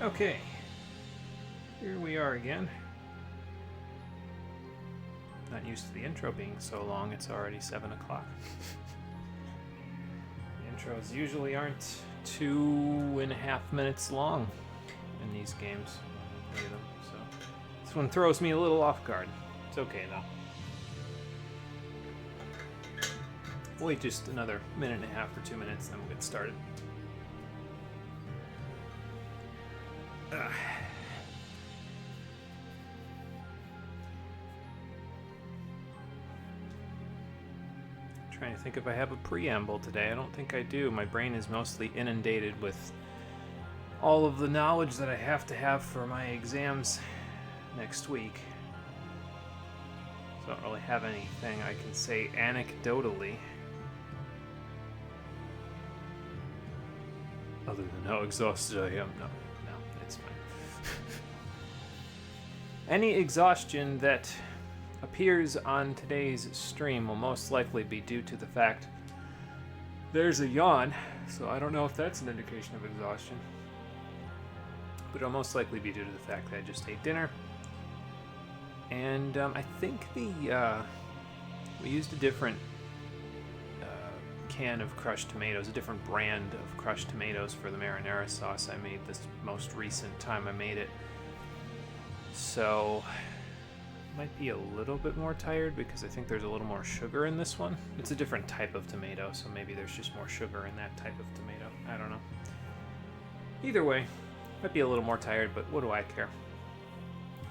Okay, here we are again. Not used to the intro being so long, it's already 7 o'clock. The intros usually aren't 2.5 minutes long in these games, so this one throws me a little off guard. It's okay though. Wait just another minute and a half or 2 minutes, then we'll get started. Trying to think if I have a preamble today. I don't think I do. My brain is mostly inundated with all of the knowledge that I have to have for my exams next week. So I don't really have anything I can say anecdotally. Other than how exhausted I am. No, it's fine. Any exhaustion that appears on today's stream will most likely be due to the fact there's a yawn, so I don't know if that's an indication of exhaustion. But it'll most likely be due to the fact that I just ate dinner. And I think we used a different can of crushed tomatoes, a different brand of crushed tomatoes for the marinara sauce I made this most recent time I made it. So might be a little bit more tired because I think there's a little more sugar in this one. It's a different type of tomato, so maybe there's just more sugar in that type of tomato. I don't know. Either way, might be a little more tired, but what do I care?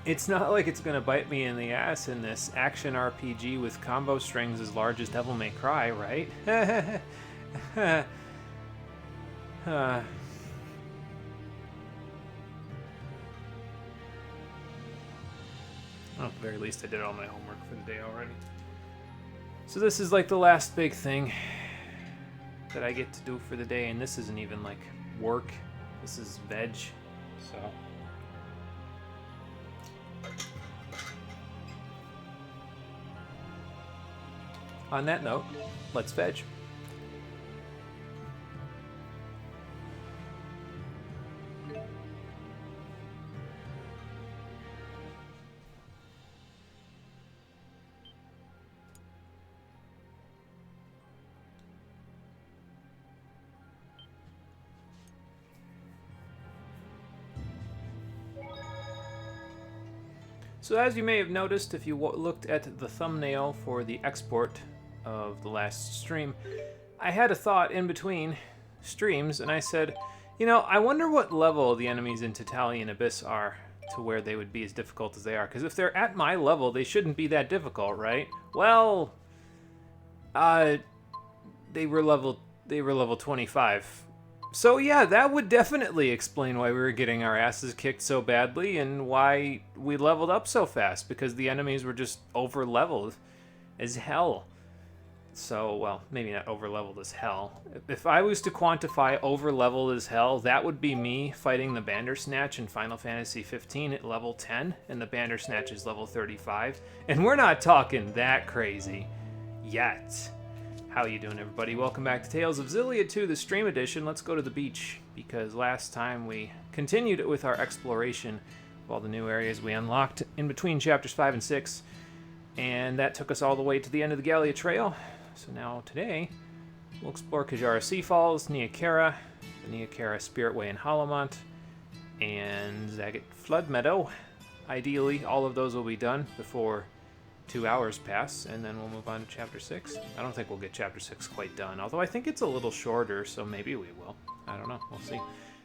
It's not like it's gonna bite me in the ass in this action RPG with combo strings as large as Devil May Cry, right? Well, at the very least I did all my homework for the day already. So this is like the last big thing that I get to do for the day, and this isn't even like work. This is veg, so... On that note, let's veg. So as you may have noticed if you looked at the thumbnail for the export of the last stream, I had a thought in between streams, and I said, you know, I wonder what level the enemies in Tatalian Abyss are to where they would be as difficult as they are. Because if they're at my level, they shouldn't be that difficult, right? Well, they were level 25. So yeah, that would definitely explain why we were getting our asses kicked so badly and why we leveled up so fast, because the enemies were just over-leveled as hell. So, well, maybe not over-leveled as hell. If I was to quantify over-leveled as hell, that would be me fighting the Bandersnatch in Final Fantasy 15 at level 10, and the Bandersnatch is level 35. And we're not talking that crazy yet. How you doing, everybody? Welcome back to Tales of Xillia 2, the stream edition. Let's go to the beach, because last time we continued with our exploration of all the new areas we unlocked in between chapters 5 and 6, and that took us all the way to the end of the Gallia Trail. So now today, we'll explore Kajara Sea Falls, Neokara, the Neokara Spiritway in Hollowmont, and Zagat Flood Meadow. Ideally, all of those will be done before 2 hours pass, and then we'll move on to Chapter 6. I don't think we'll get Chapter 6 quite done, although I think it's a little shorter, so maybe we will. I don't know. We'll see.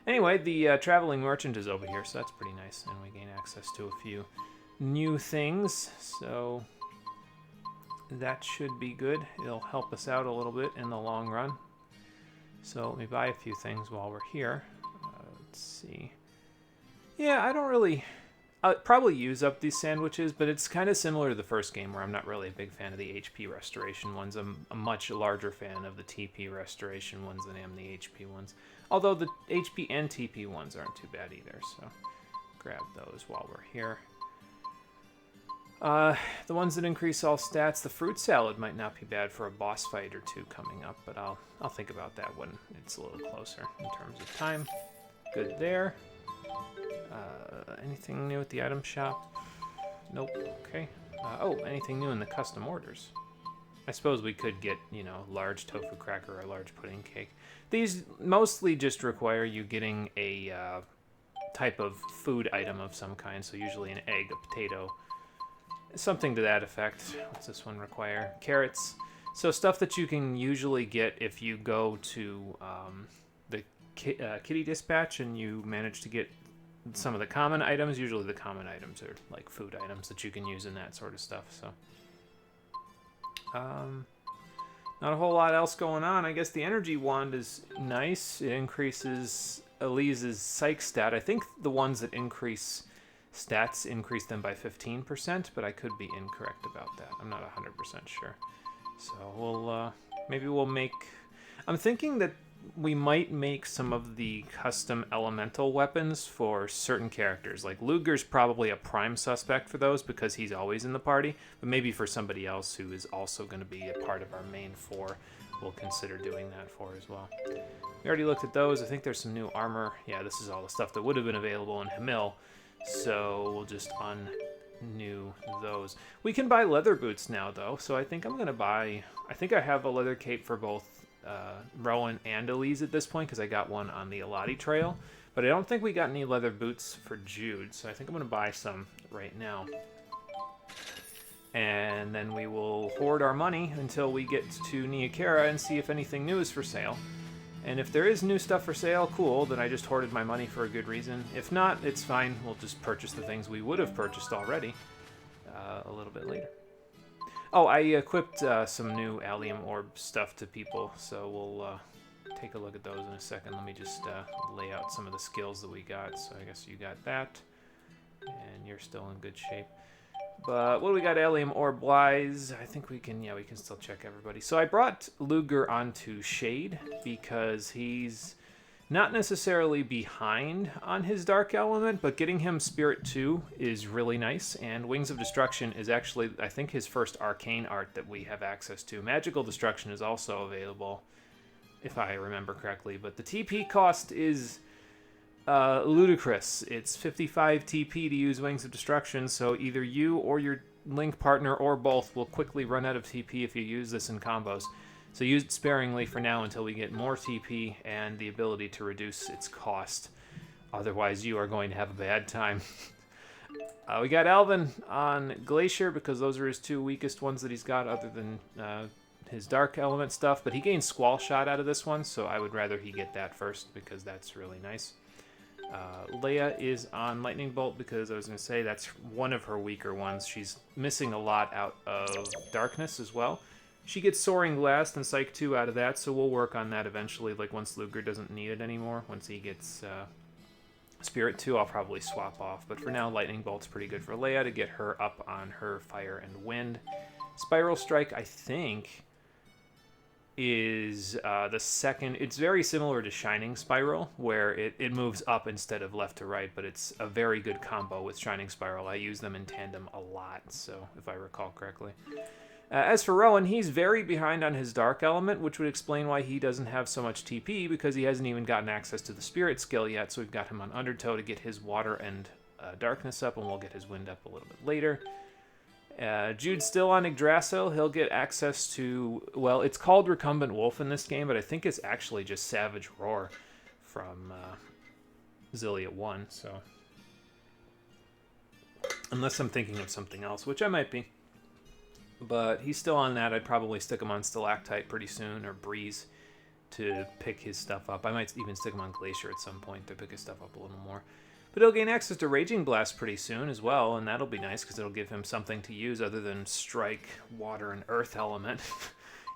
Anyway, the Traveling Merchant is over here, so that's pretty nice, and we gain access to a few new things, so that should be good. It'll help us out a little bit in the long run. So let me buy a few things while we're here. Let's see. Yeah, I don't really... I'll probably use up these sandwiches, but it's kind of similar to the first game where I'm not really a big fan of the HP restoration ones. I'm a much larger fan of the TP restoration ones than I am the HP ones. Although the HP and TP ones aren't too bad either, so grab those while we're here. The ones that increase all stats, the fruit salad might not be bad for a boss fight or two coming up, but I'll think about that when it's a little closer in terms of time. Good there. Anything new at the item shop? Nope. Okay. Oh, anything new in the custom orders? I suppose we could get, you know, large tofu cracker or a large pudding cake. These mostly just require you getting a type of food item of some kind, so usually an egg, a potato, something to that effect. What's this one require? Carrots. So stuff that you can usually get if you go to the kitty dispatch and you manage to get some of the common items. Usually the common items are like food items that you can use in that sort of stuff, so... not a whole lot else going on. I guess the energy wand is nice. It increases Elise's psych stat. I think the ones that increase stats increase them by 15%, but I could be incorrect about that. I'm not 100% sure. So we'll, maybe we'll make... I'm thinking that we might make some of the custom elemental weapons for certain characters. Like Luger's probably a prime suspect for those because he's always in the party, but maybe for somebody else who is also going to be a part of our main 4, we'll consider doing that for as well. We already looked at those. I think there's some new armor. Yeah, this is all the stuff that would have been available in Hamil, so we'll just undo those. We can buy leather boots now, though, so I think I'm going to buy... I think I have a leather cape for both Rowan and Elise at this point because I got one on the Elati trail, but I don't think we got any leather boots for Jude, so I think I'm going to buy some right now. And then we will hoard our money until we get to Niakara and see if anything new is for sale. And if there is new stuff for sale, cool, then I just hoarded my money for a good reason. If not, it's fine. We'll just purchase the things we would have purchased already a little bit later. Oh, I equipped some new allium orb stuff to people, so we'll take a look at those in a second. Let me just lay out some of the skills that we got. So I guess you got that, and you're still in good shape. But what do we got allium orb-wise? I think we can, yeah, we can still check everybody. So I brought Luger onto Shade because he's not necessarily behind on his Dark Element, but getting him Spirit 2 is really nice, and Wings of Destruction is actually, I think, his first Arcane art that we have access to. Magical Destruction is also available, if I remember correctly, but the TP cost is ludicrous. It's 55 TP to use Wings of Destruction, so either you or your Link partner or both will quickly run out of TP if you use this in combos. So use it sparingly for now until we get more TP and the ability to reduce its cost. Otherwise, you are going to have a bad time. We got Alvin on Glacier because those are his 2 weakest ones that he's got other than his Dark Element stuff. But he gains Squall Shot out of this one, so I would rather he get that first because that's really nice. Leia is on Lightning Bolt because I was going to say that's one of her weaker ones. She's missing a lot out of Darkness as well. She gets Soaring Blast and Psych 2 out of that, so we'll work on that eventually, like once Luger doesn't need it anymore. Once he gets Spirit 2, I'll probably swap off. But for now, Lightning Bolt's pretty good for Leia to get her up on her Fire and Wind. Spiral Strike, I think, is the second. It's very similar to Shining Spiral, where it moves up instead of left to right, but it's a very good combo with Shining Spiral. I use them in tandem a lot, so if I recall correctly. As for Rowan, he's very behind on his Dark Element, which would explain why he doesn't have so much TP, because he hasn't even gotten access to the Spirit skill yet, so we've got him on Undertow to get his Water and Darkness up, and we'll get his Wind up a little bit later. Jude's still on Yggdrasil. He'll get access to, well, it's called Recumbent Wolf in this game, but I think it's actually just Savage Roar from Xillia 1, so... Unless I'm thinking of something else, which I might be. But he's still on that. I'd probably stick him on Stalactite pretty soon, or Breeze, to pick his stuff up. I might even stick him on Glacier at some point to pick his stuff up a little more. But he'll gain access to Raging Blast pretty soon as well, and that'll be nice because it'll give him something to use other than Strike, Water, and Earth Element.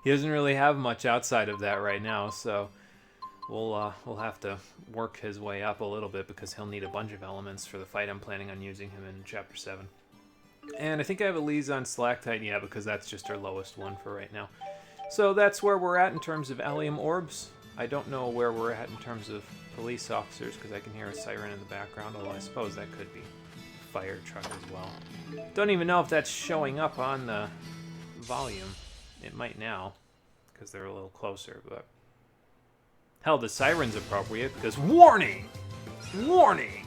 He doesn't really have much outside of that right now, so we'll have to work his way up a little bit because he'll need a bunch of elements for the fight I'm planning on using him in Chapter 7. And I think I have Elise on Stalactite, yeah, because that's just our lowest one for right now. So that's where we're at in terms of allium orbs. I don't know where we're at in terms of police officers, because I can hear a siren in the background, although I suppose that could be fire truck as well. Don't even know if that's showing up on the volume. It might now, because they're a little closer, but... Hell, the siren's appropriate, because warning! Warning!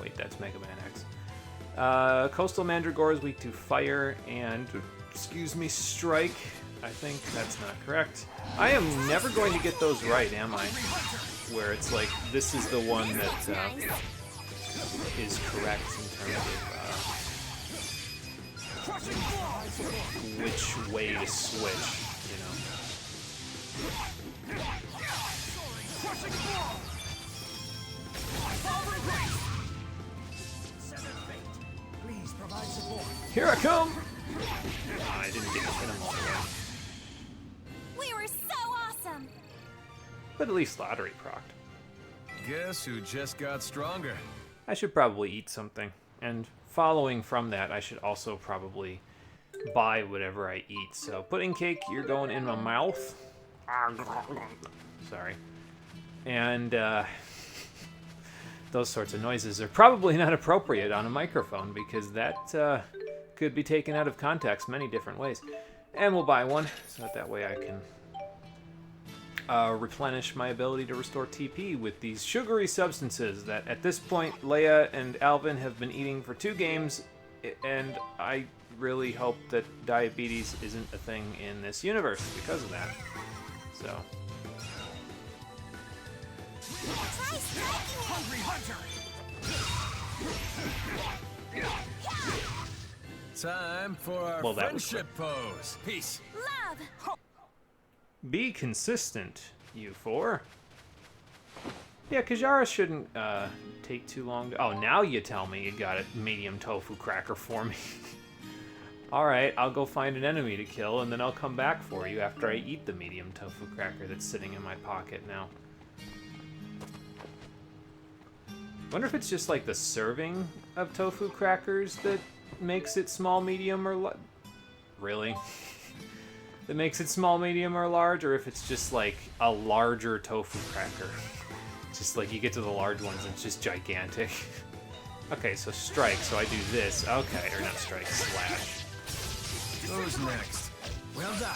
Wait, that's Mega Man X. Coastal Mandragora is weak to fire and, excuse me, strike. I think that's not correct. I am never going to get those right, am I? Where it's like, this is the one that is correct in terms of which way to switch, you know. Here I come! Oh, I didn't get to hit him all the way. We were so awesome! But at least lottery procced. Guess who just got stronger? I should probably eat something. And following from that, I should also probably buy whatever I eat. So, pudding cake, you're going in my mouth. Sorry. And, those sorts of noises are probably not appropriate on a microphone because that could be taken out of context many different ways. And we'll buy one, so that way I can replenish my ability to restore TP with these sugary substances that at this point Leia and Alvin have been eating for 2 games, and I really hope that diabetes isn't a thing in this universe because of that. So... Hungry hunter! Time for our friendship pose. Peace. Love! Be consistent, you 4. Yeah, Kajara shouldn't take too long to... Oh, now you tell me you got a medium tofu cracker for me. Alright, I'll go find an enemy to kill, and then I'll come back for you after I eat the medium tofu cracker that's sitting in my pocket now. Wonder if it's just like the serving of tofu crackers that makes it small, medium, or really? That makes it small, medium, or large, or if it's just like a larger tofu cracker. Just like you get to the large ones and it's just gigantic. Okay, so strike, so I do this. Okay, or not strike, slash. Who's next? Well done.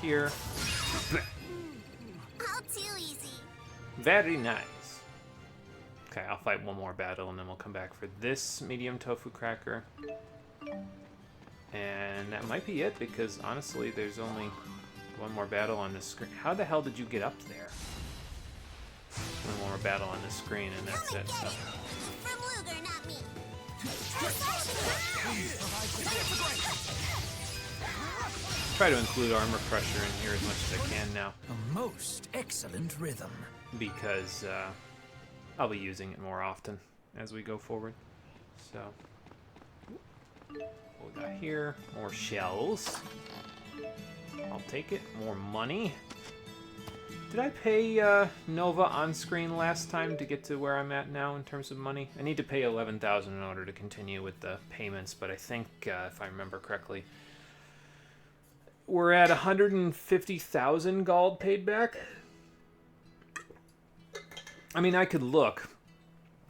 Here. All too easy. Very nice. Okay, I'll fight one more battle and then we'll come back for this medium tofu cracker. And that might be it because honestly there's only one more battle on this screen. How the hell did you get up there? One more battle on this screen and that's it. So. From Luger, not me. Try to include armor pressure in here as much as I can now. A most excellent rhythm. Because I'll be using it more often as we go forward. So, what we got here? More shells. I'll take it. More money. Did I pay Nova on screen last time to get to where I'm at now in terms of money? I need to pay 11,000 in order to continue with the payments, but I think, if I remember correctly, we're at 150,000 gold paid back. I mean, I could look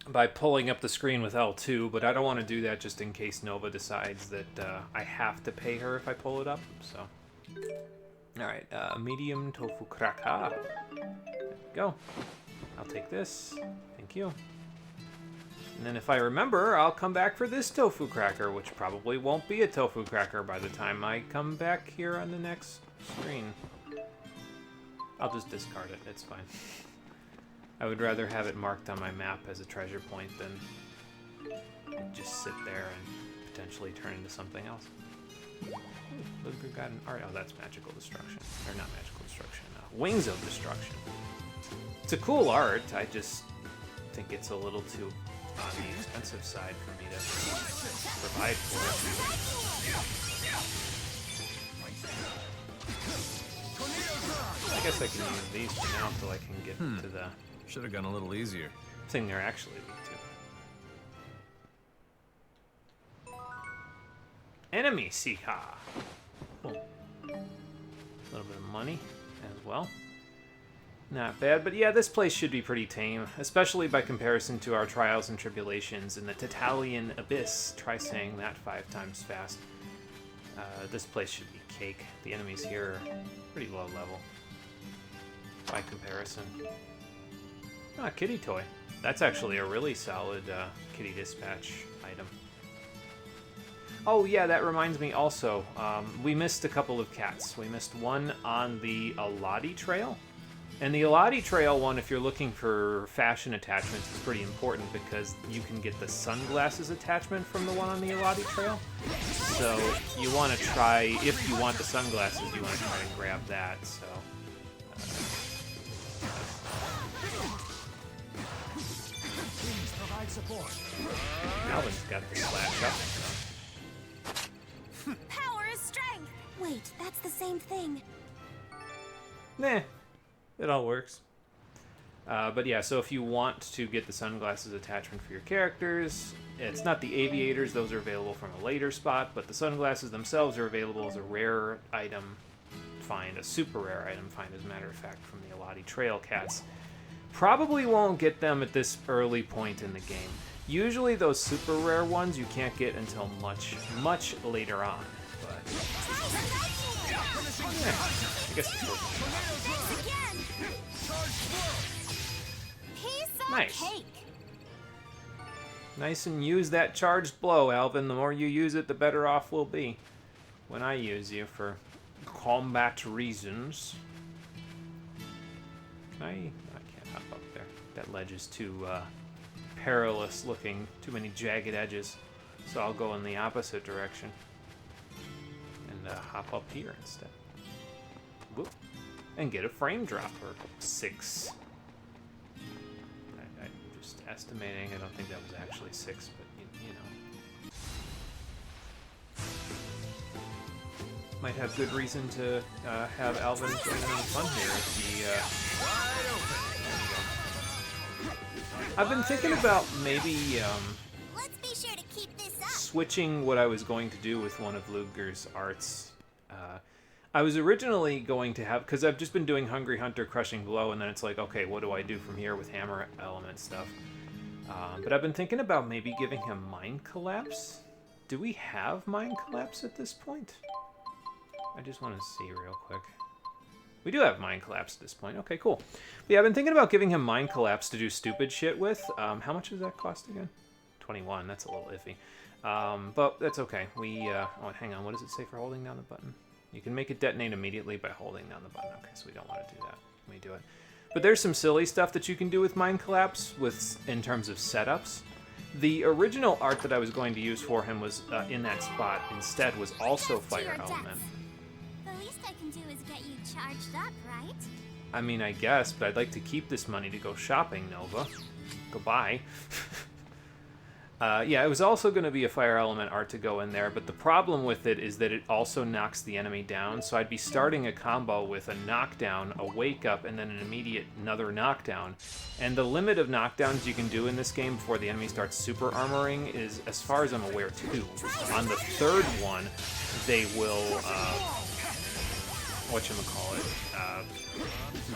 by pulling up the screen with L2, but I don't want to do that just in case Nova decides that I have to pay her if I pull it up. So, all right, medium tofu cracker. There we go. I'll take this. Thank you. And then if I remember, I'll come back for this tofu cracker, which probably won't be a tofu cracker by the time I come back here on the next screen. I'll just discard it. It's fine. I would rather have it marked on my map as a treasure point than just sit there and potentially turn into something else. Luger got an art. Oh, that's magical destruction. Or not magical destruction. Wings of destruction. It's a cool art. I just think it's a little too on the expensive side for me to provide for it. I guess I can use these for now until I can get to the Should have gone a little easier. thing they're actually weak to. Enemy Sika. Cool. A little bit of money as well. Not bad, but yeah, this place should be pretty tame, especially by comparison to our Trials and Tribulations in the Tatalian Abyss. Try saying that 5 times fast. This place should be cake. The enemies here are pretty low level by comparison. Ah, kitty toy. That's actually a really solid kitty dispatch item. Oh yeah, that reminds me also, we missed a couple of cats. We missed one on the Eladi Trail. And the Eladi Trail one, if you're looking for fashion attachments, is pretty important because you can get the sunglasses attachment from the one on the Eladi Trail. So you want to try, if you want the sunglasses, you want to try to grab that. So Please provide support. Alvin's got the slash up. Power is strength. Wait, that's the same thing. Nah, it all works. But yeah, so if you want to get the sunglasses attachment for your characters, it's not the aviators, those are available from a later spot, but the sunglasses themselves are available as a rare item find, a super rare item find, as a matter of fact, from the Eladi Trail cats. Probably won't get them at this early point in the game. Usually those super rare ones you can't get until much, much later on. But yeah, I guess it's worth Thanks again. Piece of Nice. cake. Nice and use that charged blow, Alvin. The more you use it, the better off we'll be when I use you for combat reasons. I can't hop up there. That ledge is too perilous looking, too many jagged edges. So I'll go in the opposite direction and hop up here instead. Whoop. And get a frame drop or 6. I'm just estimating. I don't think that was actually 6, but you know. Might have good reason to have Alvin join in on the fun here if he. I've been thinking about maybe Let's be sure to keep this up. switching what I was going to do with one of Ludger's arts. I was originally going to have, because I've just been doing Hungry Hunter, Crushing Blow, and then it's like, okay, what do I do from here with hammer element stuff? But I've been thinking about maybe giving him Mind Collapse. Do we have Mind Collapse at this point? I just want to see real quick. We do have Mind Collapse at this point. Okay, cool. But yeah, I've been thinking about giving him Mind Collapse to do stupid shit with. How much does that cost again? 21. That's a little iffy. But that's okay. Oh, hang on. What does it say for holding down the button? You can make it detonate immediately by holding down the button. Okay, so we don't want to do that. Let me do it. But there's some silly stuff that you can do with Mind Collapse in terms of setups. The original art that I was going to use for him was in that spot. Instead, was also Fire Element. The least I can do is get you charged up, right? I mean, I guess, but I'd like to keep this money to go shopping, Nova. Goodbye. Yeah, it was also going to be a Fire Element art to go in there, but the problem with it is that it also knocks the enemy down, so I'd be starting a combo with a knockdown, a wake up, and then an immediate another knockdown. And the limit of knockdowns you can do in this game before the enemy starts super armoring is, as far as I'm aware, 2. On the third one, they will,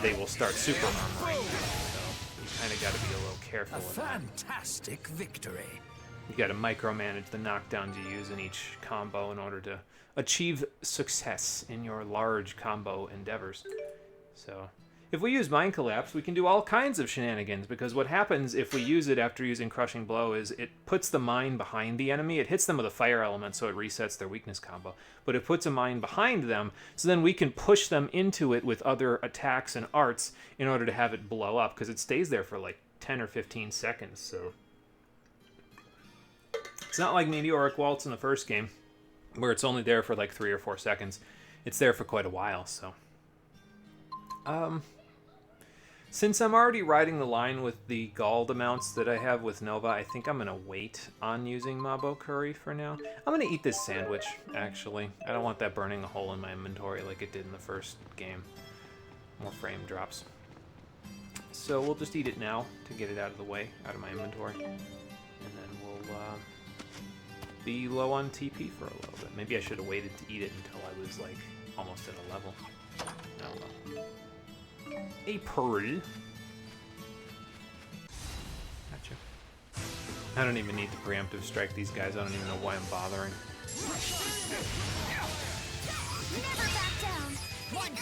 they will start super armoring. So you kind of got to be a little careful A with that. fantastic victory. You got to micromanage the knockdowns you use in each combo in order to achieve success in your large combo endeavors. So, if we use Mind Collapse, we can do all kinds of shenanigans, because what happens if we use it after using Crushing Blow is it puts the mine behind the enemy. It hits them with a fire element, so it resets their weakness combo. But it puts a mine behind them, so then we can push them into it with other attacks and arts in order to have it blow up, because it stays there for like 10 or 15 seconds, so... It's not like Meteoric Waltz in the first game, where it's only there for like 3 or 4 seconds. It's there for quite a while, so... Since I'm already riding the line with the gold amounts that I have with Nova, I think I'm going to wait on using Mabo Curry for now. I'm going to eat this sandwich, actually. I don't want that burning a hole in my inventory like it did in the first game. More frame drops. So we'll just eat it now to get it out of the way, out of my inventory. And then we'll be low on TP for a little bit. Maybe I should have waited to eat it until I was like almost at a level. Oh well. A pearl. Gotcha. I don't even need to preemptive strike these guys. I don't even know why I'm bothering. Never back down. One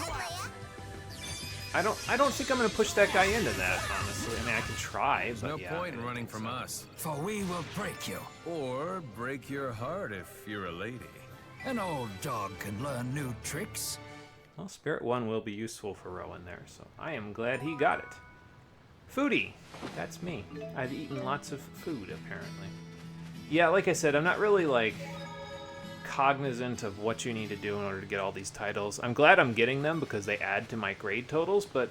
I don't think I'm gonna push that guy into that, honestly. I mean, I can try, There's but no yeah, point I in don't running think from so. us. For we will break you. Or break your heart if you're a lady. An old dog can learn new tricks. Well, Spirit 1 will be useful for Rowan there, so I am glad he got it. Foodie! That's me. I've eaten lots of food, apparently. Yeah, like I said, I'm not really, like, cognizant of what you need to do in order to get all these titles. I'm glad I'm getting them because they add to my grade totals, but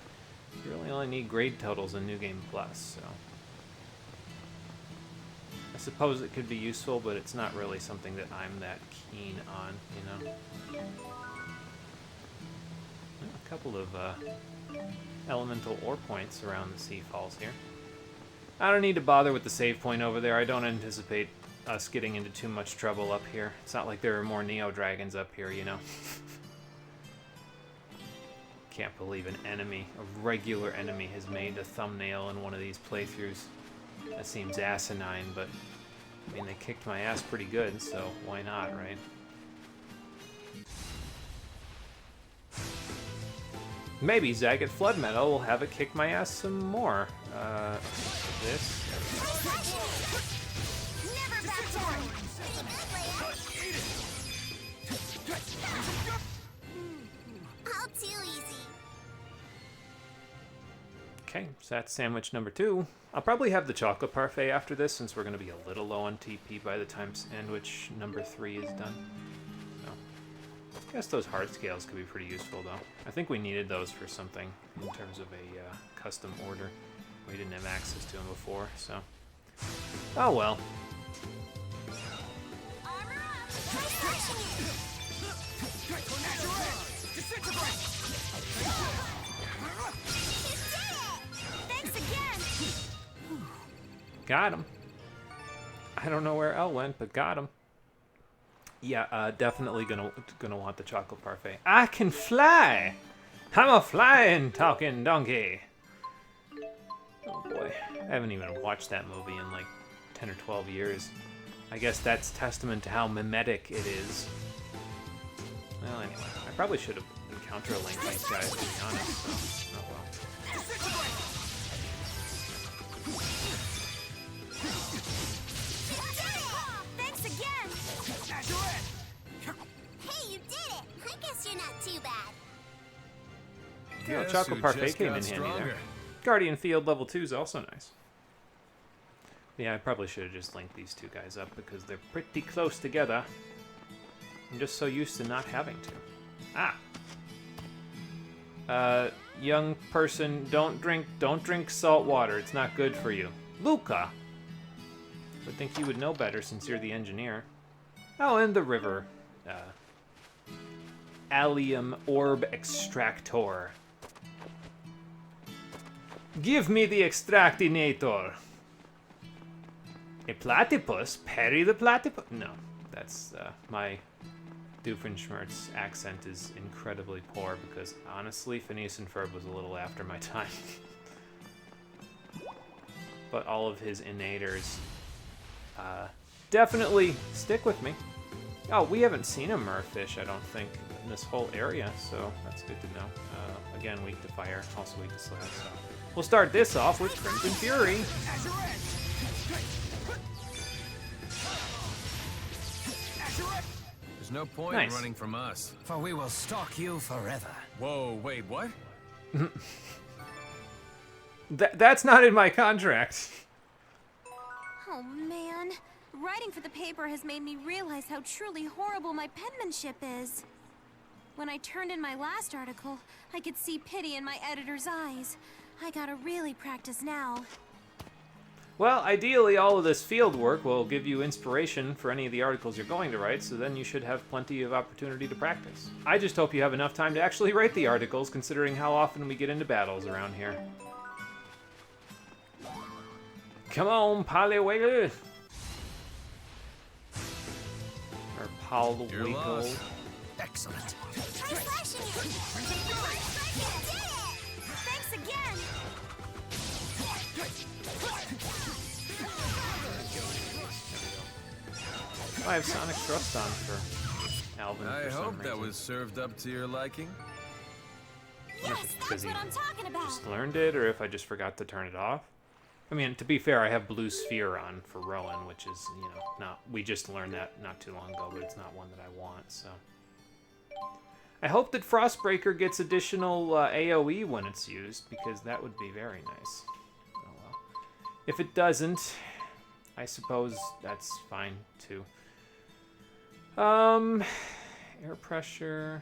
you really only need grade totals in New Game Plus, so... I suppose it could be useful, but it's not really something that I'm that keen on, you know? A couple of elemental ore points around the Sea Falls here. I don't need to bother with the save point over there. I don't anticipate us getting into too much trouble up here. It's not like there are more Neo Dragons up here, you know? Can't believe an enemy, a regular enemy, has made a thumbnail in one of these playthroughs. That seems asinine, but I mean, they kicked my ass pretty good, so why not, right? Maybe Zagat Flood Metal will have it kick my ass some more. This. Never back down. All too easy. Okay, so that's sandwich number 2. I'll probably have the chocolate parfait after this, since we're going to be a little low on TP by the time sandwich number 3 is done. So, I guess those heart scales could be pretty useful, though. I think we needed those for something in terms of a custom order. We didn't have access to them before, so... Oh well. Armor up. Try slashing it. You did it. Thanks again. Got him. I don't know where Elle went, but got him. Yeah, definitely gonna want the chocolate parfait. I can fly! I'm a flying talking donkey! Oh boy, I haven't even watched that movie in like 10 or 12 years. I guess that's testament to how mimetic it is. Well, anyway, I probably should have encountered a link these guys, to be honest, so, oh well. Thanks again. Hey, you did it. I guess you're not too bad. Yeah, Guess chocolate who parfait just came got in handy stronger? there. Guardian Field level 2 is also nice. Yeah, I probably should have just linked these two guys up because they're pretty close together. I'm just so used to not having to. Ah! Young person, don't drink salt water. It's not good for you. Luca! Would think you would know better since you're the engineer. Oh, and the river. Allium Orb Extractor. Give me the extractinator. A platypus? Perry the platypus? No, that's my Doofenshmirtz accent is incredibly poor because honestly, Phineas and Ferb was a little after my time. But all of his innators definitely stick with me. Oh, we haven't seen a merfish, I don't think, in this whole area, so that's good to know. Again, weak to fire, also weak to slag, so... We'll start this off with Crimson Fury. There's no point Nice. in running from us. For we will stalk you forever. Whoa, wait, what? That's not in my contract. Oh man, writing for the paper has made me realize how truly horrible my penmanship is. When I turned in my last article, I could see pity in my editor's eyes. I gotta really practice now. Well, ideally, all of this field work will give you inspiration for any of the articles you're going to write, so then you should have plenty of opportunity to practice. I just hope you have enough time to actually write the articles, considering how often we get into battles around here. Come on, Poliwiggle! Or You're Poliwiggle. lost. Excellent. Try slashing it! You did it! Thanks again! I have Sonic Thrust on for Alvin I for some hope that reason. was served up to your liking. Yes, that's what I'm talking about. Just learned it, or if I just forgot to turn it off. I mean, to be fair, I have Blue Sphere on for Rowan, which is, you know, not... We just learned that not too long ago, but it's not one that I want, so... I hope that Frostbreaker gets additional AoE when it's used, because that would be very nice. Oh well. If it doesn't, I suppose that's fine, too. Air pressure...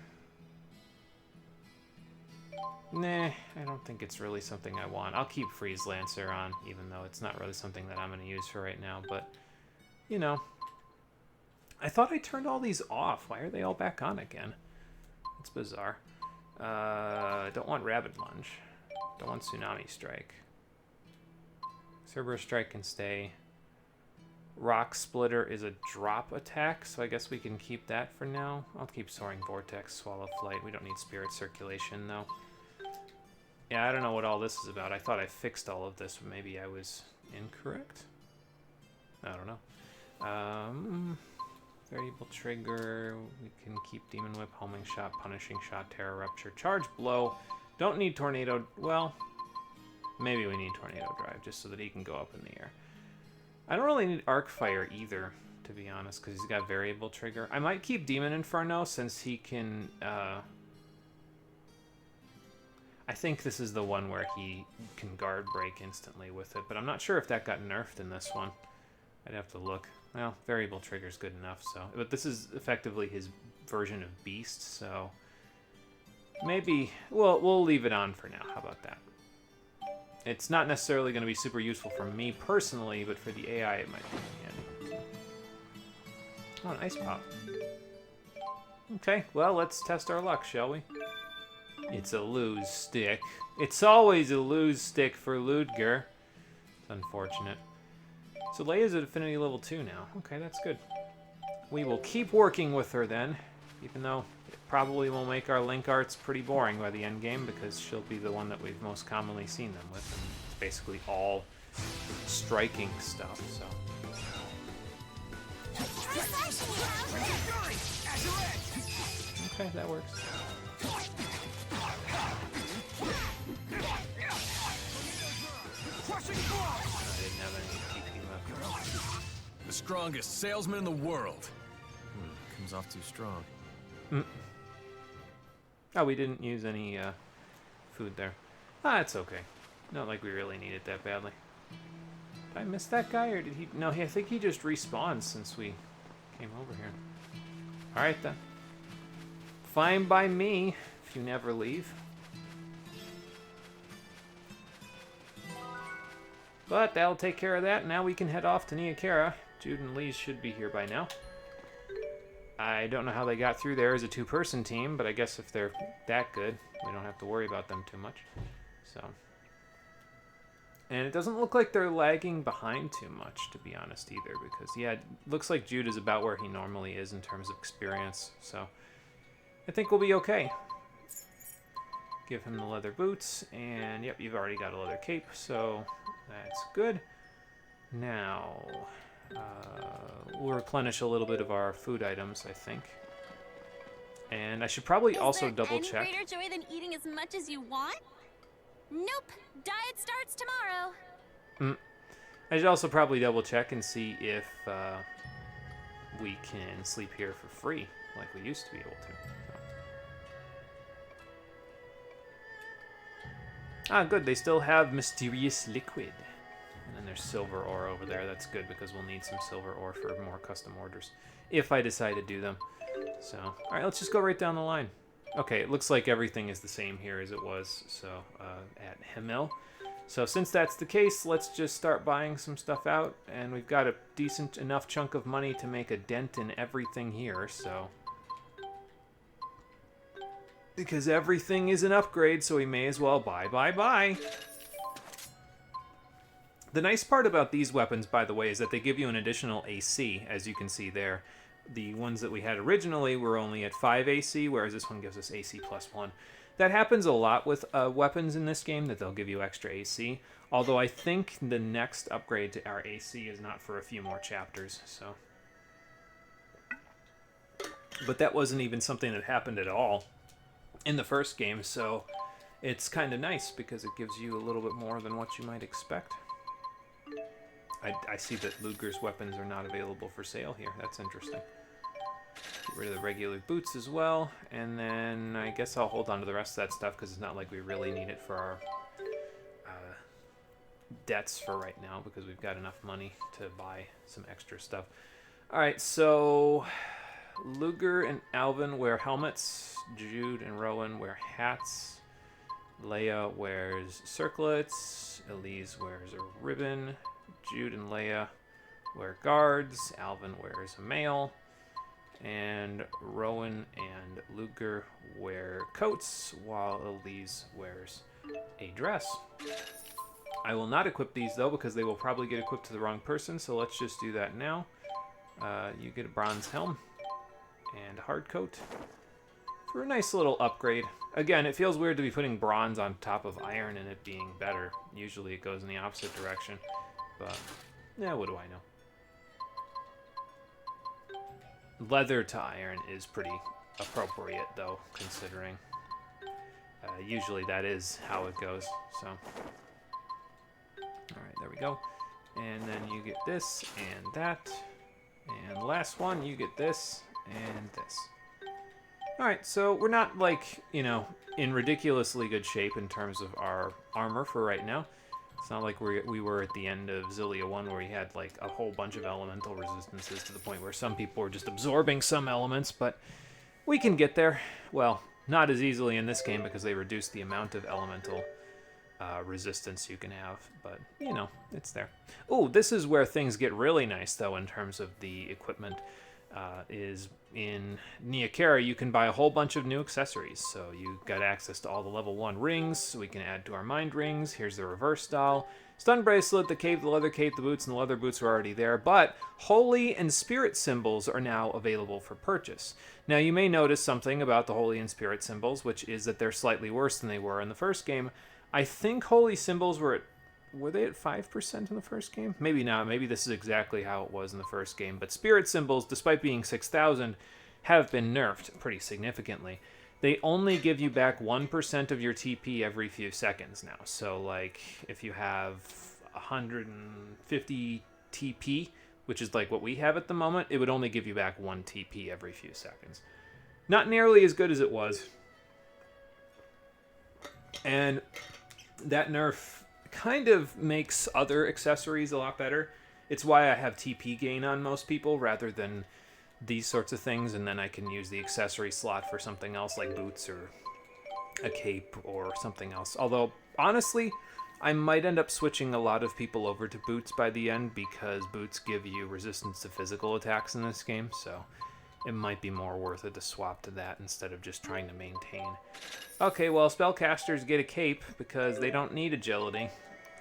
Nah, I don't think it's really something I want. I'll keep Freeze Lancer on, even though it's not really something that I'm going to use for right now, but, you know. I thought I turned all these off. Why are they all back on again? It's bizarre. Don't want Rabid Lunge. Don't want Tsunami Strike. Cerberus Strike can stay. Rock Splitter is a drop attack, so I guess we can keep that for now. I'll keep Soaring Vortex, Swallow Flight. We don't need Spirit Circulation, though. Yeah, I don't know what all this is about. I thought I fixed all of this, but maybe I was incorrect? I don't know. Variable Trigger. We can keep Demon Whip, Homing Shot, Punishing Shot, Terror Rupture, Charge Blow. Don't need Tornado... Well, maybe we need Tornado Drive, just so that he can go up in the air. I don't really need Arc Fire either, to be honest, because he's got Variable Trigger. I might keep Demon Inferno, since he can... I think this is the one where he can guard break instantly with it, but I'm not sure if that got nerfed in this one. I'd have to look. Well, Variable Trigger's good enough, so... But this is effectively his version of Beast, so... Maybe... Well, we'll leave it on for now. How about that? It's not necessarily going to be super useful for me personally, but for the AI it might be handy. Oh, an Ice Pop. Okay, well, let's test our luck, shall we? It's a lose stick. It's always a lose stick for Ludger. It's unfortunate. So Leia's at Affinity level 2 now. Okay, that's good. We will keep working with her then, even though it probably will make our link arts pretty boring by the end game, because she'll be the one that we've most commonly seen them with, and it's basically all striking stuff, so... Okay, that works. I didn't have any PP left. The strongest salesman in the world. Comes off too strong. Oh, we didn't use any food there. Ah, it's okay. Not like we really need it that badly. Did I miss that guy, or did he... No, I think he just respawned since we came over here. Alright, then. Fine by me, if you never leave. But that'll take care of that. Now we can head off to Neokara. Jude and Lee should be here by now. I don't know how they got through there as a two-person team, but I guess if they're that good, we don't have to worry about them too much. So, and it doesn't look like they're lagging behind too much, to be honest, either, because, yeah, it looks like Jude is about where he normally is in terms of experience, so I think we'll be okay. Give him the leather boots, and, yep, you've already got a leather cape, so that's good. Now... we'll replenish a little bit of our food items, I think. And I should probably also double check. Is there any greater joy than eating as much as you want? Nope. Diet starts tomorrow. I should also probably double check and see if we can sleep here for free, like we used to be able to. Ah, good. They still have Mysterious Liquid. And then there's silver ore over there. That's good, because we'll need some silver ore for more custom orders, if I decide to do them. So, alright, let's just go right down the line. Okay, it looks like everything is the same here as it was, so, at Himmel. So since that's the case, let's just start buying some stuff out, and we've got a decent enough chunk of money to make a dent in everything here, so... Because everything is an upgrade, so we may as well buy. The nice part about these weapons, by the way, is that they give you an additional AC, as you can see there. The ones that we had originally were only at 5 AC, whereas this one gives us AC plus 1. That happens a lot with weapons in this game, that they'll give you extra AC. Although I think the next upgrade to our AC is not for a few more chapters, so... But that wasn't even something that happened at all in the first game, so... it's kind of nice because it gives you a little bit more than what you might expect. I see that Ludger's weapons are not available for sale here. That's interesting. Get rid of the regular boots as well, and then I guess I'll hold on to the rest of that stuff because it's not like we really need it for our debts for right now because we've got enough money to buy some extra stuff. Alright, so Ludger and Alvin wear helmets, Jude and Rowan wear hats, Leia wears circlets, Elise wears a ribbon, Jude and Leia wear guards, Alvin wears a mail, and Rowan and Ludger wear coats, while Elise wears a dress. I will not equip these, though, because they will probably get equipped to the wrong person, so let's just do that now. You get a bronze helm and a hard coat for a nice little upgrade. Again, it feels weird to be putting bronze on top of iron and it being better. Usually it goes in the opposite direction, but yeah, what do I know? Leather to iron is pretty appropriate, though, considering usually that is how it goes, so... Alright, there we go. And then you get this and that. And last one, you get this and this. Alright, so we're not, like, you know, in ridiculously good shape in terms of our armor for right now. It's not like we were at the end of Xillia 1 where we had, like, a whole bunch of elemental resistances to the point where some people were just absorbing some elements, but we can get there. Well, not as easily in this game because they reduced the amount of elemental resistance you can have, but you know, it's there. Oh, this is where things get really nice, though, in terms of the equipment. Is in Neokera, you can buy a whole bunch of new accessories. So you got access to all the level 1 rings, so we can add to our mind rings. Here's the reverse doll, stun bracelet, the cape, the leather cape, the boots, and the leather boots are already there. But holy and spirit symbols are now available for purchase. Now you may notice something about the holy and spirit symbols, which is that they're slightly worse than they were in the first game. I think holy symbols were they at 5% in the first game? Maybe not. Maybe this is exactly how it was in the first game. But spirit symbols, despite being 6,000, have been nerfed pretty significantly. They only give you back 1% of your TP every few seconds now. So, like, if you have 150 TP, which is like what we have at the moment, it would only give you back 1 TP every few seconds. Not nearly as good as it was. And that nerf kind of makes other accessories a lot better. It's why I have TP gain on most people rather than these sorts of things, and then I can use the accessory slot for something else like boots or a cape or something else. Although, honestly, I might end up switching a lot of people over to boots by the end because boots give you resistance to physical attacks in this game, so it might be more worth it to swap to that instead of just trying to maintain. Okay, well, spellcasters get a cape because they don't need agility.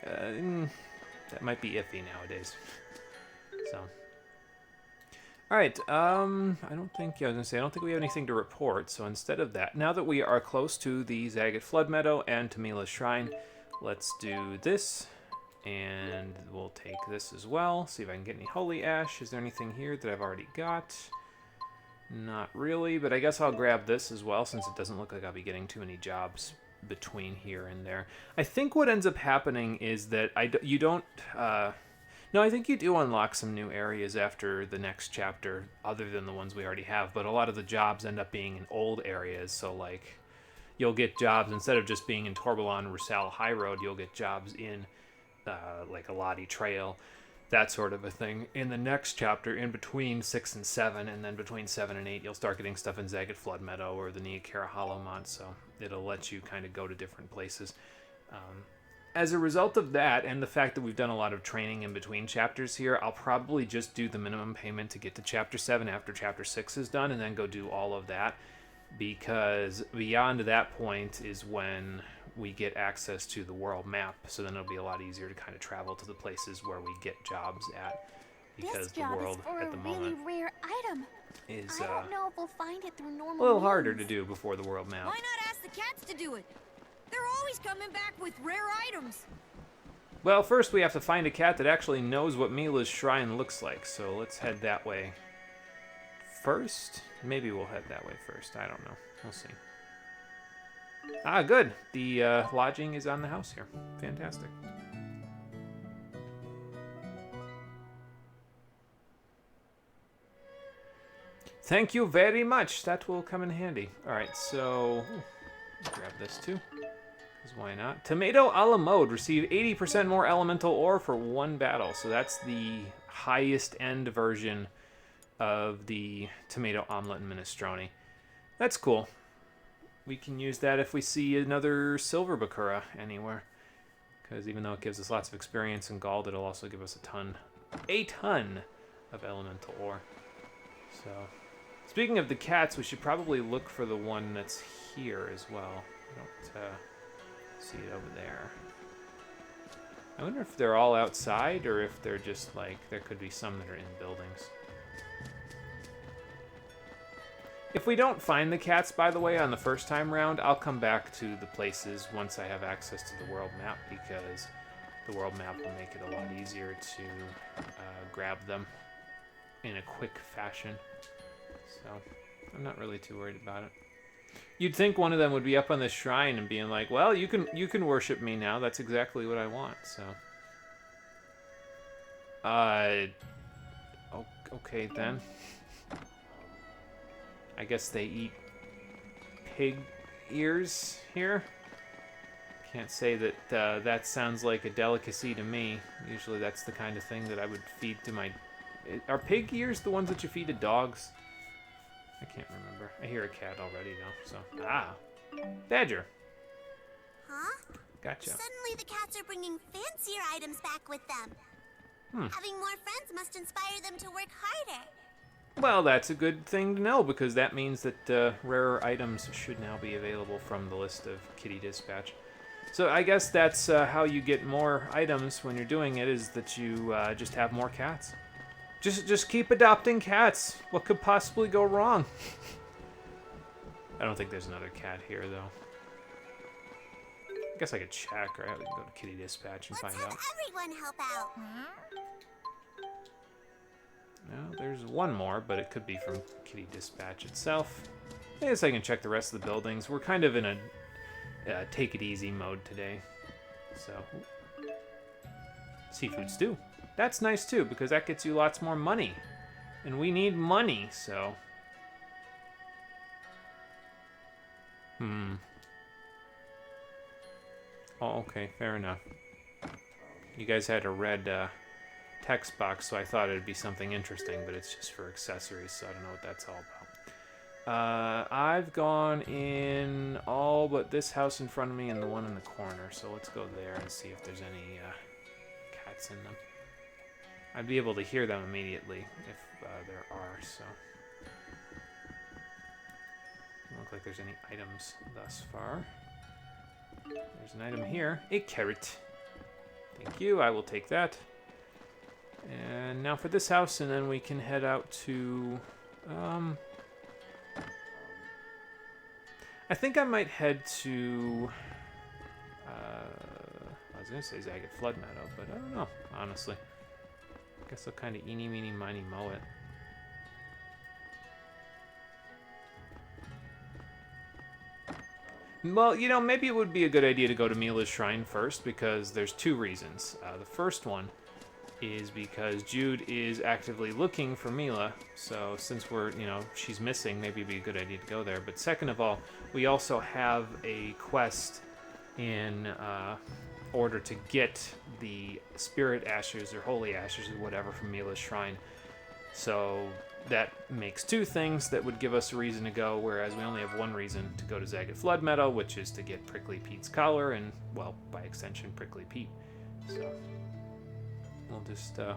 That might be iffy nowadays. So, all right. I don't think I don't think we have anything to report. So instead of that, now that we are close to the Zagat Flood Meadow and Tamila's Shrine, let's do this, and we'll take this as well. See if I can get any holy ash. Is there anything here that I've already got? Not really, but I guess I'll grab this as well since it doesn't look like I'll be getting too many jobs between here and there. I think what ends up happening is that you don't... no, I think you do unlock some new areas after the next chapter, other than the ones we already have, but a lot of the jobs end up being in old areas, so like you'll get jobs, instead of just being in Tourbalon, Rusal High Road, you'll get jobs in like Aladi Trail, that sort of a thing. In the next chapter, in between 6 and 7, and then between 7 and 8, you'll start getting stuff in Zagat Flood Meadow or the Neokera Hollow Mont, so it'll let you kind of go to different places. As a result of that, and the fact that we've done a lot of training in between chapters here, I'll probably just do the minimum payment to get to Chapter 7 after Chapter 6 is done, and then go do all of that, because beyond that point is when we get access to the world map, so then it'll be a lot easier to kind of travel to the places where we get jobs at, because the world at the moment really rare item. is I don't know if we'll find it through normal a little harder means. to do before the world map. Why not ask the cats to do it? They're always coming back with rare items. Well, first we have to find a cat that actually knows what Mila's shrine looks like, so let's head that way first. Maybe we'll head that way first. I don't know. We'll see. Ah, good. The lodging is on the house here. Fantastic. Thank you very much. That will come in handy. All right, so grab this too. Because why not? Tomato a la mode. Receive 80% more elemental ore for one battle. So that's the highest end version of the tomato omelet and minestrone. That's cool. We can use that if we see another silver bakura anywhere. Because even though it gives us lots of experience in gold, it'll also give us a ton of elemental ore. So, speaking of the cats, we should probably look for the one that's here as well. I don't see it over there. I wonder if they're all outside or if they're just like, there could be some that are in buildings. If we don't find the cats, by the way, on the first time round, I'll come back to the places once I have access to the world map, because the world map will make it a lot easier to grab them in a quick fashion. So I'm not really too worried about it. You'd think one of them would be up on the shrine and being like, well, you can worship me now. That's exactly what I want. So okay then. I guess they eat pig ears here. Can't say that that sounds like a delicacy to me. Usually that's the kind of thing that I would feed to my... Are pig ears the ones that you feed to dogs? I can't remember. I hear a cat already though, so... Ah! Badger! Huh? Gotcha. Suddenly the cats are bringing fancier items back with them. Having more friends must inspire them to work harder. Well, that's a good thing to know, because that means that rarer items should now be available from the list of Kitty Dispatch. So I guess that's how you get more items when you're doing it, is that you just have more cats. Just keep adopting cats. What could possibly go wrong? I don't think there's another cat here, though. I guess I could check, right? We can go to Kitty Dispatch and find out. Let's have everyone help out. No, there's one more, but it could be from Kitty Dispatch itself. I guess I can check the rest of the buildings. We're kind of in a take it easy mode today. So, seafood stew. That's nice too, because that gets you lots more money. And we need money, so... Oh, okay, fair enough. You guys had a red text box, so I thought it'd be something interesting, but it's just for accessories, so I don't know what that's all about. I've gone in all but this house in front of me and the one in the corner, so let's go there and see if there's any cats in them. I'd be able to hear them immediately if there are, so... Doesn't look like there's any items thus far. There's an item here. A carrot. Thank you, I will take that. And now for this house, and then we can head out to... I think I might head to... I was going to say Zagat Flood Meadow, but I don't know, honestly. I guess I'll kind of eeny, meeny, miny, mow it. Well, you know, maybe it would be a good idea to go to Mila's Shrine first, because there's two reasons. The first one is because Jude is actively looking for Mila, so since she's missing, maybe it'd be a good idea to go there. But second of all, we also have a quest in order to get the Spirit Ashes or Holy Ashes or whatever from Mila's Shrine. So that makes two things that would give us a reason to go, whereas we only have one reason to go to Zagat Flood Meadow, which is to get Prickly Pete's collar and, well, by extension, Prickly Pete. So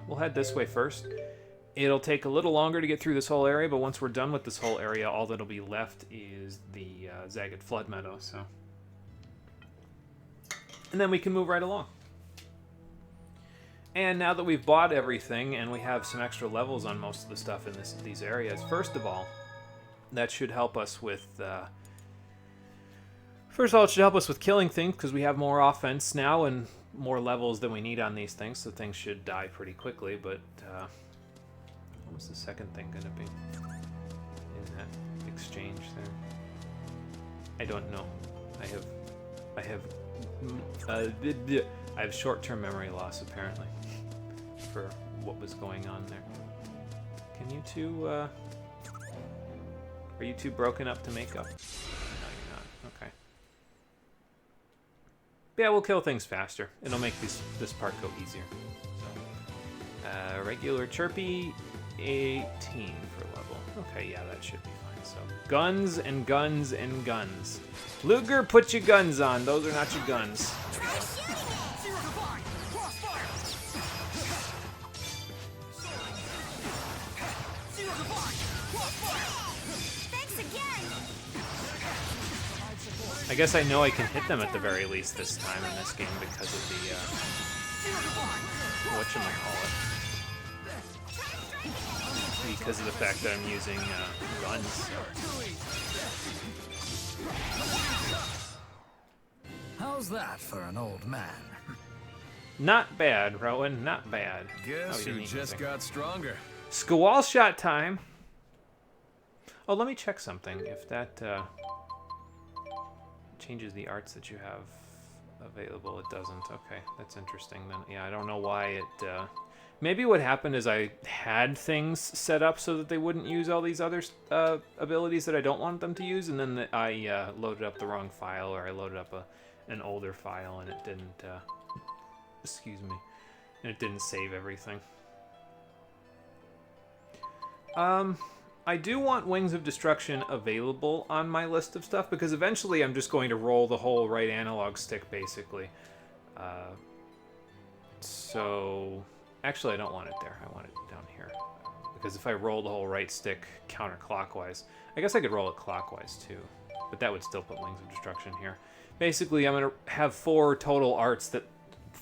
we'll head this way first. It'll take a little longer to get through this whole area, but once we're done with this whole area, all that'll be left is the Zagat Flood Meadow, so... And then we can move right along. And now that we've bought everything and we have some extra levels on most of the stuff in these areas, first of all, that should help us with... First of all, it should help us with killing things, because we have more offense now and more levels than we need on these things, so things should die pretty quickly, but... what was the second thing going to be in that exchange there? I don't know. I have short-term memory loss apparently for what was going on there. Can you two? Are you two broken up to make up? No, you're not. Okay. Yeah, we'll kill things faster. It'll make this part go easier. So, regular chirpy, 18 for level. Okay, yeah, that should be fine. So, guns and guns and guns. Luger, put your guns on. Those are not your guns. Thanks again. I guess I know I can hit them at the very least this time in this game because of the, whatchamacallit. Because of the fact that I'm using, guns. How's that for an old man? Not bad, Rowan, not bad. Guess you who didn't just anything. got stronger? Squall shot time. Oh, let me check something. If that changes the arts that you have available, it doesn't. Okay, that's interesting then. Yeah, I don't know why it... maybe what happened is I had things set up so that they wouldn't use all these other abilities that I don't want them to use, and then I loaded up the wrong file, or I loaded up an older file, and it didn't... excuse me. And it didn't save everything. I do want Wings of Destruction available on my list of stuff, because eventually I'm just going to roll the whole right analog stick, basically. So... Actually, I don't want it there. I want it down here. Because if I roll the whole right stick counterclockwise... I guess I could roll it clockwise, too. But that would still put Wings of Destruction here. Basically, I'm going to have 4 total arts that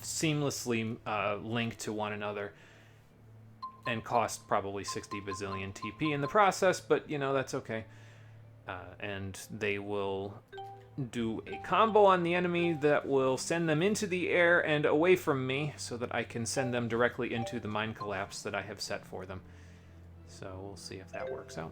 seamlessly link to one another. And cost probably 60 bazillion TP in the process, but, you know, that's okay. And they will do a combo on the enemy that will send them into the air and away from me, so that I can send them directly into the mine collapse that I have set for them. So we'll see if that works out.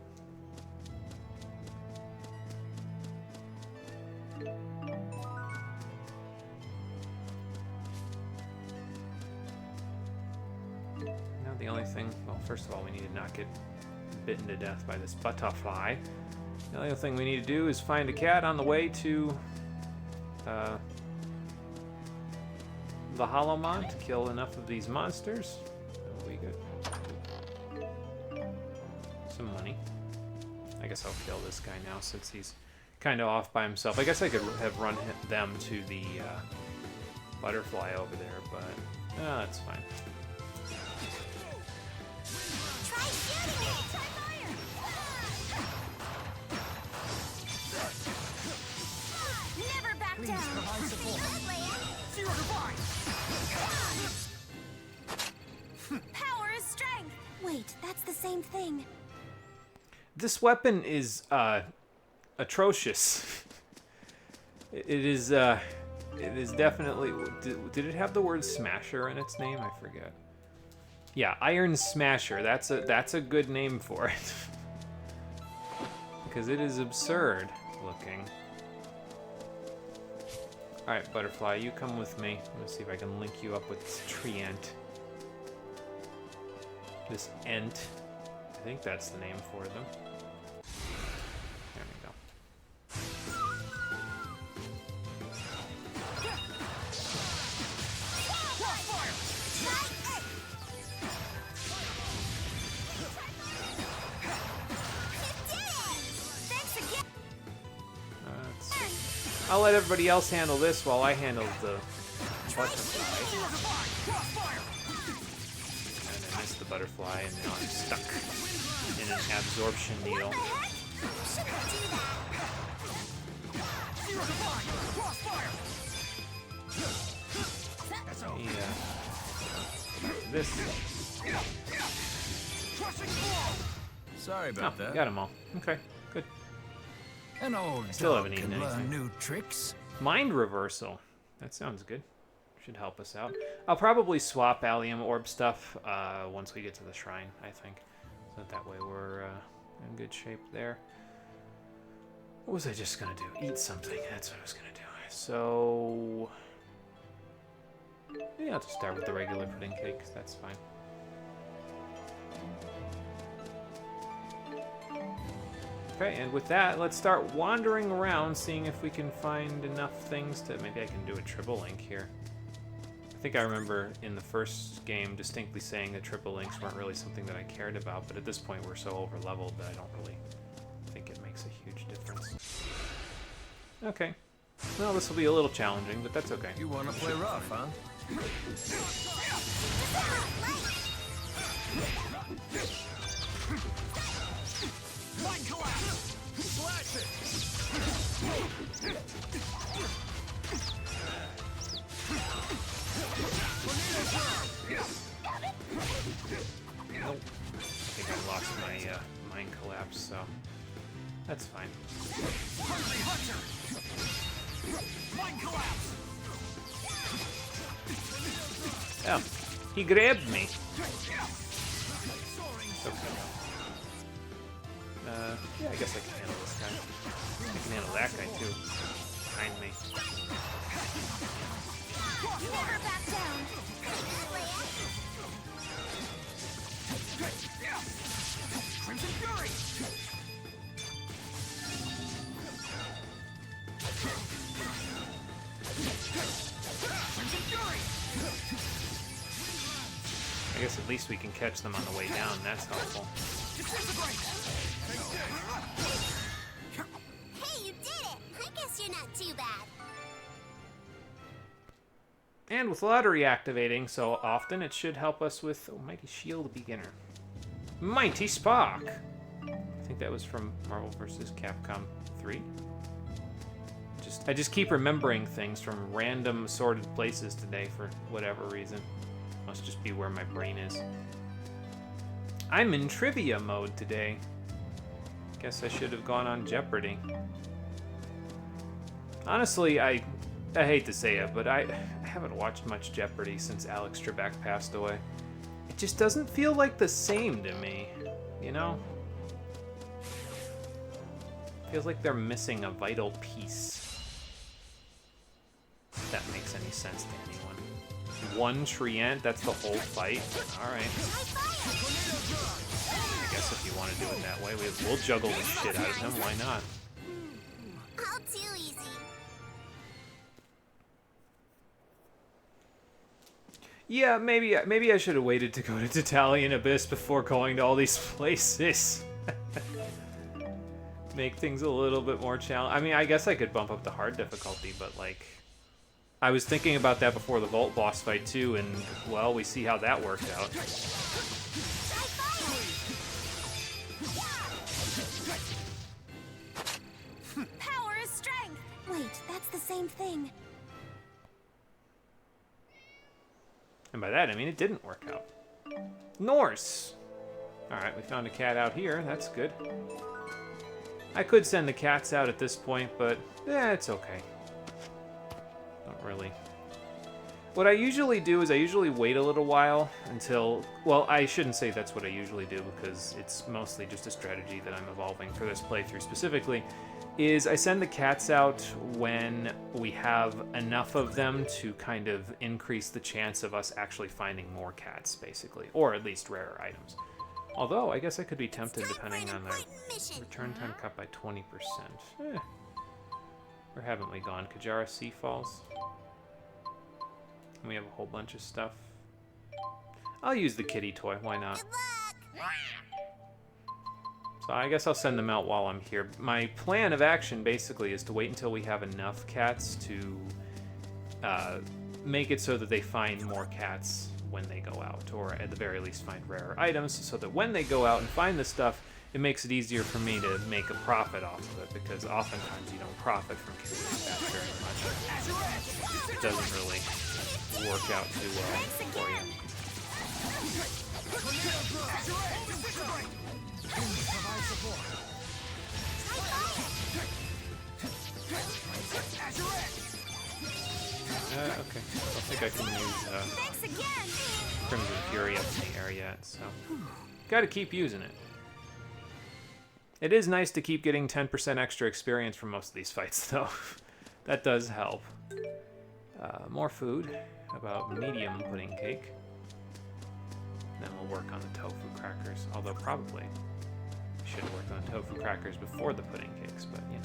The only thing, well, first of all, we need to not get bitten to death by this butterfly. The only thing we need to do is find a cat on the way to the Hollow Mont to kill enough of these monsters. That'll be good. Some money. I guess I'll kill this guy now since he's kind of off by himself. I guess I could have run them to the butterfly over there, but that's fine. Never back down. Power is strength. Wait, that's the same thing. This weapon is atrocious. It is definitely. Did it have the word smasher in its name? I forget. Yeah, Iron Smasher. That's a good name for it. Because it is absurd looking. Alright, Butterfly, you come with me. I'm gonna see if I can link you up with this tree ant. This ant. I think that's the name for them. There we go. I'll let everybody else handle this while I handle the butterfly. And I missed the butterfly, and now I'm stuck in an absorption needle. Yeah. This. Sorry about that. Got them all. Okay, good. An old Still dog haven't can eaten learn anything. new tricks. Mind reversal. That sounds good. Should help us out. I'll probably swap allium orb stuff once we get to the shrine, I think. So that way we're in good shape there. What was I just gonna do? Eat something. That's what I was gonna do. So... yeah, I'll just start with the regular pudding cake. That's fine. Okay, and with that, let's start wandering around, seeing if we can find enough things to... maybe I can do a triple link here. I think I remember in the first game distinctly saying that triple links weren't really something that I cared about, but at this point we're so over-leveled that I don't really think it makes a huge difference. Okay. Well, this will be a little challenging, but that's okay. You want to play rough, huh? Mind collapse! Slash it! Nope. I think I lost my mind collapse, so that's fine. Hungry Hunter! Mind collapse! Oh, he grabbed me. Okay. Yeah, I guess I can handle this guy. I can handle that guy too. Behind me. Never back down. Crimson Fury! Crimson Fury! I guess at least we can catch them on the way down. That's helpful. Hey, you did it! I guess you're not too bad. And with lottery activating so often, it should help us with Mighty Shield Beginner. Mighty Spark! I think that was from Marvel vs. Capcom 3. I just keep remembering things from random assorted places today for whatever reason. Must just be where my brain is. I'm in trivia mode today. Guess I should have gone on Jeopardy. Honestly, I hate to say it, but I haven't watched much Jeopardy since Alex Trebek passed away. It just doesn't feel like the same to me, you know? Feels like they're missing a vital piece. If that makes any sense to anyone. One Trient, that's the whole fight? Alright. I guess if you want to do it that way, we'll juggle the shit out of him, why not? All too easy. Yeah, maybe I should have waited to go to Tatalian Abyss before going to all these places. Make things a little bit more challenging. I mean, I guess I could bump up the hard difficulty, but like... I was thinking about that before the Vault boss fight too, and, well, we see how that worked out. Power is strength. Wait, that's the same thing. And by that, I mean it didn't work out. Norse! Alright, we found a cat out here. That's good. I could send the cats out at this point, but it's okay. Not really. What I usually do is I usually wait a little while until... well, I shouldn't say that's what I usually do because it's mostly just a strategy that I'm evolving for this playthrough specifically, is I send the cats out when we have enough of them to kind of increase the chance of us actually finding more cats, basically. Or at least rarer items. Although, I guess I could be tempted depending on the return time cut by 20%. Where haven't we gone? Kajara Sea Falls? And we have a whole bunch of stuff. I'll use the kitty toy, why not? So I guess I'll send them out while I'm here. My plan of action basically is to wait until we have enough cats to make it so that they find more cats when they go out, or at the very least find rarer items, so that when they go out and find the stuff, it makes it easier for me to make a profit off of it, because oftentimes you don't profit from killing cats very much. It doesn't really work out too well for you. Okay. I don't think I can use Crimson Fury up in the air yet, so... gotta keep using it. It is nice to keep getting 10% extra experience from most of these fights, though. That does help. More food. How about medium pudding cake? Then we'll work on the tofu crackers. Although probably we should work on the tofu crackers before the pudding cakes, but you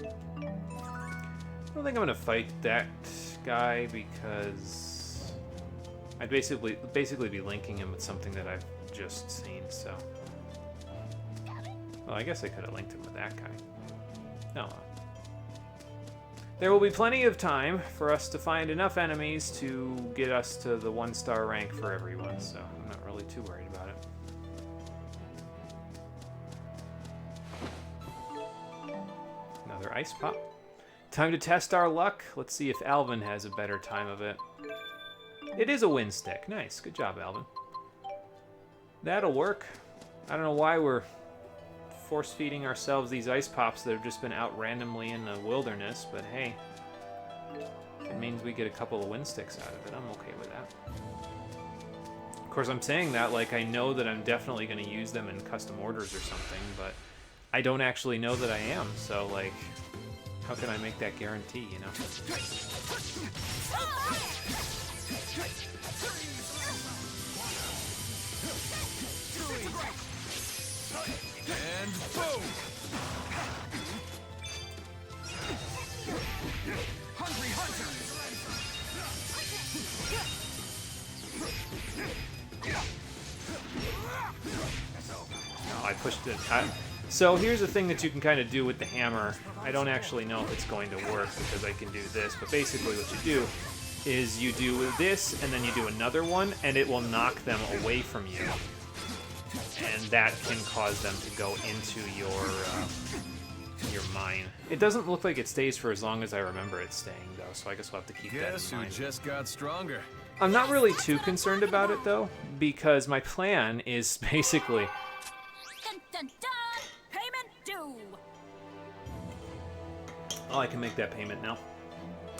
know. I don't think I'm gonna fight that guy because I'd basically be linking him with something that I've just seen, so. Well, I guess I could have linked him with that guy. Oh well. There will be plenty of time for us to find enough enemies to get us to the 1-star rank for everyone, so I'm not really too worried about it. Another ice pop. Time to test our luck. Let's see if Alvin has a better time of it. It is a wind stick. Nice. Good job, Alvin. That'll work. I don't know why we're force-feeding ourselves these ice pops that have just been out randomly in the wilderness, but hey, it means we get a couple of wind sticks out of it. I'm okay with that. Of course, I'm saying that like I know that I'm definitely going to use them in custom orders or something, but I don't actually know that I am, so like, how can I make that guarantee, you know? And boom! Hungry hunter! No, I pushed it. So here's the thing that you can kind of do with the hammer. I don't actually know if it's going to work because I can do this, but basically what you do is you do this and then you do another one and it will knock them away from you. And that can cause them to go into your mine. It doesn't look like it stays for as long as I remember it staying, though, so I guess we'll have to keep that Guess in who mind. just got stronger? I'm not really too concerned about it, though, because my plan is basically... Dun, dun, dun! Payment due! Oh, I can make that payment now.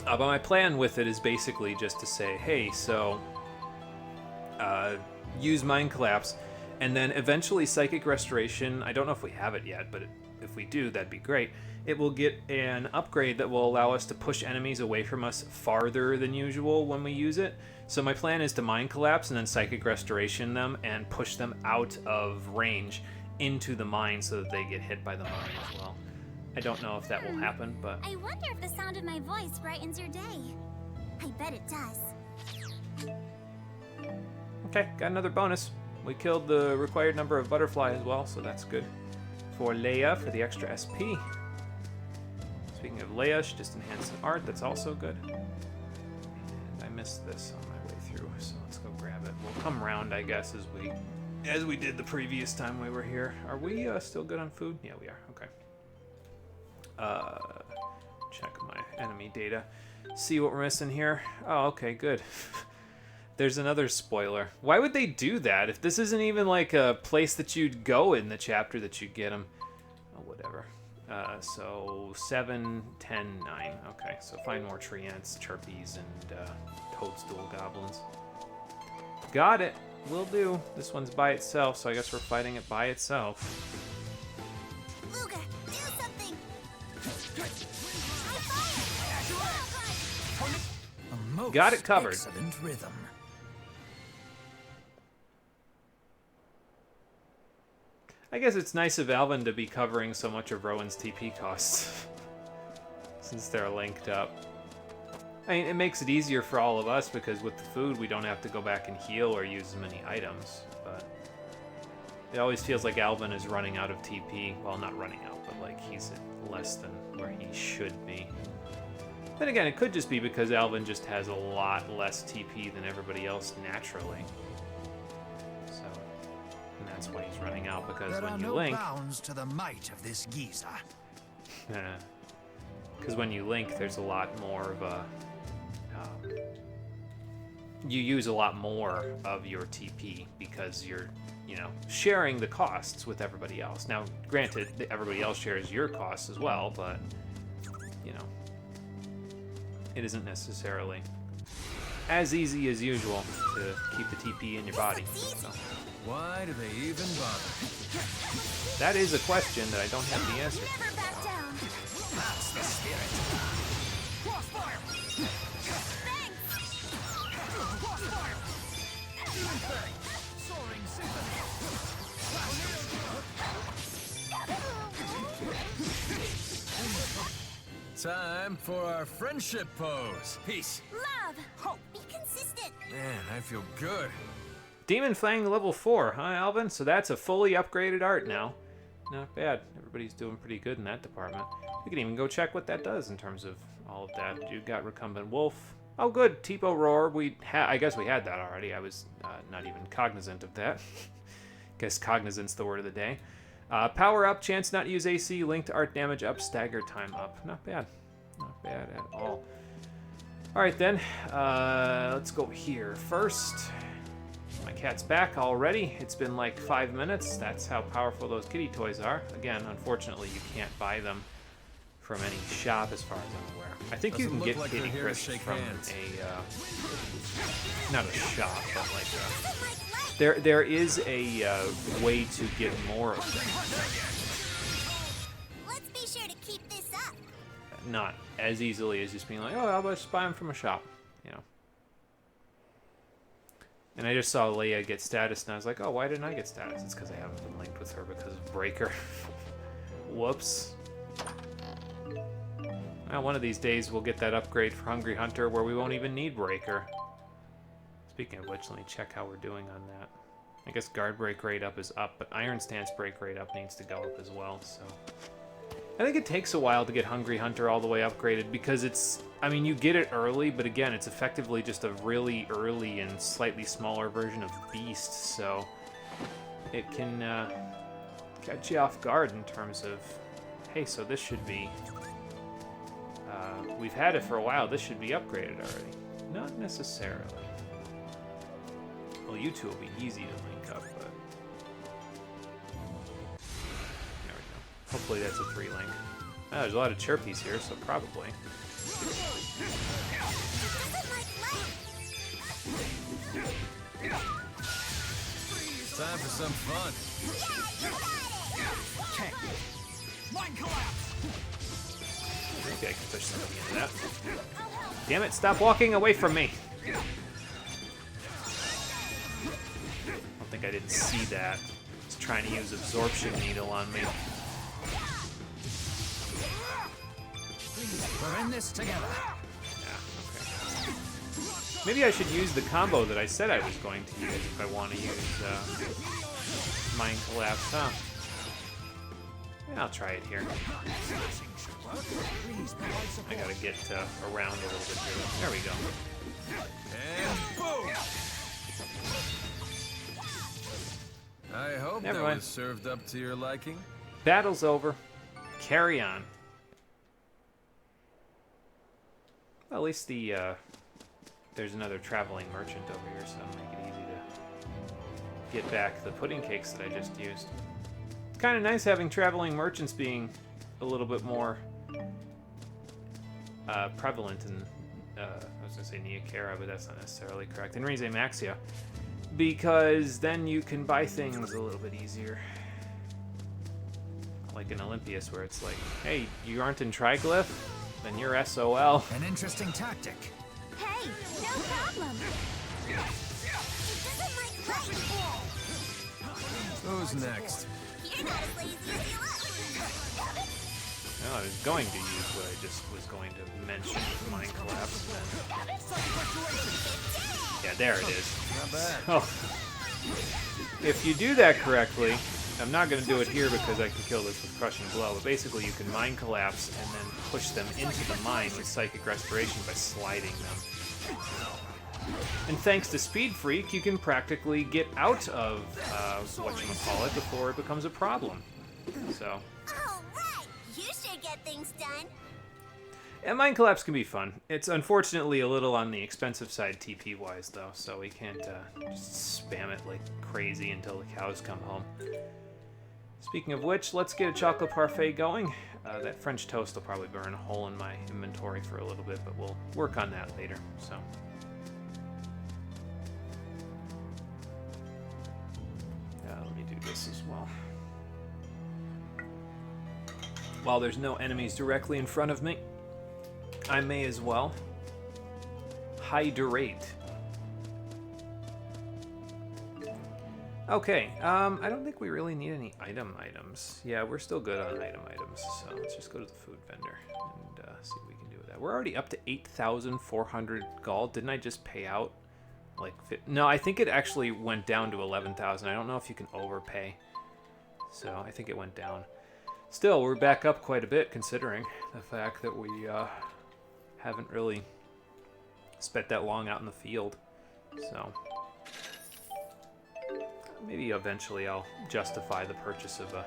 But my plan with it is basically just to say, hey, so... use Mind Collapse, and then eventually Psychic Restoration. I don't know if we have it yet, but if we do, that'd be great. It will get an upgrade that will allow us to push enemies away from us farther than usual when we use it. So my plan is to Mind Collapse and then Psychic Restoration them and push them out of range into the mine so that they get hit by the mine as well. I don't know if that will happen, but... I wonder if the sound of my voice brightens your day. I bet it does. Okay, got another bonus. We killed the required number of butterflies as well, so that's good. For Leia, for the extra SP. Speaking of Leia, she just enhanced some art, that's also good. And I missed this on my way through, so let's go grab it. We'll come around, I guess, as we did the previous time we were here. Are we still good on food? Yeah, we are. Okay. Check my enemy data. See what we're missing here. Oh, okay, good. There's another spoiler. Why would they do that? If this isn't even like a place that you'd go in the chapter that you get them. Oh, whatever. So 7, 10, 9. Okay, so find more tree ants, chirpies, and toadstool goblins. Got it. Will do. This one's by itself, so I guess we're fighting it by itself. Luger, do something! A most Got it covered. Excellent rhythm. I guess it's nice of Alvin to be covering so much of Rowan's TP costs. Since they're linked up. I mean, it makes it easier for all of us because with the food we don't have to go back and heal or use as many items, but it always feels like Alvin is running out of TP. Well, not running out, but like he's at less than where he should be. Then again, it could just be because Alvin just has a lot less TP than everybody else naturally. So, and that's why he's running out, because There when are you no link... bounds to the might of this geezer. Because when you link, there's a lot more of a... you use a lot more of your TP because you're, you know, sharing the costs with everybody else. Now, granted, everybody else shares your costs as well, but, you know, it isn't necessarily as easy as usual to keep the TP in your body. This looks easy. So. Why do they even bother? That is a question that I don't have the answer to. Never back down. That's the spirit. Time for our friendship pose. Peace. Love. Hope. Be consistent. Man, I feel good. Demon Fang level 4, huh, Alvin? So that's a fully upgraded art now. Not bad. Everybody's doing pretty good in that department. We can even go check what that does in terms of all of that. You got Recumbent Wolf. Oh, good. Tipo Roar. I guess we had that already. I was not even cognizant of that. Guess cognizant's the word of the day. Power up, chance not to use AC, linked art damage up, stagger time up. Not bad. Not bad at all. Alright then, let's go here first. My cat's back already. It's been like 5 minutes. That's how powerful those kitty toys are. Again, unfortunately, you can't buy them from any shop as far as I'm aware. I think you Doesn't can look get like kitty they're here to crisps shake from hands. not a shop, but like there is a way to get more of them. Let's be sure to keep this up. Not as easily as just being like, oh, I'll just buy them from a shop, you know. And I just saw Leia get status, and I was like, oh, why didn't I get status? It's because I haven't been linked with her because of Breaker. Whoops. Well, one of these days we'll get that upgrade for Hungry Hunter where we won't even need Breaker. Speaking of which, let me check how we're doing on that. I guess guard break rate up is up, but iron stance break rate up needs to go up as well, so... I think it takes a while to get Hungry Hunter all the way upgraded because it's... I mean, you get it early, but again, it's effectively just a really early and slightly smaller version of Beast, so... It can catch you off guard in terms of... Hey, so this should be... we've had it for a while, this should be upgraded already. Not necessarily. Well, you two will be easy to link up, but... There we go. Hopefully that's a 3-link. Oh, there's a lot of chirpies here, so probably. Time for some fun. Okay. Mind collapse. Maybe I can push somebody into that. Damn it, stop walking away from me! I don't think I didn't see that. I was trying to use Absorption Needle on me. We're in this together. Yeah, okay. Maybe I should use the combo that I said I was going to use if I want to use Mind Collapse, huh? Yeah, I'll try it here. I gotta get around a little bit here. There we go. And boom! I hope Never that mind. was served up to your liking. Battle's over. Carry on. Well, at least there's another traveling merchant over here, so it'll make it easy to get back the pudding cakes that I just used. It's kind of nice having traveling merchants being a little bit more prevalent in, I was going to say Neokera, but that's not necessarily correct, in Rise Maxia, because then you can buy things a little bit easier. Like in Olympias, where it's like, hey, you aren't in Triglyph? Then you're SOL. An interesting tactic. Hey, no problem. Who's next? You're not as lazy as you look. No, I was going to use what I just was going to mention with Mind Collapse. And then... Yeah, there it is. Not bad. Oh. If you do that correctly, I'm not going to do it here because I can kill this with Crushing Blow, but basically you can Mind Collapse and then push them into the mine with Psychic Restoration by sliding them. And thanks to Speed Freak, you can practically get out of whatchamacallit before it becomes a problem. So... Oh, right. You should get things done. And Mind Collapse can be fun. It's unfortunately a little on the expensive side TP-wise, though, so we can't just spam it like crazy until the cows come home. Speaking of which, let's get a chocolate parfait going. That French toast will probably burn a hole in my inventory for a little bit, but we'll work on that later, so... While there's no enemies directly in front of me, I may as well hydrate. Okay, I don't think we really need any items. Yeah, we're still good on items, so let's just go to the food vendor and see what we can do with that. We're already up to 8,400 gold. Didn't I just pay out? Like, no, I think it actually went down to 11,000. I don't know if you can overpay. So I think it went down. Still, we're back up quite a bit considering the fact that we haven't really spent that long out in the field. So maybe eventually I'll justify the purchase of a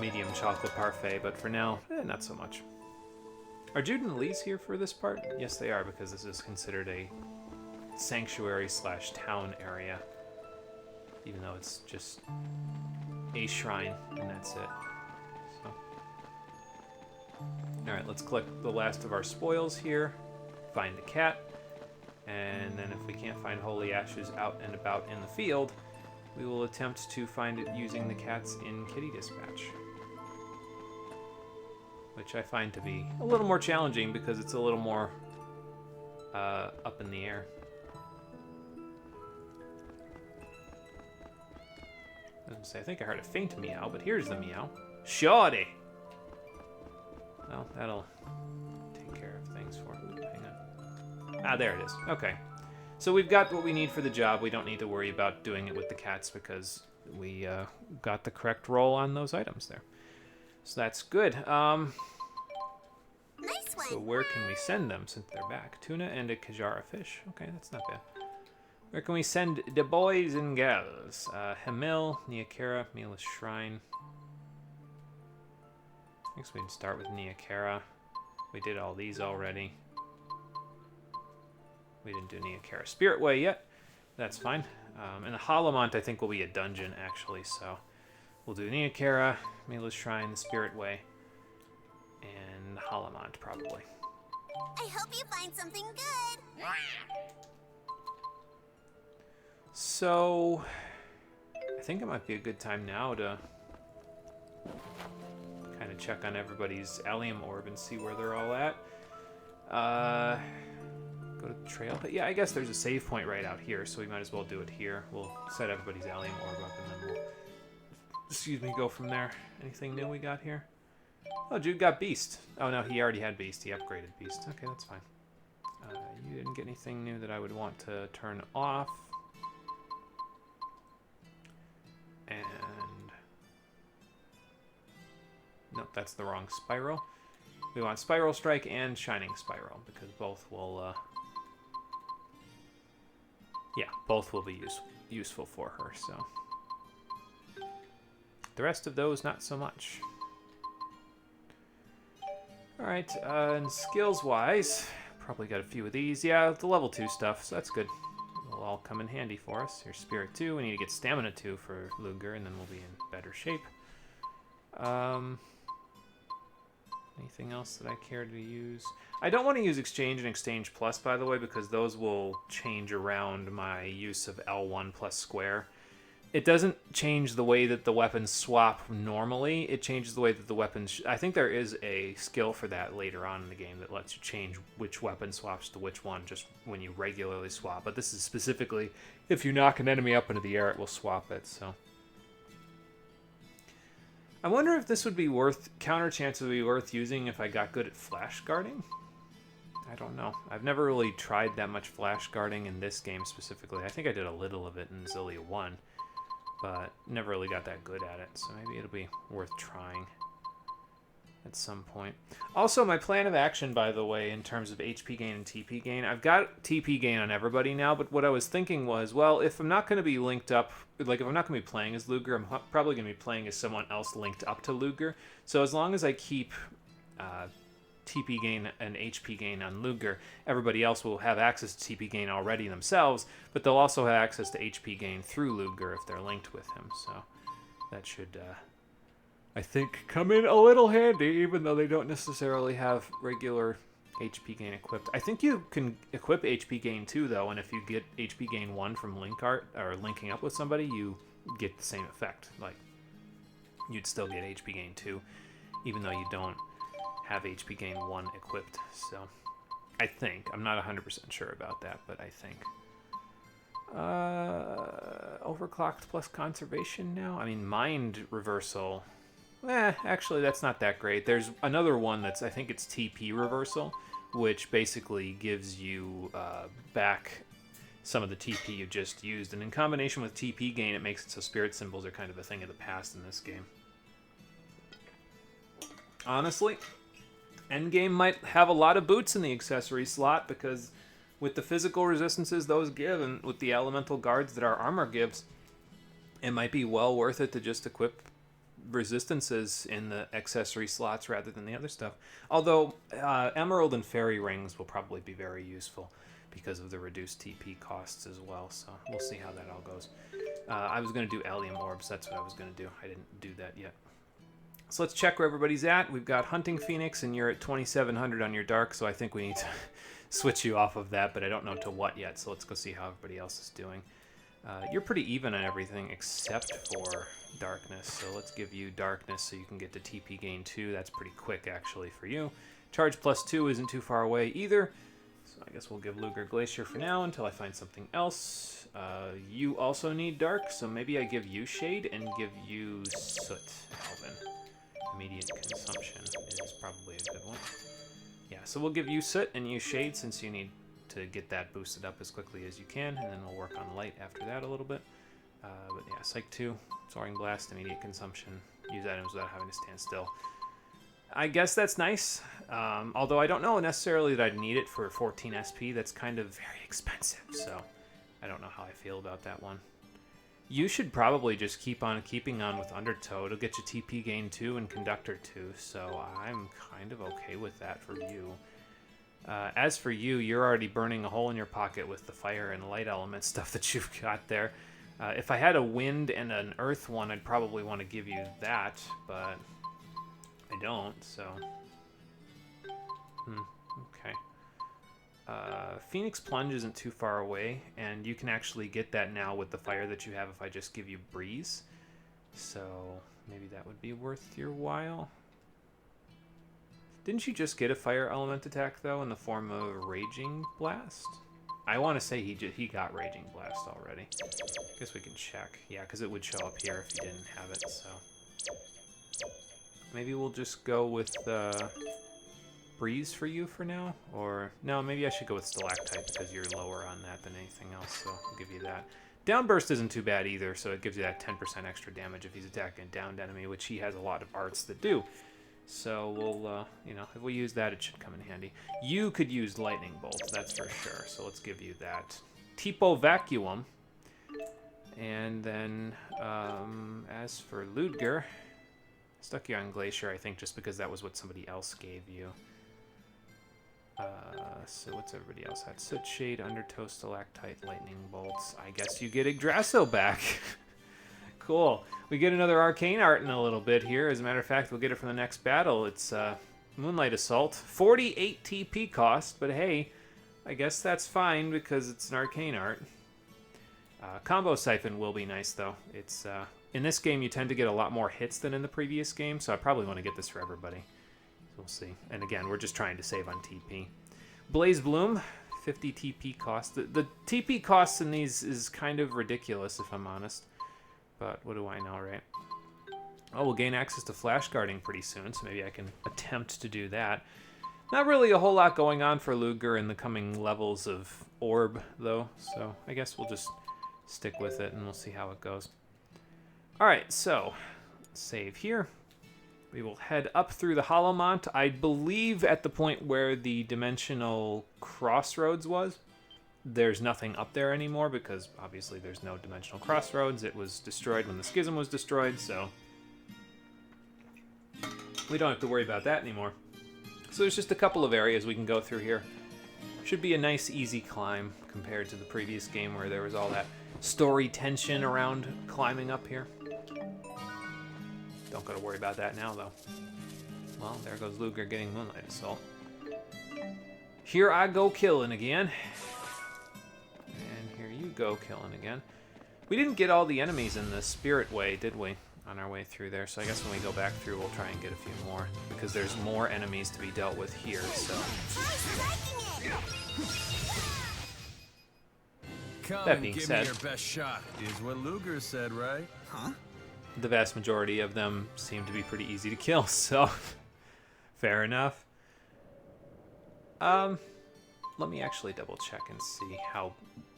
medium chocolate parfait, but for now, not so much. Are Jude and Elise here for this part? Yes, they are, because this is considered a sanctuary/town area, even though it's just a shrine and that's it. So, all right, let's collect the last of our spoils here, find the cat, and then if we can't find holy ashes out and about in the field, we will attempt to find it using the cats in Kitty Dispatch, which I find to be a little more challenging because it's a little more up in the air. I think I heard a faint meow, but here's the meow. Shawty! Well, that'll take care of things for me. Hang on. Ah, there it is. Okay. So we've got what we need for the job. We don't need to worry about doing it with the cats because we got the correct roll on those items there. So that's good. Nice one. So where can we send them since they're back? Tuna and a Kajara fish. Okay, that's not bad. Where can we send the boys and girls? Hamil, Niakara, Mila's Shrine. I guess we can start with Niakara. We did all these already. We didn't do Niakara Spirit Way yet. That's fine. And the Halamont, I think, will be a dungeon, actually. So we'll do Niakara, Mila's Shrine, the Spirit Way, and the Halamont, probably. I hope you find something good. So, I think it might be a good time now to kind of check on everybody's allium orb and see where they're all at. Go to the trail. But yeah, I guess there's a save point right out here, so we might as well do it here. We'll set everybody's allium orb up and then we'll, go from there. Anything new we got here? Oh, Jude got Beast. Oh no, he already had Beast. He upgraded Beast. Okay, that's fine. You didn't get anything new that I would want to turn off. And nope, that's the wrong spiral. We want Spiral Strike and Shining Spiral because both will, yeah, both will be useful for her. So the rest of those, not so much. All right, and skills-wise, probably got a few of these. Yeah, the level 2 stuff, so that's good. Will all come in handy for us. Here's Spirit 2. We need to get Stamina 2 for Luger, and then we'll be in better shape. Anything else that I care to use? I don't want to use Exchange and Exchange Plus, by the way, because those will change around my use of L1 plus square. It doesn't change the way that the weapons swap normally. It changes the way that the weapons... I think there is a skill for that later on in the game that lets you change which weapon swaps to which one just when you regularly swap. But this is specifically, if you knock an enemy up into the air, it will swap it, so... I wonder if this would be worth... Counter chance would be worth using if I got good at flash guarding? I don't know. I've never really tried that much flash guarding in this game specifically. I think I did a little of it in Xillia 1. But never really got that good at it, so maybe it'll be worth trying at some point. Also, my plan of action, by the way, in terms of HP gain and TP gain, I've got TP gain on everybody now, but what I was thinking was, well, if I'm not going to be linked up, like if I'm not going to be playing as Luger, I'm probably going to be playing as someone else linked up to Luger. So as long as I keep TP gain and HP gain on Luger, everybody else will have access to TP gain already themselves, but they'll also have access to HP gain through Luger if they're linked with him, so that should, I think, come in a little handy, even though they don't necessarily have regular HP gain equipped. I think you can equip HP gain too, though, and if you get HP gain 1 from link art, or linking up with somebody, you get the same effect. Like, you'd still get HP gain 2. even though you don't have HP gain 1 equipped. So I think. I'm not 100% sure about that, but I think. Overclocked plus conservation now? I mean, mind reversal. Actually, that's not that great. There's another one that's, I think it's TP reversal, which basically gives you back some of the TP you just used. And in combination with TP gain, it makes it so spirit symbols are kind of a thing of the past in this game. Honestly, endgame might have a lot of boots in the accessory slot, because with the physical resistances those give, and with the elemental guards that our armor gives, it might be well worth it to just equip resistances in the accessory slots rather than the other stuff. Although emerald and fairy rings will probably be very useful because of the reduced TP costs as well, so we'll see how that all goes. I was going to do allium orbs, that's what I was going to do. I didn't do that yet. So let's check where everybody's at. We've got Hunting Phoenix, and you're at 2700 on your Dark, so I think we need to switch you off of that, but I don't know to what yet, so let's go see how everybody else is doing. You're pretty even on everything except for Darkness, so let's give you Darkness so you can get to TP gain 2. That's pretty quick, actually, for you. Charge plus 2 isn't too far away either, so I guess we'll give Luger Glacier for now until I find something else. You also need Dark, so maybe I give you Shade and give you Soot, Alvin. Immediate consumption is probably a good one. Yeah, so we'll give you Soot and you Shade since you need to get that boosted up as quickly as you can, and then we'll work on Light after that a little bit. But yeah, Psych 2, Soaring Blast, immediate consumption, use items without having to stand still. I guess that's nice, although I don't know necessarily that I'd need it for 14 SP. That's kind of very expensive, so I don't know how I feel about that one. You should probably just keep on keeping on with Undertow. It'll get you TP gain 2 and Conductor 2, so I'm kind of okay with that for you. As for you, you're already burning a hole in your pocket with the fire and light element stuff that you've got there. If I had a wind and an earth one, I'd probably want to give you that, but I don't, so... okay. Phoenix Plunge isn't too far away, and you can actually get that now with the fire that you have if I just give you Breeze. So maybe that would be worth your while. Didn't you just get a fire element attack, though, in the form of Raging Blast? I want to say he got Raging Blast already. Guess we can check. Yeah, because it would show up here if you didn't have it, so... maybe we'll just go with Breeze for you for now? Or, no, maybe I should go with Stalactite because you're lower on that than anything else, so I'll give you that. Downburst isn't too bad either, so it gives you that 10% extra damage if he's attacking a downed enemy, which he has a lot of arts that do. So we'll, you know, if we use that, it should come in handy. You could use Lightning Bolt, that's for sure, so let's give you that. Tipo Vacuum. And then, as for Ludger, stuck you on Glacier, I think, just because that was what somebody else gave you. So what's everybody else had? Soot Shade, Undertow, Stalactite, Lightning Bolts. I guess you get Yggdrasil back. Cool. We get another Arcane Art in a little bit here. As a matter of fact, we'll get it from the next battle. It's Moonlight Assault. 48 TP cost, but hey, I guess that's fine because it's an Arcane Art. Combo Siphon will be nice, though. It's in this game, you tend to get a lot more hits than in the previous game, so I probably want to get this for everybody. So we'll see. And again, we're just trying to save on TP. Blaze Bloom, 50 TP cost. The TP costs in these is kind of ridiculous, if I'm honest. But what do I know, right? Oh, we'll gain access to Flash Guarding pretty soon, so maybe I can attempt to do that. Not really a whole lot going on for Luger in the coming levels of Orb, though, so I guess we'll just stick with it and we'll see how it goes. Alright, so, save here. We will head up through the Hollowmont. I believe at the point where the Dimensional Crossroads was, there's nothing up there anymore because obviously there's no Dimensional Crossroads. It was destroyed when the Schism was destroyed, so we don't have to worry about that anymore. So there's just a couple of areas we can go through here. Should be a nice, easy climb compared to the previous game where there was all that story tension around climbing up here. Don't gotta worry about that now, though. Well, there goes Luger getting Moonlight Assault. Here I go killing again. And here you go killing again. We didn't get all the enemies in the Spirit Way, did we? on our way through there. So I guess when we go back through, we'll try and get a few more, because there's more enemies to be dealt with here, so... Come That and being give said- me your best shot, is what Luger said, right? Huh? The vast majority of them seem to be pretty easy to kill, so... fair enough. Let me actually double check and see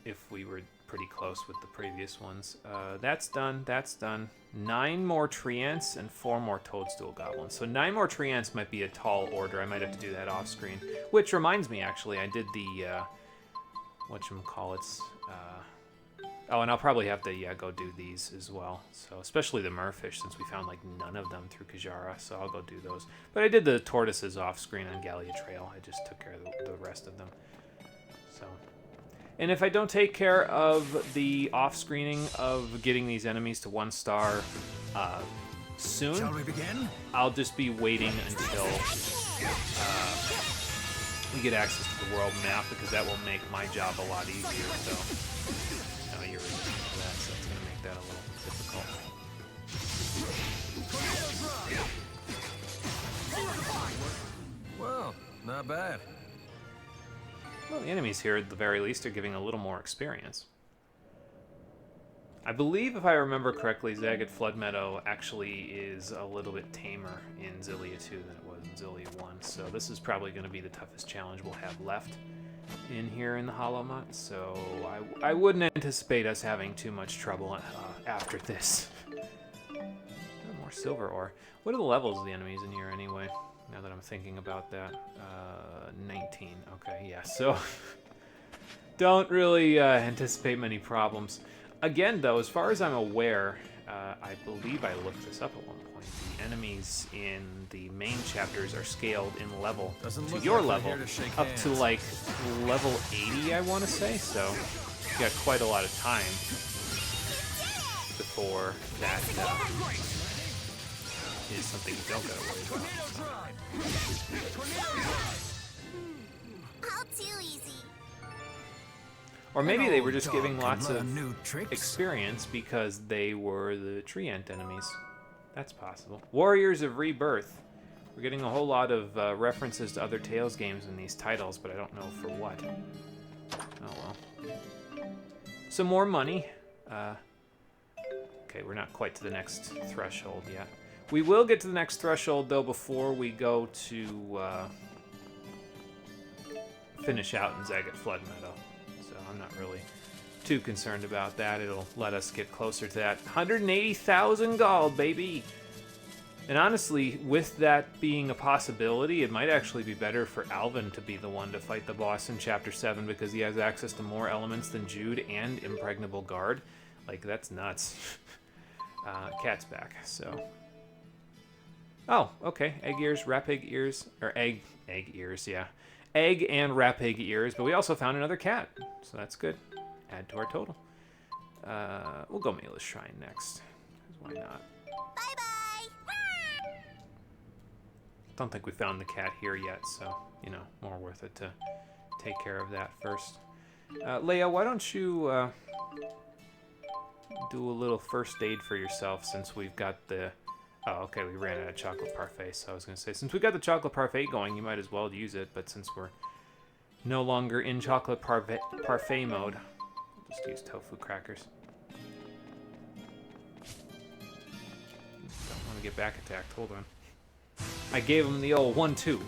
if we were pretty close with the previous ones. That's done, that's done. 9 more Treants and 4 more Toadstool Goblins. So 9 more Treants might be a tall order. I might have to do that off screen. Which reminds me, actually, I did the, whatchamacallits, oh, and I'll probably have to, go do these as well. So, especially the Merfish, since we found, like, none of them through Kajara, so I'll go do those. But I did the tortoises off screen on Gallia Trail. I just took care of the rest of them. So... And if I don't take care of the off-screening of getting these enemies to 1 star soon, Shall we begin? I'll just be waiting until we get access to the world map, because that will make my job a lot easier. So, no, you're resistant to that, so it's going to make that a little difficult. Well, not bad. Well, the enemies here, at the very least, are giving a little more experience. I believe, if I remember correctly, Zagat Floodmeadow actually is a little bit tamer in Xillia 2 than it was in Xillia 1, so this is probably going to be the toughest challenge we'll have left in here in the Hollow Mut, so I wouldn't anticipate us having too much trouble after this. Oh, more silver ore. What are the levels of the enemies in here anyway? Now that I'm thinking about that. 19. Okay, yeah, so don't really anticipate many problems. Again, though, as far as I'm aware, I believe I looked this up at one point. The enemies in the main chapters are scaled in level Doesn't to look your like we're level, here to shake up to hands. like level 80, I want to say. So you got quite a lot of time before that is something you don't gotta worry about. All too easy. Or maybe they were An just old giving dog lots can of learn new tricks. experience because they were the Treant enemies. That's possible. Warriors of Rebirth. We're getting a whole lot of references to other Tales games in these titles, but I don't know for what. Oh well. Some more money. Okay, we're not quite to the next threshold yet. We will get to the next threshold, though, before we go to finish out in Zagat Floodmeadow. So I'm not really too concerned about that. It'll let us get closer to that 180,000 gold, baby! And honestly, with that being a possibility, it might actually be better for Alvin to be the one to fight the boss in Chapter 7, because he has access to more elements than Jude and Impregnable Guard. Like, that's nuts. Cat's back, so... Oh, okay. Egg ears, rapig ears, or egg ears, yeah. Egg and rapig ears, but we also found another cat, so that's good. Add to our total. We'll go Mela's Shrine next, 'cause why not? Bye-bye. Don't think we found the cat here yet, so, you know, more worth it to take care of that first. Leia, why don't you do a little first aid for yourself, since we've got the... Oh, okay, we ran out of chocolate parfait, so I was going to say, since we got the chocolate parfait going, you might as well use it, but since we're no longer in chocolate parfait mode, we'll just use tofu crackers. Don't want to get back attacked, hold on. I gave him the old 1-2.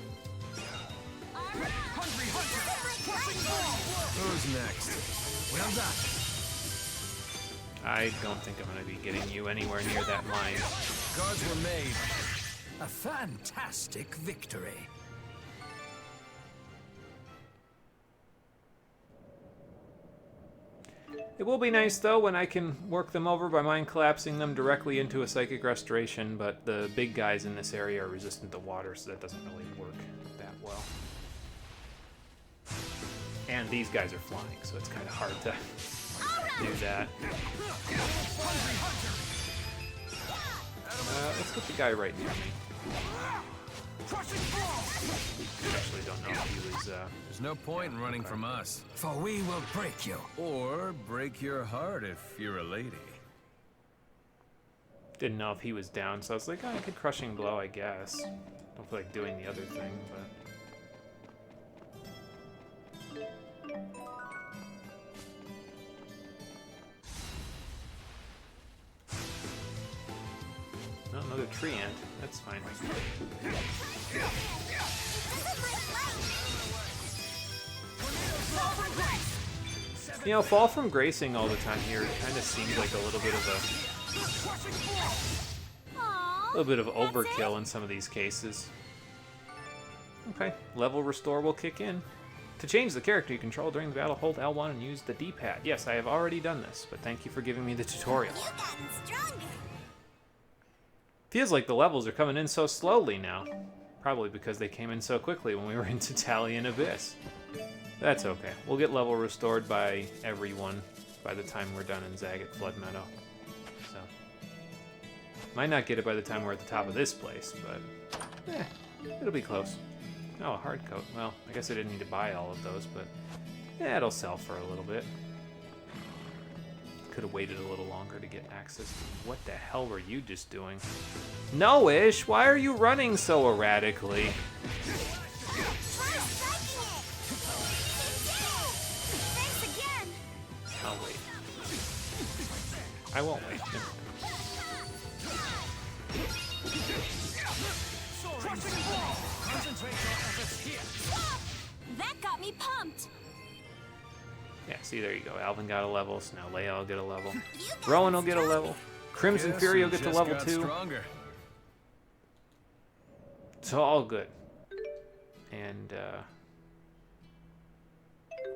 Who's next? Well done. I don't think I'm going to be getting you anywhere near that mine. Guards were made. A fantastic victory. It will be nice, though, when I can work them over by mind collapsing them directly into a psychic restoration, but the big guys in this area are resistant to water, so that doesn't really work that well. And these guys are flying, so it's kind of hard to do that. Let's get the guy right near me. Actually, don't know if he was, There's no point in running from us. For we will break you. Or break your heart if you're a lady. Didn't know if he was down, so I was like, oh, I could Crushing Blow, I guess. Don't feel like doing the other thing, but... Oh, another tree ant. That's fine. You know, fall from gracing all the time here kind of seems like a little bit of overkill in some of these cases. Okay, level restore will kick in. To change the character you control during the battle, hold L1 and use the D-pad. Yes, I have already done this, but thank you for giving me the tutorial. You've gotten stronger. Feels like the levels are coming in so slowly now. Probably because they came in so quickly when we were into Talion Abyss. That's okay. We'll get level restored by everyone by the time we're done in Zagat Flood Meadow. So, might not get it by the time we're at the top of this place, but it'll be close. Oh, a hard coat. Well, I guess I didn't need to buy all of those, but it'll sell for a little bit. Could have waited a little longer to get access to... What the hell were you just doing? No-ish! Why are you running so erratically? I'll wait. I won't wait. That got me pumped. Yeah, see, there you go. Alvin got a level, so now Leia will get a level. Rowan will get a level. Crimson Fury will get to level 2. Stronger. It's all good. And,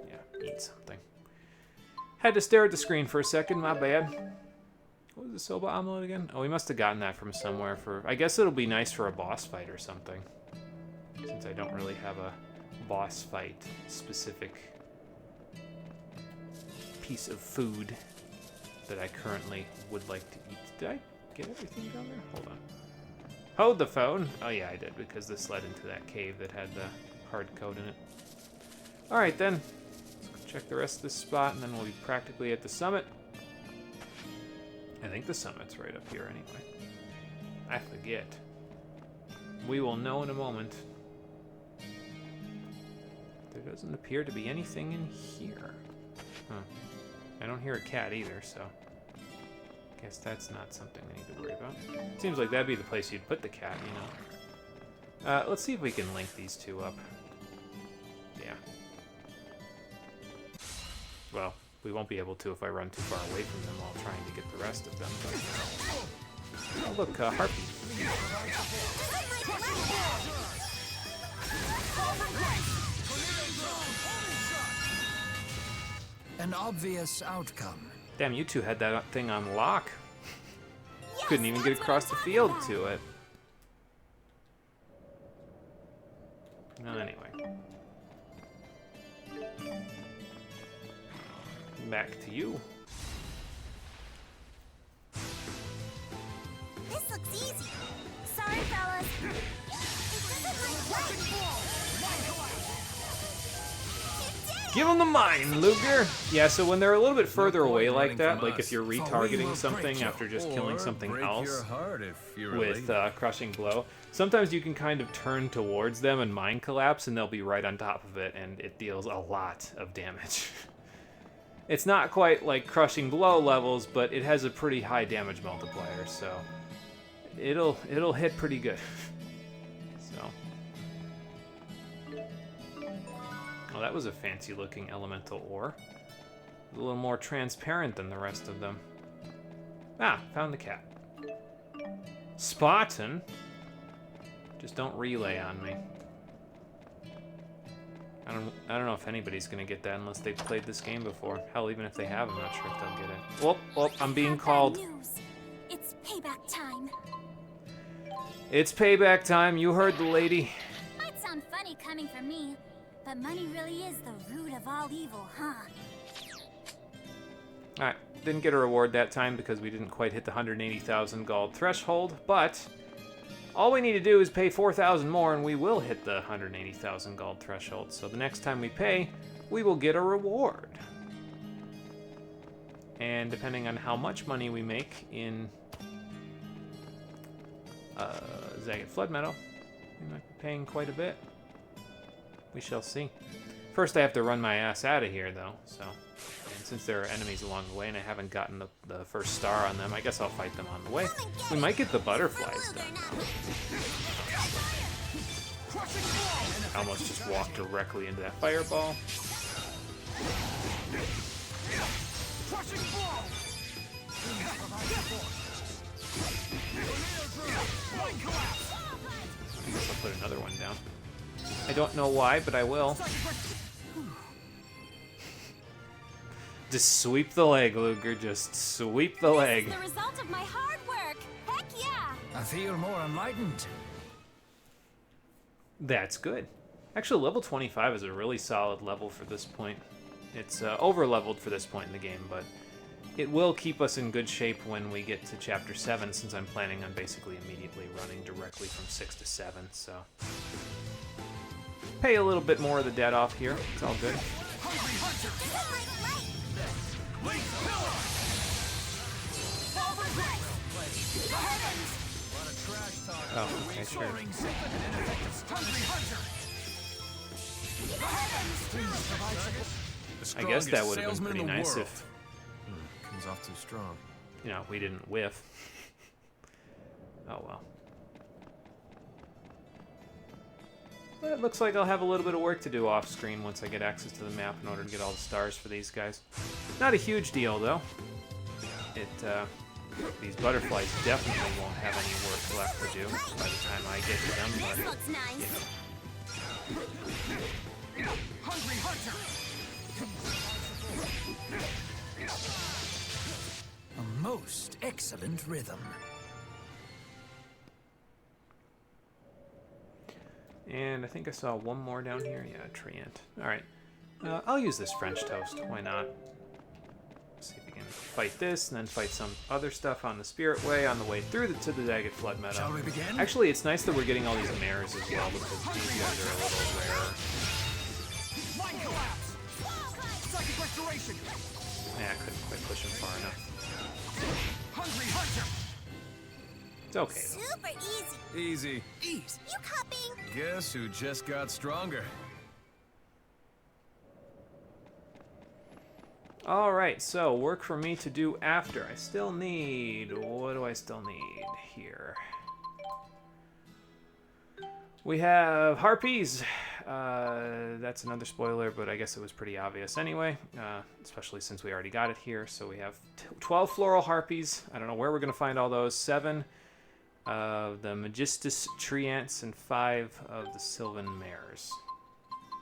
yeah, eat something. Had to stare at the screen for a second, my bad. What was the soba omelet again? Oh, we must have gotten that from somewhere for... I guess it'll be nice for a boss fight or something. Since I don't really have a boss fight specific piece of food that I currently would like to eat. Did I get everything down there? Hold on. Hold the phone. Oh yeah, I did, because this led into that cave that had the hard code in it. Alright then. Let's go check the rest of this spot, and then we'll be practically at the summit. I think the summit's right up here anyway. I forget. We will know in a moment. There doesn't appear to be anything in here. Huh. I don't hear a cat either, so... guess that's not something I need to worry about. Seems like that'd be the place you'd put the cat, you know. Let's see if we can link these two up. Yeah. Well, we won't be able to if I run too far away from them while trying to get the rest of them, but... Oh, look, Harpy. An obvious outcome. Damn, you two had that thing on lock. Couldn't even get across the field to it. Well, anyway. Back to you. This looks easy. Sorry, fellas. Give them the mine, Luger! Yeah, so when they're a little bit further away like that, like if you're retargeting something after just killing something else with Crushing Blow, sometimes you can kind of turn towards them and mine collapse and they'll be right on top of it and it deals a lot of damage. It's not quite like Crushing Blow levels, but it has a pretty high damage multiplier, so it'll hit pretty good. So... oh, that was a fancy-looking elemental ore. A little more transparent than the rest of them. Ah, found the cat. Spartan? Just don't relay on me. I don't know if anybody's gonna get that unless they've played this game before. Hell, even if they have, I'm not sure if they'll get it. Oh, I'm being called. News. It's payback time. It's payback time. You heard the lady. Might sound funny coming from me, but money really is the root of all evil, huh? Alright, didn't get a reward that time because we didn't quite hit the 180,000 gold threshold, but all we need to do is pay 4,000 more and we will hit the 180,000 gold threshold. So the next time we pay, we will get a reward. And depending on how much money we make in Zagat Flood Meadow. We might be paying quite a bit. We shall see. First, I have to run my ass out of here, though. So, and since there are enemies along the way, and I haven't gotten the first star on them, I guess I'll fight them on the way. We might get the butterflies done. I almost just walked directly into that fireball. I guess I'll put another one down. I don't know why, but I will. Just sweep the leg, Luger. Just sweep the leg. This is the result of my hard work. Heck yeah! I feel more enlightened. That's good. Actually, level 25 is a really solid level for this point. It's over-leveled for this point in the game, but it will keep us in good shape when we get to Chapter 7, since I'm planning on basically immediately running directly from 6 to 7, so... Pay a little bit more of the debt off here. It's all good. Oh, okay, sure. I guess that would have been pretty nice if... Comes off too strong. You know, we didn't whiff. Oh well. But it looks like I'll have a little bit of work to do off screen once I get access to the map in order to get all the stars for these guys. Not a huge deal though. These butterflies definitely won't have any work left to do by the time I get to them, but This looks nice. you know. Hungry hunter! A most excellent rhythm. And I think I saw one more down here. Yeah, Treant. Alright. I'll use this French toast. Why not? See if we can fight this, and then fight some other stuff on the Spirit Way on the way through to the Daggett Flood Meadow. Shall we begin? Actually, it's nice that we're getting all these mares as well, because these guys are a little rare. Mind collapse! Psychic restoration! Yeah, I couldn't quite push him far enough. Hungry hunter! It's okay, though. Super easy. Easy. Ease. You copying? Guess who just got stronger? Alright, so work for me to do after. I still need... What do I still need here? We have harpies. That's another spoiler, but I guess it was pretty obvious anyway, especially since we already got it here. So we have 12 floral harpies. I don't know where we're going to find all those. 7 of the Magistus Treants and 5 of the Sylvan Mares.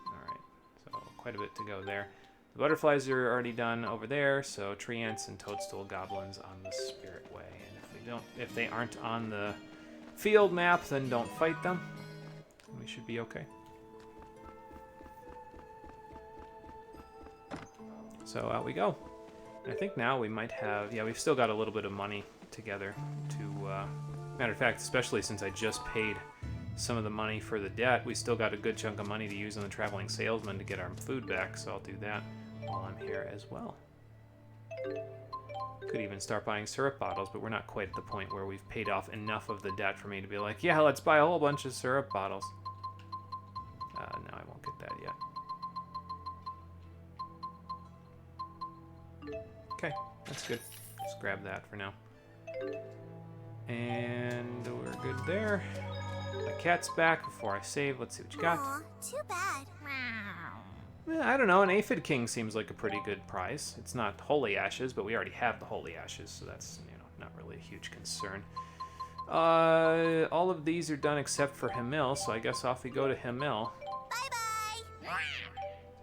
Alright, so quite a bit to go there. The butterflies are already done over there, so Treants and Toadstool Goblins on the Spirit Way. And if they aren't on the field map, then don't fight them. We should be okay. So out we go. And I think now we might have, yeah, we've still got a little bit of money together to, matter of fact, especially since I just paid some of the money for the debt, we still got a good chunk of money to use on the traveling salesman to get our food back, so I'll do that while I'm here as well. Could even start buying syrup bottles, but we're not quite at the point where we've paid off enough of the debt for me to be like, yeah, let's buy a whole bunch of syrup bottles. No, I won't get that yet. Okay, that's good. Just grab that for now. And we're good there. My cat's back before I save. Let's see what you got. Aw, too bad. I don't know, an Aphid King seems like a pretty good price. It's not Holy Ashes, but we already have the Holy Ashes, so that's, you know, not really a huge concern. All of these are done except for Himil, so I guess off we go to Himil. Bye-bye.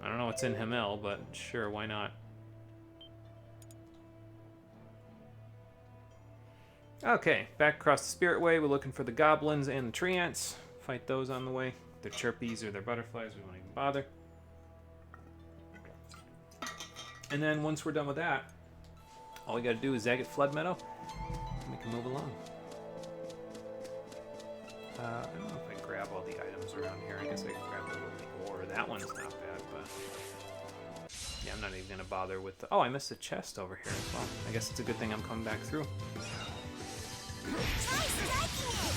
I don't know what's in Himil, but sure, why not? Okay, back across the Spirit Way, we're looking for the Goblins and the Treants. Fight those on the way. Their Chirpies or their Butterflies, we won't even bother. And then once we're done with that, all we gotta do is Zagat Flood Meadow, and we can move along. I don't know if I grab all the items around here. I guess I can grab the little ore. That one's not bad, but... yeah, I'm not even gonna bother with the... Oh, I missed a chest over here as well. I guess it's a good thing I'm coming back through. Try striking it.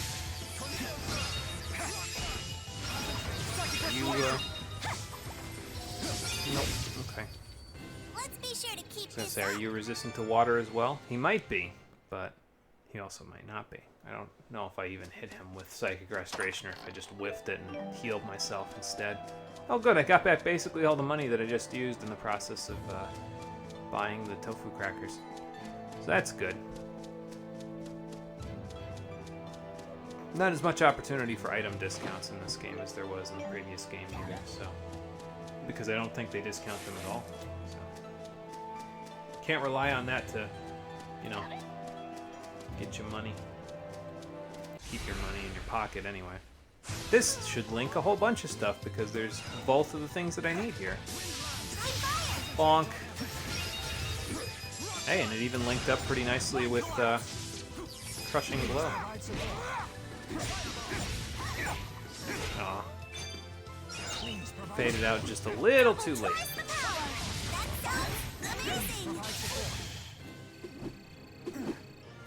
You, nope, okay. Let's be sure to keep I was gonna this say, are up. you resistant to water as well? He might be, but he also might not be. I don't know if I even hit him with Psychic Restoration or if I just whiffed it and healed myself instead. Oh good, I got back basically all the money that I just used in the process of buying the tofu crackers. So that's good. Not as much opportunity for item discounts in this game as there was in the previous game either, so... Because I don't think they discount them at all, so... Can't rely on that to, you know, get you money. Keep your money in your pocket anyway. This should link a whole bunch of stuff because there's both of the things that I need here. Bonk. Hey, and it even linked up pretty nicely with Crushing Blow. Aw. Faded out just a little too late.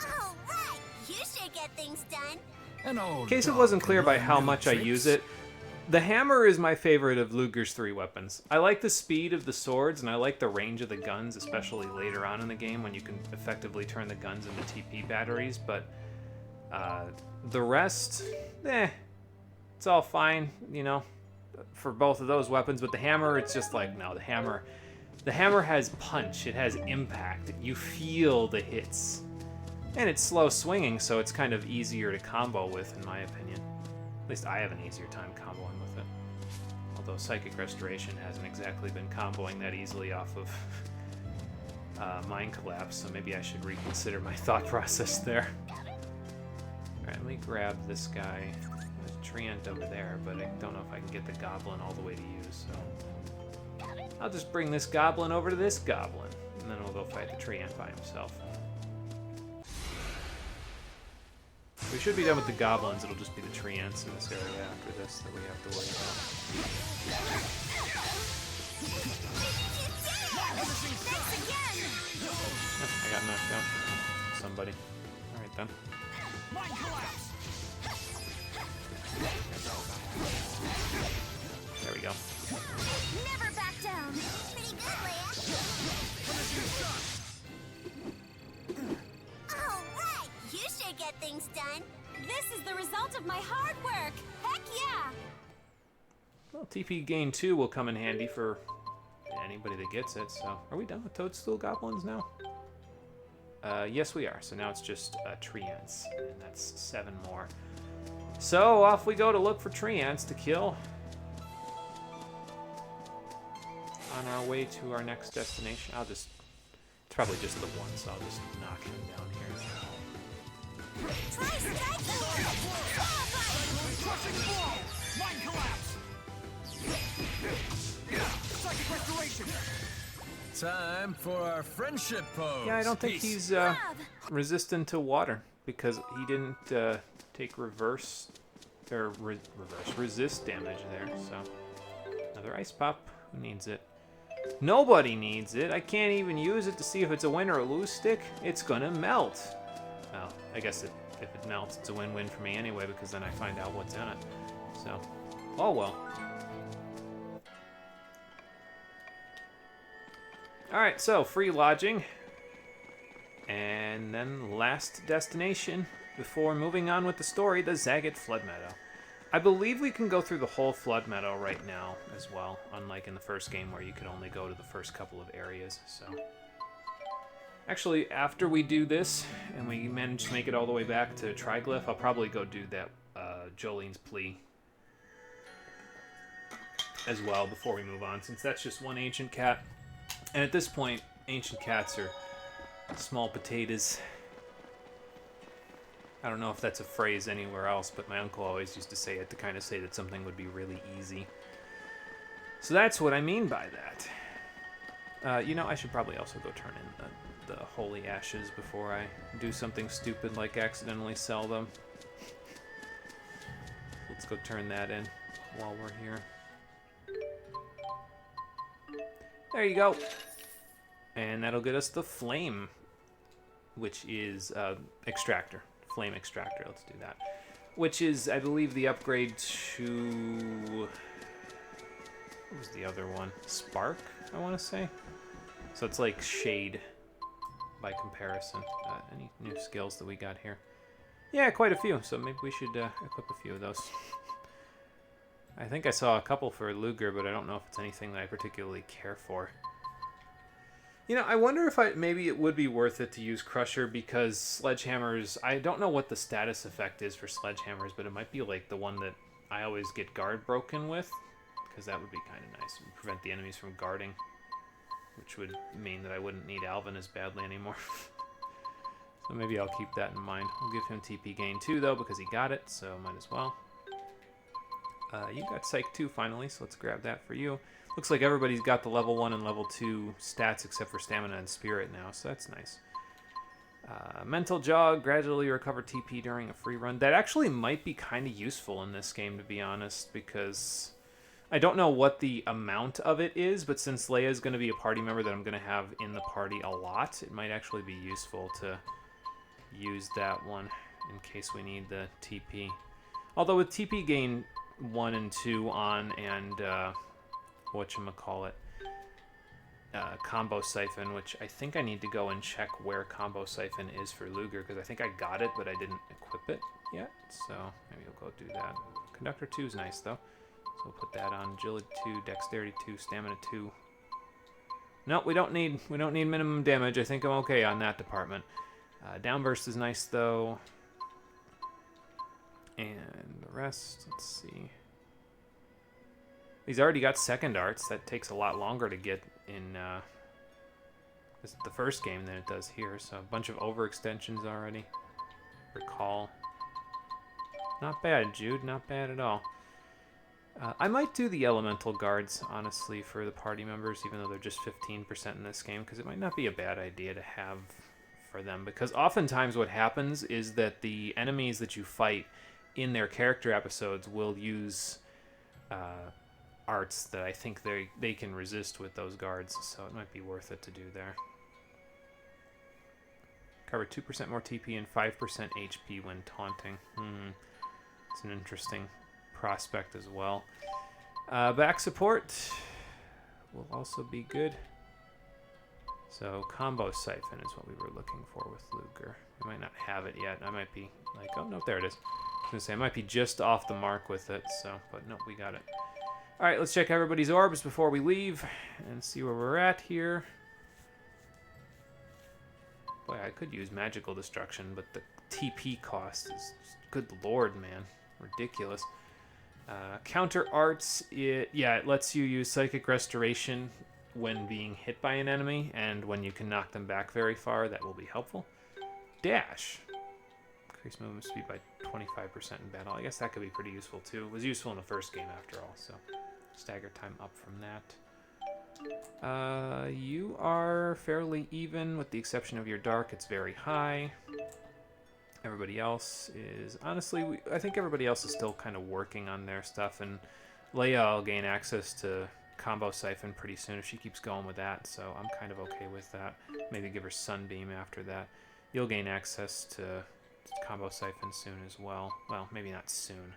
All right, you sure get things done. An old In case it dog wasn't can clear by learn how new much I use tricks. it, the hammer is my favorite of Luger's 3 weapons. I like the speed of the swords, and I like the range of the guns, especially later on in the game when you can effectively turn the guns into TP batteries, but the rest, it's all fine, you know, for both of those weapons, but the hammer, it's just like, no, the hammer has punch, it has impact, you feel the hits. And it's slow swinging, so it's kind of easier to combo with, in my opinion. At least I have an easier time comboing with it. Although Psychic Restoration hasn't exactly been comboing that easily off of Mind Collapse, so maybe I should reconsider my thought process there. Alright, let me grab this guy. There's a Treant over there, but I don't know if I can get the Goblin all the way to use, so... I'll just bring this Goblin over to this Goblin, and then we'll go fight the Treant by himself. We should be done with the goblins, it'll just be the treants in this area after this that we have to worry about. I got knocked out. Somebody. Alright then. There we go. Never back down. Pretty good, Leia. All right, you sure get things done. This is the result of my hard work. Heck yeah! Well, TP Gain 2 will come in handy for anybody that gets it, so... Are we done with Toadstool Goblins now? Yes we are, so now it's just treants, and that's 7 more. So, off we go to look for treants to kill. On our way to our next destination. It's probably just the one, so I'll just knock him down here. Try striking! Crushing blow! Mind collapse! Psychic restoration! Time for our friendship pose. Yeah, I don't think Peace. he's resistant to water because he didn't take resist damage there. So another ice pop. Who needs it? Nobody needs it. I can't even use it to see if it's a win or a lose stick. It's gonna melt. Well, I guess if it melts, it's a win-win for me anyway because then I find out what's in it. So, oh well. Alright, so free lodging. And then last destination before moving on with the story, the Zagat Flood Meadow. I believe we can go through the whole Flood Meadow right now as well, unlike in the first game where you could only go to the first couple of areas, so... Actually, after we do this, and we manage to make it all the way back to Triglyph, I'll probably go do that Jolene's Plea as well before we move on, since that's just one ancient cat. And at this point, ancient cats are small potatoes. I don't know if that's a phrase anywhere else, but my uncle always used to say it to kind of say that something would be really easy. So that's what I mean by that. You know, I should probably also go turn in the holy ashes before I do something stupid like accidentally sell them. Let's go turn that in while we're here. There you go. And that'll get us the flame, which is extractor. Flame extractor, let's do that. which is, I believe, the upgrade to... What was the other one? Spark, I want to say. So it's like Shade by comparison. Any new skills that we got here? Yeah, quite a few. So maybe we should equip a few of those. I think I saw a couple for Luger, but I don't know if it's anything that I particularly care for. You know, I wonder if maybe it would be worth it to use Crusher, because Sledgehammers... I don't know what the status effect is for Sledgehammers, but it might be like the one that I always get guard broken with, because that would be kind of nice. It would prevent the enemies from guarding, which would mean that I wouldn't need Alvin as badly anymore. So maybe I'll keep that in mind. We'll give him TP gain too, though, because he got it, so might as well. You got Psych 2 finally, so let's grab that for you. Looks like everybody's got the level 1 and level 2 stats except for Stamina and Spirit now, so that's nice. Mental Jog, gradually recover TP during a free run. That actually might be kind of useful in this game, to be honest, because I don't know what the amount of it is, but since Leia's going to be a party member that I'm going to have in the party a lot, it might actually be useful to use that one in case we need the TP. Although with TP gain 1 and 2 on and whatchamacallit, Combo Siphon, which I think I need to go and check where Combo Siphon is for Luger, because I think I got it, but I didn't equip it yet, so maybe we'll go do that. Conductor 2 is nice, though, so we'll put that on. Agility 2, Dexterity 2, Stamina 2. No, we don't need minimum damage. I think I'm okay on that department. Downburst is nice, though. And the rest, let's see. He's already got second arts. That takes a lot longer to get in the first game than it does here. So a bunch of overextensions already. Recall. Not bad, Jude. Not bad at all. I might do the elemental guards, honestly, for the party members, even though they're just 15% in this game, because it might not be a bad idea to have for them. Because oftentimes what happens is that the enemies that you fight in their character episodes will use arts that I think they can resist with those guards, so it might be worth it to do there. Cover 2% more TP and 5% HP when taunting. It's an interesting prospect as well. Back support will also be good. So Combo Siphon is what we were looking for with Luger. We might not have it yet. I might be like, oh no, there it is. I was gonna say I might be just off the mark with it, so, but no, we got it. All right, let's check everybody's orbs before we leave and see where we're at here. Boy, I could use Magical Destruction, but the TP cost is, good lord, man, ridiculous. Counter Arts, it lets you use Psychic Restoration when being hit by an enemy, and when you can knock them back very far, that will be helpful. Dash. Increase movement speed by 25% in battle. I guess that could be pretty useful too. It was useful in the first game after all, so stagger time up from that. You are fairly even with the exception of your dark. It's very high. Everybody else is, honestly, I think everybody else is still kind of working on their stuff, and Leia will gain access to Combo Siphon pretty soon if she keeps going with that, so I'm kind of okay with that. Maybe give her Sunbeam after that. You'll gain access to Combo Siphon soon as well. Well, maybe not soon.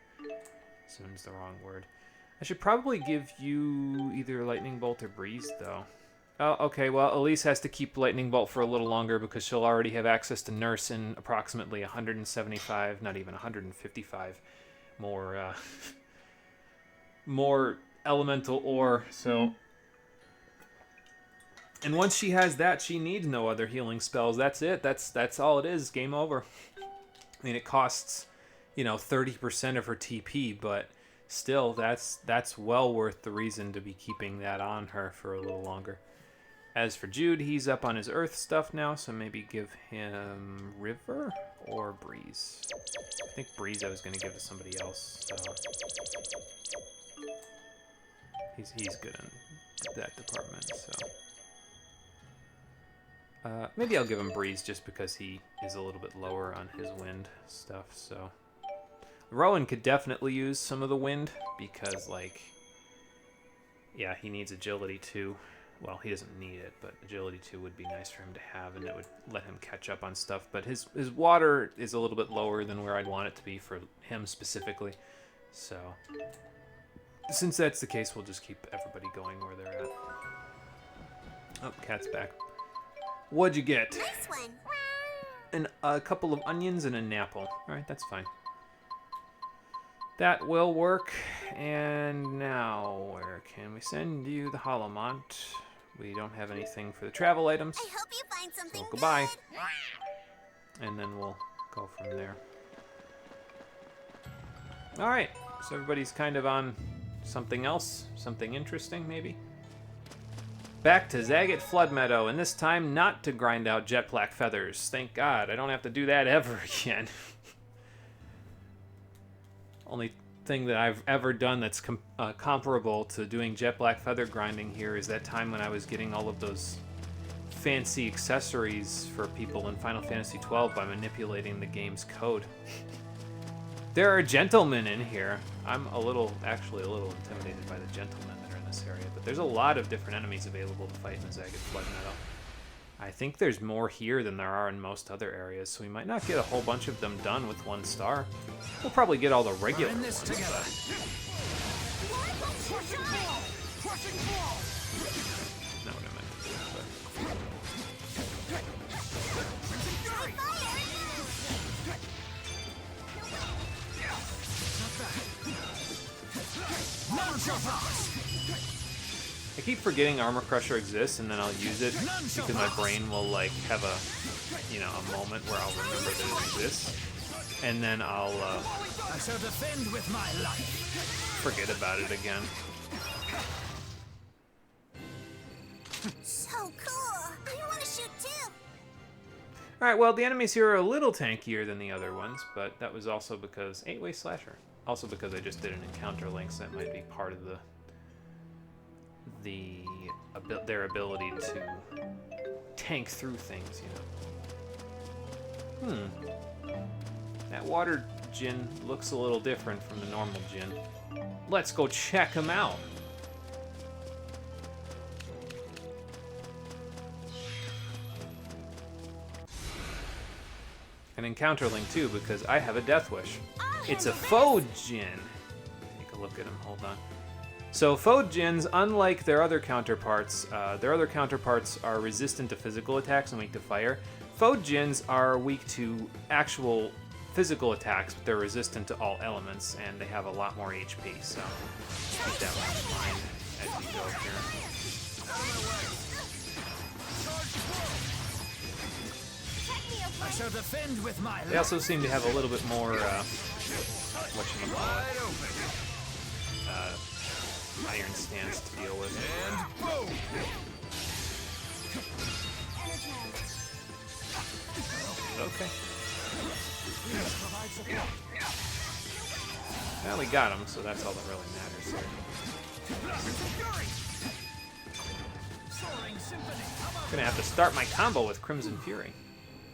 Soon's the wrong word. I should probably give you either Lightning Bolt or Breeze, though. Oh, okay, well, Elise has to keep Lightning Bolt for a little longer because she'll already have access to Nurse in approximately 175, not even 155 more, more elemental ore, so... And once she has that, she needs no other healing spells. That's it. That's all it is. Game over. I mean, it costs, 30% of her TP, but still, that's well worth the reason to be keeping that on her for a little longer. As for Jude, he's up on his Earth stuff now, so maybe give him River or Breeze. I think Breeze I was going to give to somebody else. So. He's good in that department, so... maybe I'll give him Breeze just because he is a little bit lower on his wind stuff, so... Rowan could definitely use some of the wind because, he needs agility too. Well, he doesn't need it, but agility 2 would be nice for him to have, and it would let him catch up on stuff. But his water is a little bit lower than where I'd want it to be for him specifically. So, since that's the case, we'll just keep everybody going where they're at. Oh, cat's back. What'd you get? Nice one. A couple of onions and an apple. Alright, that's fine. That will work. And now, where can we send you? The Holomont. We don't have anything for the travel items. I hope you find something So goodbye. good. And then we'll go from there. Alright, so everybody's kind of on something else. Something interesting, maybe? Back to Zagat Flood Meadow, and this time not to grind out jet black feathers. Thank God, I don't have to do that ever again. Only thing that I've ever done that's comparable to doing jet black feather grinding here is that time when I was getting all of those fancy accessories for people in Final Fantasy XII by manipulating the game's code. There are gentlemen in here. I'm actually a little intimidated by the gentlemen that are in this area, but there's a lot of different enemies available to fight in the Zagat Flood Meadow. I think there's more here than there are in most other areas, so we might not get a whole bunch of them done with 1 star. We'll probably get all the regular We're in this ones, together. but... Not what I meant to do, but... I keep forgetting Armor Crusher exists, and then I'll use it because my brain will like have a moment where I'll remember that it exists, and then I'll I shall defend with my life. forget about it again. So cool. I want to shoot too. All right, well the enemies here are a little tankier than the other ones, but that was also because 8-way slasher. Also because I just did an encounter link, so that might be part of their ability to tank through things, you know. That water djinn looks a little different from the normal djinn. Let's go check him out. An encounter link too, because I have a death wish. It's a faux djinn. Take a look at him, hold on. So faux djinns, unlike their other counterparts are resistant to physical attacks and weak to fire. Faux djinns are weak to actual physical attacks, but they're resistant to all elements, and they have a lot more HP, so keep that one in mind as you go here. I shall defend with my They life. also seem to have a little bit more, iron stance to deal with. Okay. Well, we got him, so that's all that really matters here. Gonna have to start my combo with Crimson Fury.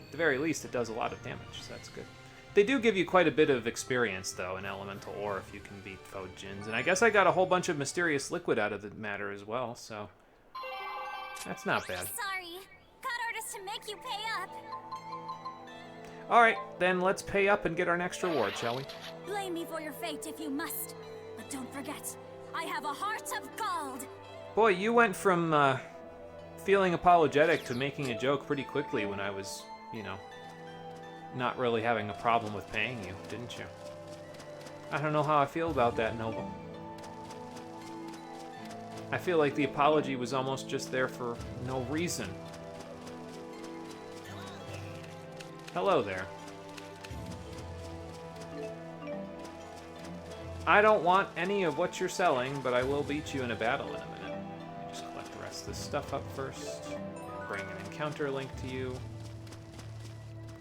At the very least, it does a lot of damage, so that's good. They do give you quite a bit of experience, though, in Elemental Ore if you can beat faux djinns. And I guess I got a whole bunch of Mysterious Liquid out of the matter as well, so that's not bad. Sorry. Got orders to make you pay up. Alright, then let's pay up and get our next reward, shall we? Blame me for your fate if you must. But don't forget, I have a heart of gold. Boy, you went from feeling apologetic to making a joke pretty quickly when I was, not really having a problem with paying you, didn't you? I don't know how I feel about that, Noble. I feel like the apology was almost just there for no reason. Hello there. I don't want any of what you're selling, but I will beat you in a battle in a minute. Just collect the rest of this stuff up first. Bring an encounter link to you.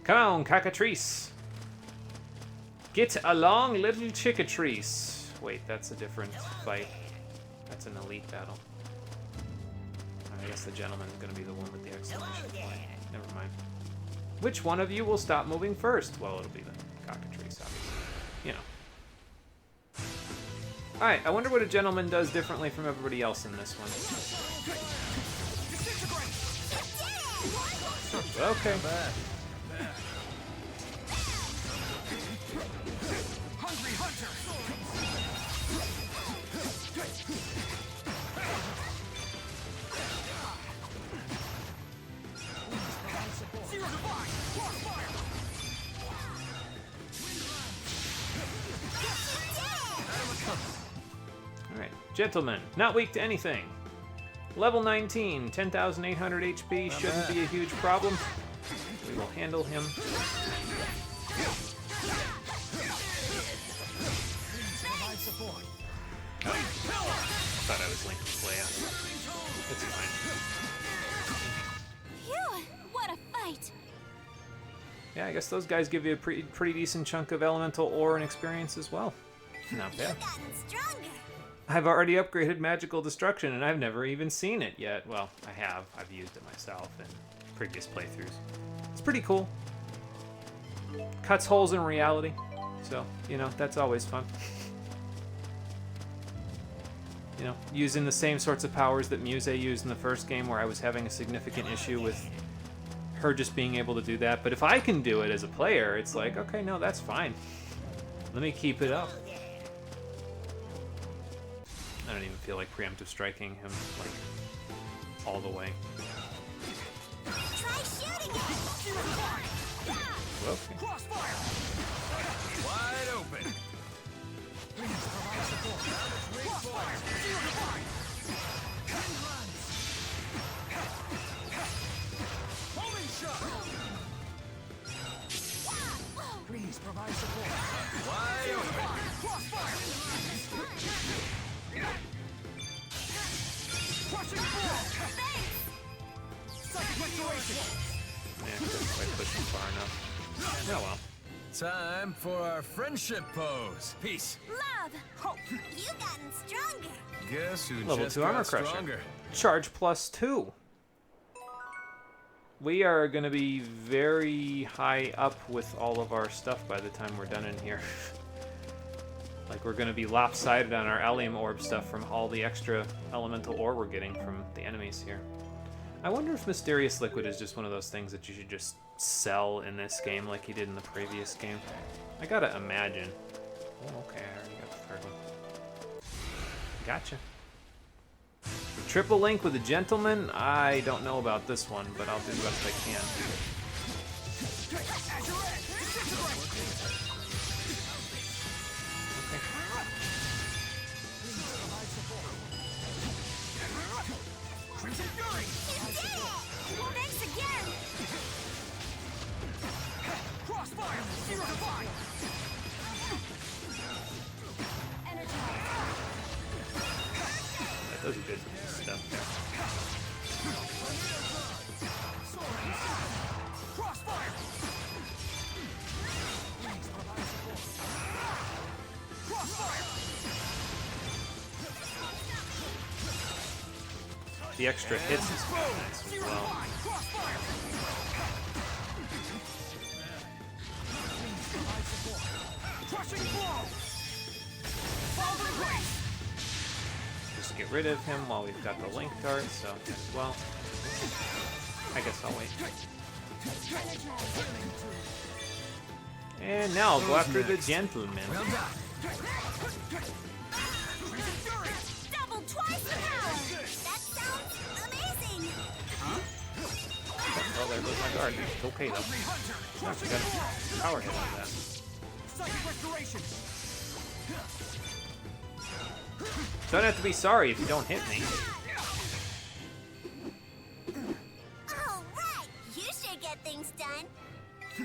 Come on, cockatrice! Get along, little chickatrice! Wait, that's a different fight. That's an elite battle. I guess the gentleman's gonna be the one with the exclamation point. Never mind. Which one of you will stop moving first? Well, it'll be the cockatrice, obviously. Alright, I wonder what a gentleman does differently from everybody else in this one. Okay. Bad. Hungry hunter! Zero divine! Crossfire! Alright. Gentleman, not weak to anything. Level 19, 10,800 HP, shouldn't be a huge problem. We will handle him. Oh, I thought I was Link with Leia. It's fine. Phew! What a fight! Yeah, I guess those guys give you a pretty decent chunk of elemental ore and experience as well. Not bad. You've gotten stronger. I've already upgraded magical destruction, and I've never even seen it yet. Well, I have. I've used it myself in previous playthroughs. It's pretty cool. Cuts holes in reality. So, you know, that's always fun. You know, using the same sorts of powers that Muse used in the first game, where I was having a significant issue with her just being able to do that. But if I can do it as a player, it's like, okay, no, that's fine. Let me keep it up. I don't even feel like preemptive striking him, like, all the way. Try shooting it. Okay. Crossfire! Wide open. Crossfire! Zero divine! Homing shot! Please provide support. Wide open. Crossfire! Crushing ball! Psychic restoration! Yeah, couldn't quite push him far enough. Oh well. Time for our friendship pose. Peace. Love! Hope! You've gotten stronger. Guess who Level just 2 got armor crusher. stronger? Charge +2. We are going to be very high up with all of our stuff by the time we're done in here. Like, we're going to be lopsided on our Allium Orb stuff from all the extra elemental ore we're getting from the enemies here. I wonder if Mysterious Liquid is just one of those things that you should just sell in this game like you did in the previous game. I gotta imagine. Oh, okay, I already got the third one. Gotcha. Triple link with a gentleman? I don't know about this one, but I'll do the best I can. Crimson Fury! Thanks again! Crossfire! Zero divine! That does good stuff there. Crossfire! Crossfire! The extra hits is quite nice as Zero well. divine! Crossfire! Crushing blow! Fall to grace! Just get rid of him while we've got the link dart, so as well. I guess I'll wait. And now I'll go after the gentleman. Well done. Double twice the power! That sounds amazing. Well, there goes my guard. It's okay though. Not got a power hit on that. Psychic restoration! Don't have to be sorry if you don't hit me. All right. You sure get things done.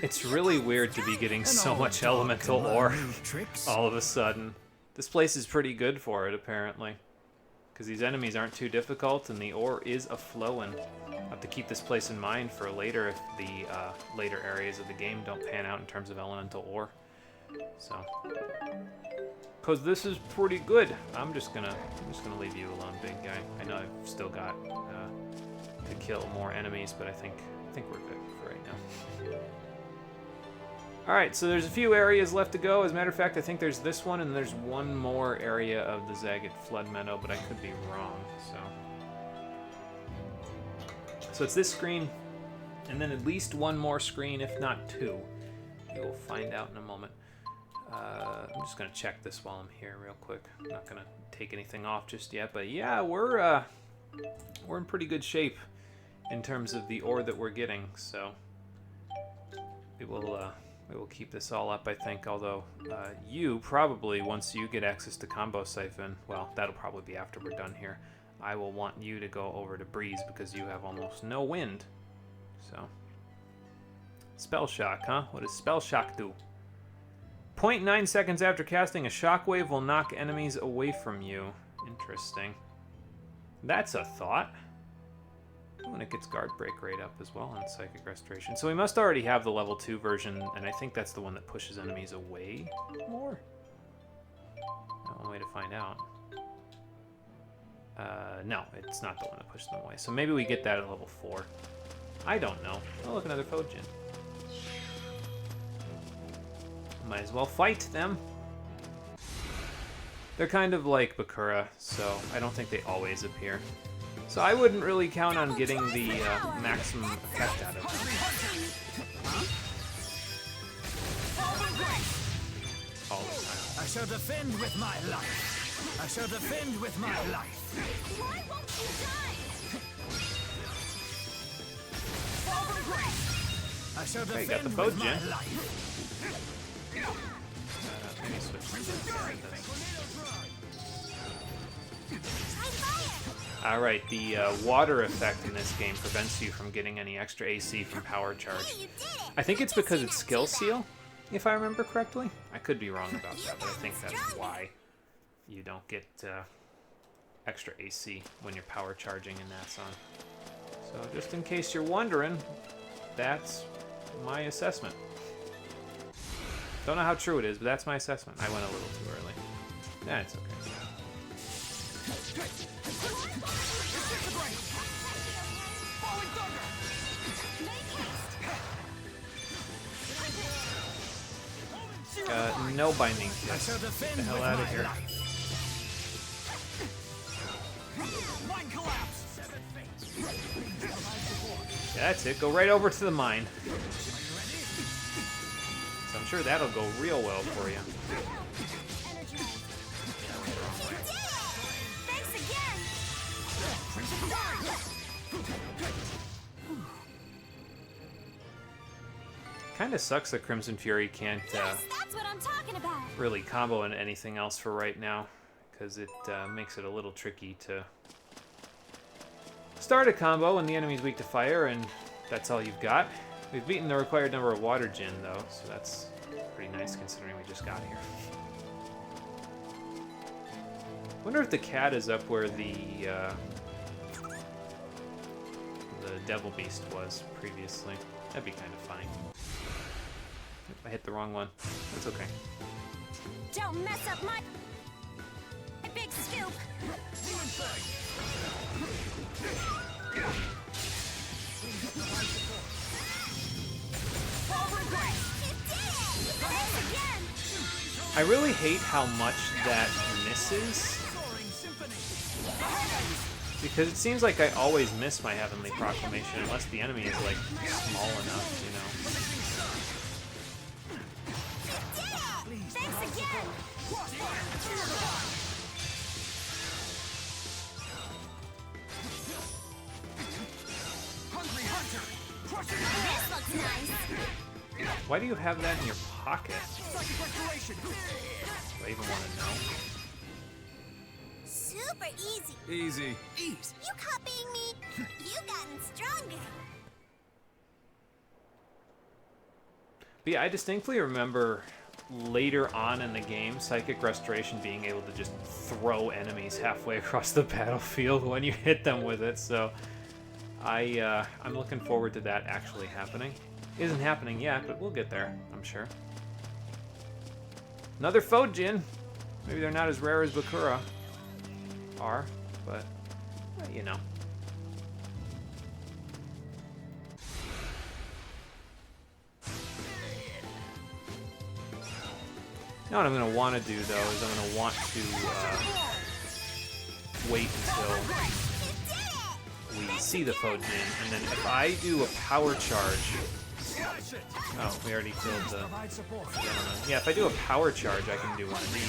It's really weird to be getting so much elemental ore Tricks? all of a sudden. This place is pretty good for it, apparently. Because these enemies aren't too difficult, and the ore is a-flowing. I'll have to keep this place in mind for later if the later areas of the game don't pan out in terms of elemental ore. So, because this is pretty good. I'm just gonna leave you alone, big guy. I know I've still got to kill more enemies, but I think we're good for right now. All right, so there's a few areas left to go. As a matter of fact, I think there's this one, and there's one more area of the Zagat Flood Meadow, but I could be wrong. So it's this screen, And then at least one more screen, if not two. We will find out in a moment. I'm just gonna check this while I'm here real quick. I'm not gonna take anything off just yet, but yeah, we're in pretty good shape in terms of the ore that we're getting. So we will keep this all up, I think. Although you probably, once you get access to Combo Siphon, well, that'll probably be after we're done here. I will want you to go over to Breeze because you have almost no wind. So Spell Shock, huh? What does Spell Shock do? 0.9 seconds after casting, a shockwave will knock enemies away from you. Interesting. That's a thought. Oh, and it gets Guard Break rate up as well on Psychic Restoration. So we must already have the level 2 version, and I think that's the one that pushes enemies away more. One way to find out. No, it's not the one that pushes them away. So maybe we get that at level 4. I don't know. Oh, look, another Fojin. Might as well fight them. They're kind of like Bakura, so I don't think they always appear. So I wouldn't really count on getting the maximum effect out of them. All the time. I shall defend with my life. I shall defend with my life. Why won't you die? I shall Okay, got the defend with my Fojin. life. Let me switch to this. Alright, the water effect in this game prevents you from getting any extra AC from Power Charge. I think it's because it's Skill Seal, if I remember correctly. I could be wrong about that, but I think that's why you don't get extra AC when you're Power Charging and that's on. So just in case you're wondering, that's my assessment. Don't know how true it is, but that's my assessment. I went a little too early. Nah, it's okay. No binding kiss. Get the hell out of here. Yeah, that's it. Go right over to the mine. So I'm sure that'll go real well for you. Kind of sucks that Crimson Fury can't Yes, that's what I'm talking about. really combo into anything else for right now, because it makes it a little tricky to start a combo when the enemy's weak to fire, and that's all you've got. We've beaten the required number of Water Djinn, though, so that's pretty nice considering we just got here. Wonder if the cat is up where the Devil Beast was previously. That'd be kind of funny. I hit the wrong one. That's okay. Don't mess up my big scoop. I really hate how much that misses. Because it seems like I always miss my Heavenly Proclamation unless the enemy is, like, small enough, you know. Thanks again. This looks nice. Why do you have that in your pocket? Do I even want to know? Super easy. Easy. You copying me? You've gotten stronger. But yeah, I distinctly remember later on in the game, Psychic Restoration being able to just throw enemies halfway across the battlefield when you hit them with it, so I'm looking forward to that actually happening. Isn't happening yet, but we'll get there, I'm sure. Another Fojin! Maybe they're not as rare as Bakura are, but, you know. Now what I'm going to want to do, though, is I'm going to want to wait until we see the Fojin, and then if I do a power charge... Oh, we already killed the... Yeah, if I do a power charge, I can do one of these.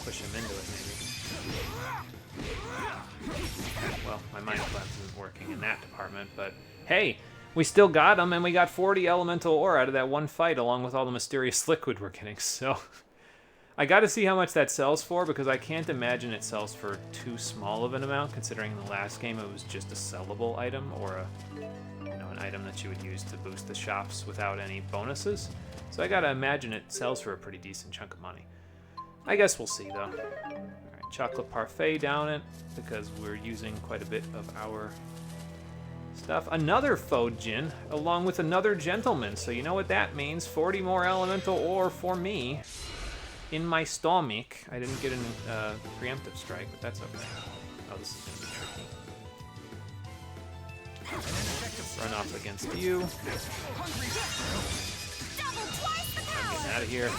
Push him into it, maybe. Well, my mind collapse isn't working in that department, but hey, we still got him, and we got 40 elemental ore out of that one fight, along with all the mysterious liquid we're getting, so... I gotta see how much that sells for, because I can't imagine it sells for too small of an amount, considering in the last game it was just a sellable item, or a, an item that you would use to boost the shops without any bonuses. So I gotta imagine it sells for a pretty decent chunk of money. I guess we'll see, though. Alright, chocolate parfait down it, because we're using quite a bit of our stuff. Another Fojin, along with another gentleman, so you know what that means. 40 more elemental ore for me. In my stomach. I didn't get a preemptive strike, but that's okay. Oh, this is going to be tricky. Run off against you. Get out of here.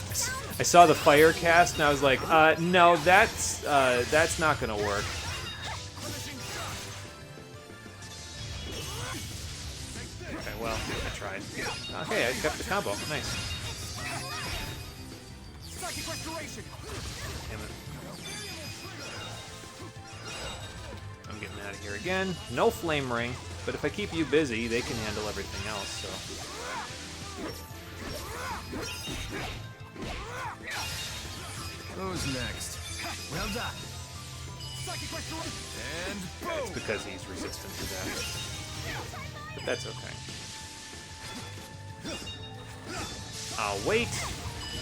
I saw the fire cast, and I was like, no, that's not going to work. Okay, well, I tried. Okay, I kept the combo. Nice. Damn it. I'm getting out of here again. No flame ring, but if I keep you busy, they can handle everything else, so. Who's next? Well done. And boom. It's because he's resistant to that. But that's okay. I'll wait.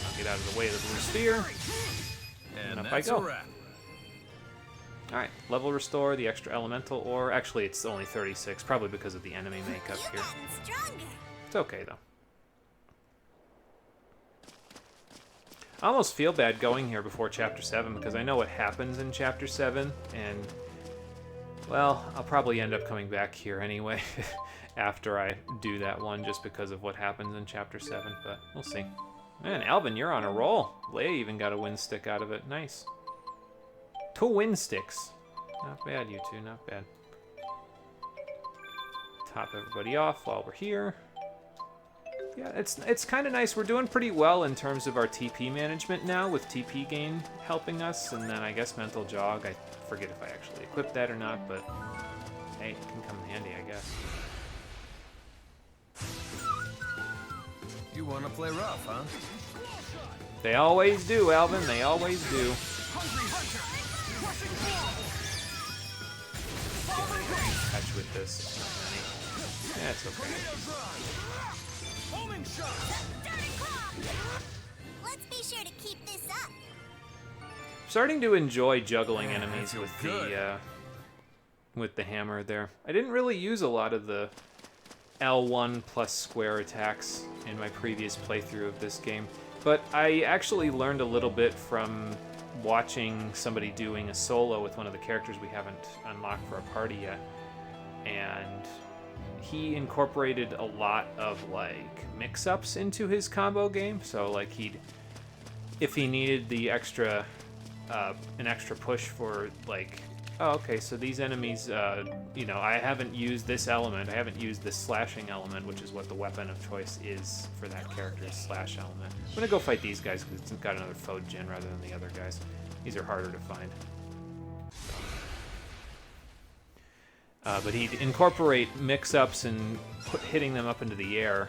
I'll get out of the way of the blue sphere. And up I that's go. a wrap. Alright, level restore, the extra elemental ore. Actually, it's only 36, probably because of the enemy makeup You've here. gotten stronger. It's okay, though. I almost feel bad going here before Chapter 7, because I know what happens in Chapter 7, and, well, I'll probably end up coming back here anyway after I do that one, just because of what happens in Chapter 7, but we'll see. Man, Alvin, you're on a roll. Leia even got a wind stick out of it. Nice. 2 wind sticks. Not bad, you two, not bad. Top everybody off while we're here. Yeah, it's kind of nice. We're doing pretty well in terms of our TP management now, with TP gain helping us, and then I guess mental jog. I forget if I actually equipped that or not, but hey, it can come in handy, I guess. You want to play rough, huh? They always do, Alvin. They always do. Catch with this. Yeah, it's okay. Let's be sure to keep this up. Starting to enjoy juggling Man, enemies I feel with the hammer there. I didn't really use a lot of the L1 plus square attacks in my previous playthrough of this game, but I actually learned a little bit from watching somebody doing a solo with one of the characters we haven't unlocked for a party yet, and he incorporated a lot of like mix-ups into his combo game. So like if he needed the extra an extra push for like, oh, okay, so these enemies, I haven't used this element, I haven't used this slashing element, which is what the weapon of choice is for that character's slash element. I'm gonna go fight these guys because it's got another Fojin rather than the other guys. These are harder to find. But he'd incorporate mix-ups and hitting them up into the air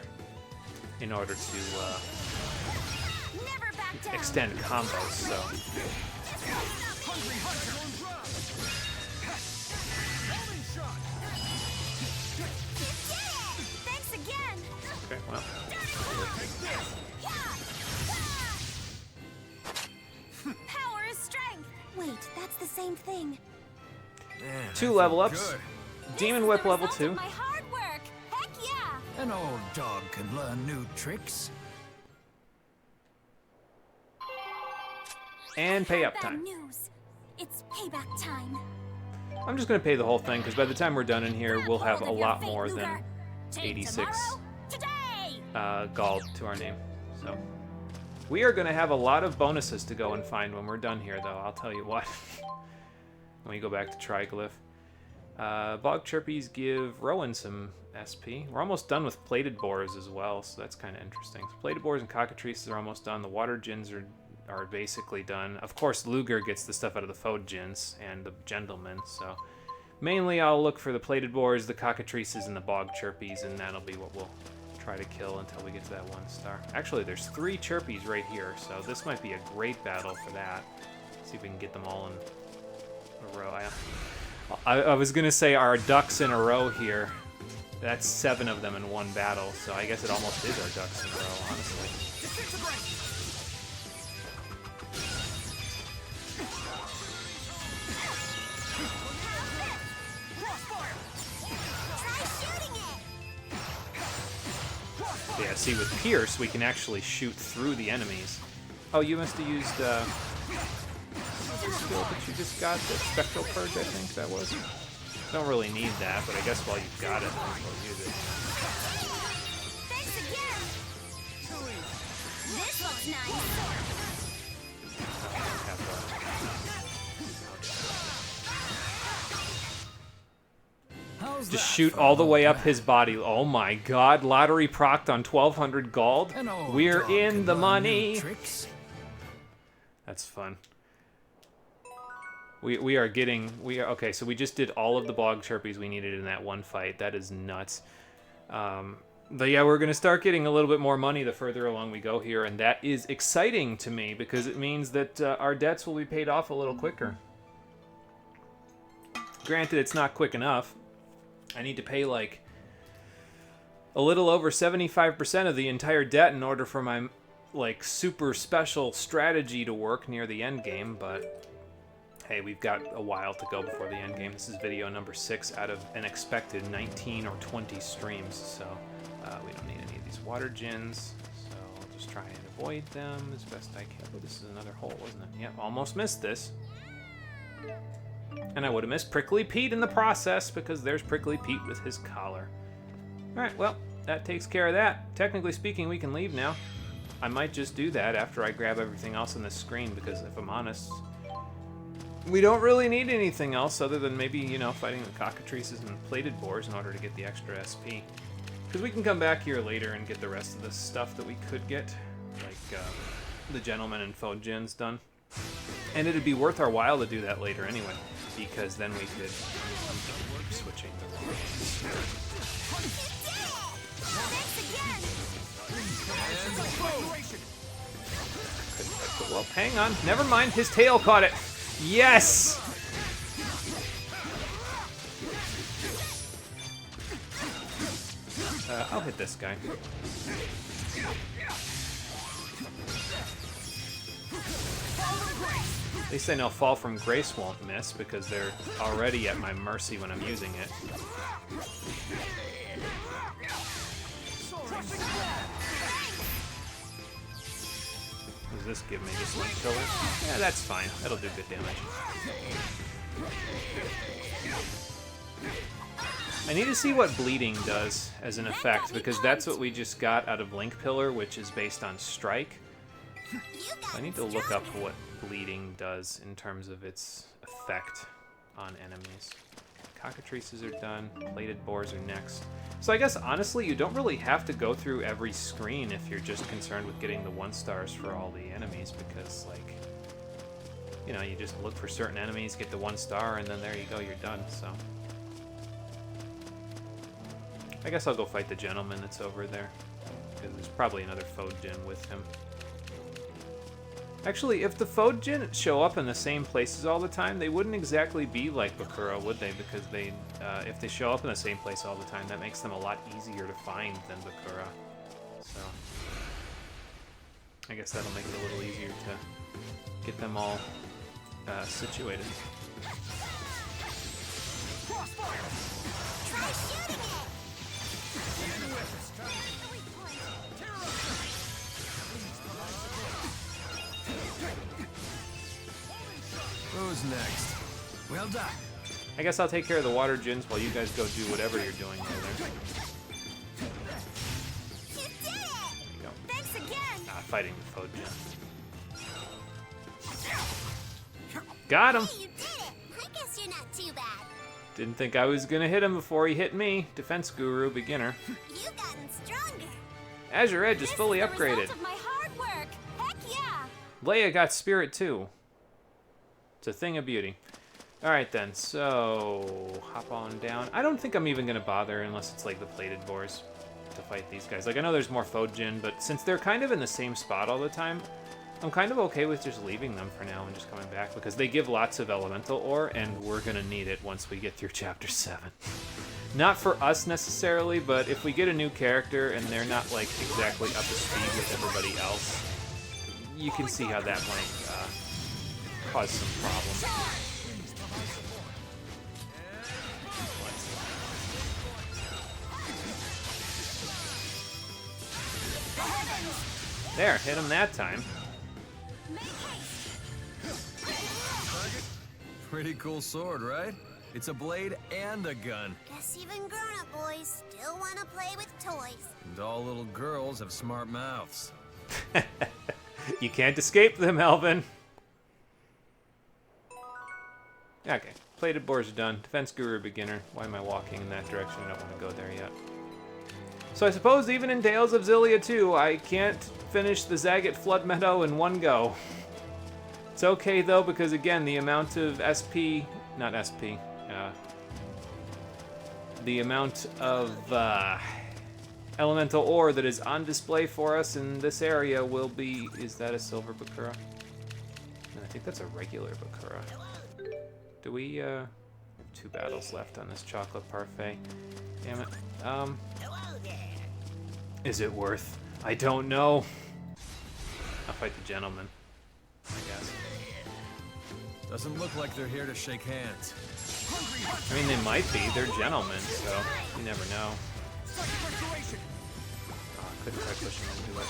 in order to extend combos, so... Thanks again. Okay, well. Power is strength. Wait, that's the same thing. Man, 2 I level feel ups. good. Demon This is Whip the level result 2. of my hard work. Heck yeah. An old dog can learn new tricks. And pay up Bad time. news. It's payback time. I'm just gonna pay the whole thing, because by the time we're done in here, we'll Grab have hold a of your lot fate, more Luger. than Take 86 tomorrow, today. gold to our name. So, We are going to have a lot of bonuses to go and find when we're done here, though. I'll tell you what. When we go back to Triglyph. Bog Chirpies give Rowan some SP. We're almost done with Plated Boars as well, so that's kind of interesting. So Plated Boars and Cockatrices are almost done. The Water Gins are basically done. Of course, Luger gets the stuff out of the Fode Gins and the Gentlemen, so... Mainly, I'll look for the Plated Boars, the Cockatrices, and the Bog Chirpies, and that'll be what we'll try to kill until we get to that 1 star. Actually, there's 3 Chirpies right here, so this might be a great battle for that. See if we can get them all in a row. I was gonna say our ducks in a row here. That's 7 of them in one battle, so I guess it almost is our ducks in a row, honestly. Yeah, see, with Pierce, we can actually shoot through the enemies. Oh, you must have used, what was the skill that you just got? The Spectral Purge, I think that was? Don't really need that, but I guess while you've got it, might as well use it. Thanks again! This looks nice! How's Just that shoot for all the a way up plan? his body. Oh my god, lottery procced on 1200 gold. An old We're dog in can the learn new money. tricks. That's fun. We are getting... Okay, so we just did all of the Bog Chirpies we needed in that one fight. That is nuts. But yeah, we're going to start getting a little bit more money the further along we go here, and that is exciting to me because it means that our debts will be paid off a little quicker. Granted, it's not quick enough. I need to pay like a little over 75% of the entire debt in order for my like super special strategy to work near the end game, but hey, we've got a while to go before the end game. This is video number 6 out of an expected 19 or 20 streams, so we don't need any of these Water Gins, so I'll just try and avoid them as best I can. Oh, this is another hole, wasn't it? Yep, almost missed this. And I would have missed Prickly Pete in the process, because there's Prickly Pete with his collar. Alright, well, that takes care of that. Technically speaking, we can leave now. I might just do that after I grab everything else on the screen, because if I'm honest, we don't really need anything else other than maybe, you know, fighting the Cockatrices and Plated Boars in order to get the extra SP. Because we can come back here later and get the rest of the stuff that we could get, like the Gentlemen and Fode Gins done. And it'd be worth our while to do that later anyway, because then we could keep switching the roles. Well, hang on. Never mind. His tail caught it. Yes! I'll hit this guy. At least I know Fall from Grace won't miss, because they're already at my mercy when I'm using it. What does this give me? Just Link Killer? Yeah, that's fine. That'll do good damage. I need to see what bleeding does as an effect, because that's what we just got out of Link Pillar, which is based on Strike. I need to look up what bleeding does in terms of its effect on enemies. Cockatrices are done. Plated Boars are next. So I guess, honestly, you don't really have to go through every screen if you're just concerned with getting the 1 stars for all the enemies, because, like, you know, you just look for certain enemies, get the 1 star, and then there you go, you're done, so. I guess I'll go fight the Gentleman that's over there, because there's probably another Fode Gin with him. Actually, if the Fode Gin show up in the same places all the time, they wouldn't exactly be like Bakura, would they? Because they, if they show up in the same place all the time, that makes them a lot easier to find than Bakura. So, I guess that'll make it a little easier to get them all situated. Who's next? Well done. I guess I'll take care of the Water Gins while you guys go do whatever you're doing over there. You did it! There you go. Thanks again! Ah, fighting the Fojin. Got him! Hey, you did it! I guess you're not too bad. Didn't think I was gonna hit him before he hit me. Defense Guru, beginner. You've gotten stronger. Azure Edge is This fully is the upgraded. result of my hard work. Heck yeah! Leia got Spirit too. It's a thing of beauty. Alright then, so hop on down. I don't think I'm even gonna bother unless it's like the plated boars to fight these guys. Like I know there's more Fojin, but since they're kind of in the same spot all the time, I'm kind of okay with just leaving them for now and just coming back because they give lots of elemental ore and we're gonna need it once we get through chapter 7. Not for us necessarily, but if we get a new character and they're not like exactly up to speed with everybody else, you can see how that might cause some problems. There, hit him that time. Pretty cool sword, right? It's a blade and a gun. Guess even grown-up boys still want to play with toys. And all little girls have smart mouths. You can't escape them, Elvin. Okay, plated boars are done. Defense Guru beginner. Why am I walking in that direction? I don't want to go there yet. So I suppose even in Tales of Xillia 2, I can't finish the Zagat Flood Meadow in one go. It's okay though, because again, the amount of SP, not SP, the amount of elemental ore that is on display for us in this area will be, is that a silver Bakura? No, I think that's a regular Bakura. Do we, have 2 battles left on this chocolate parfait. Damn it. Is it worth? I don't know. I'll fight the gentleman, I guess. Doesn't look like they're here to shake hands. I mean, they might be. They're gentlemen, so you never know. Oh, I couldn't try pushing him to it.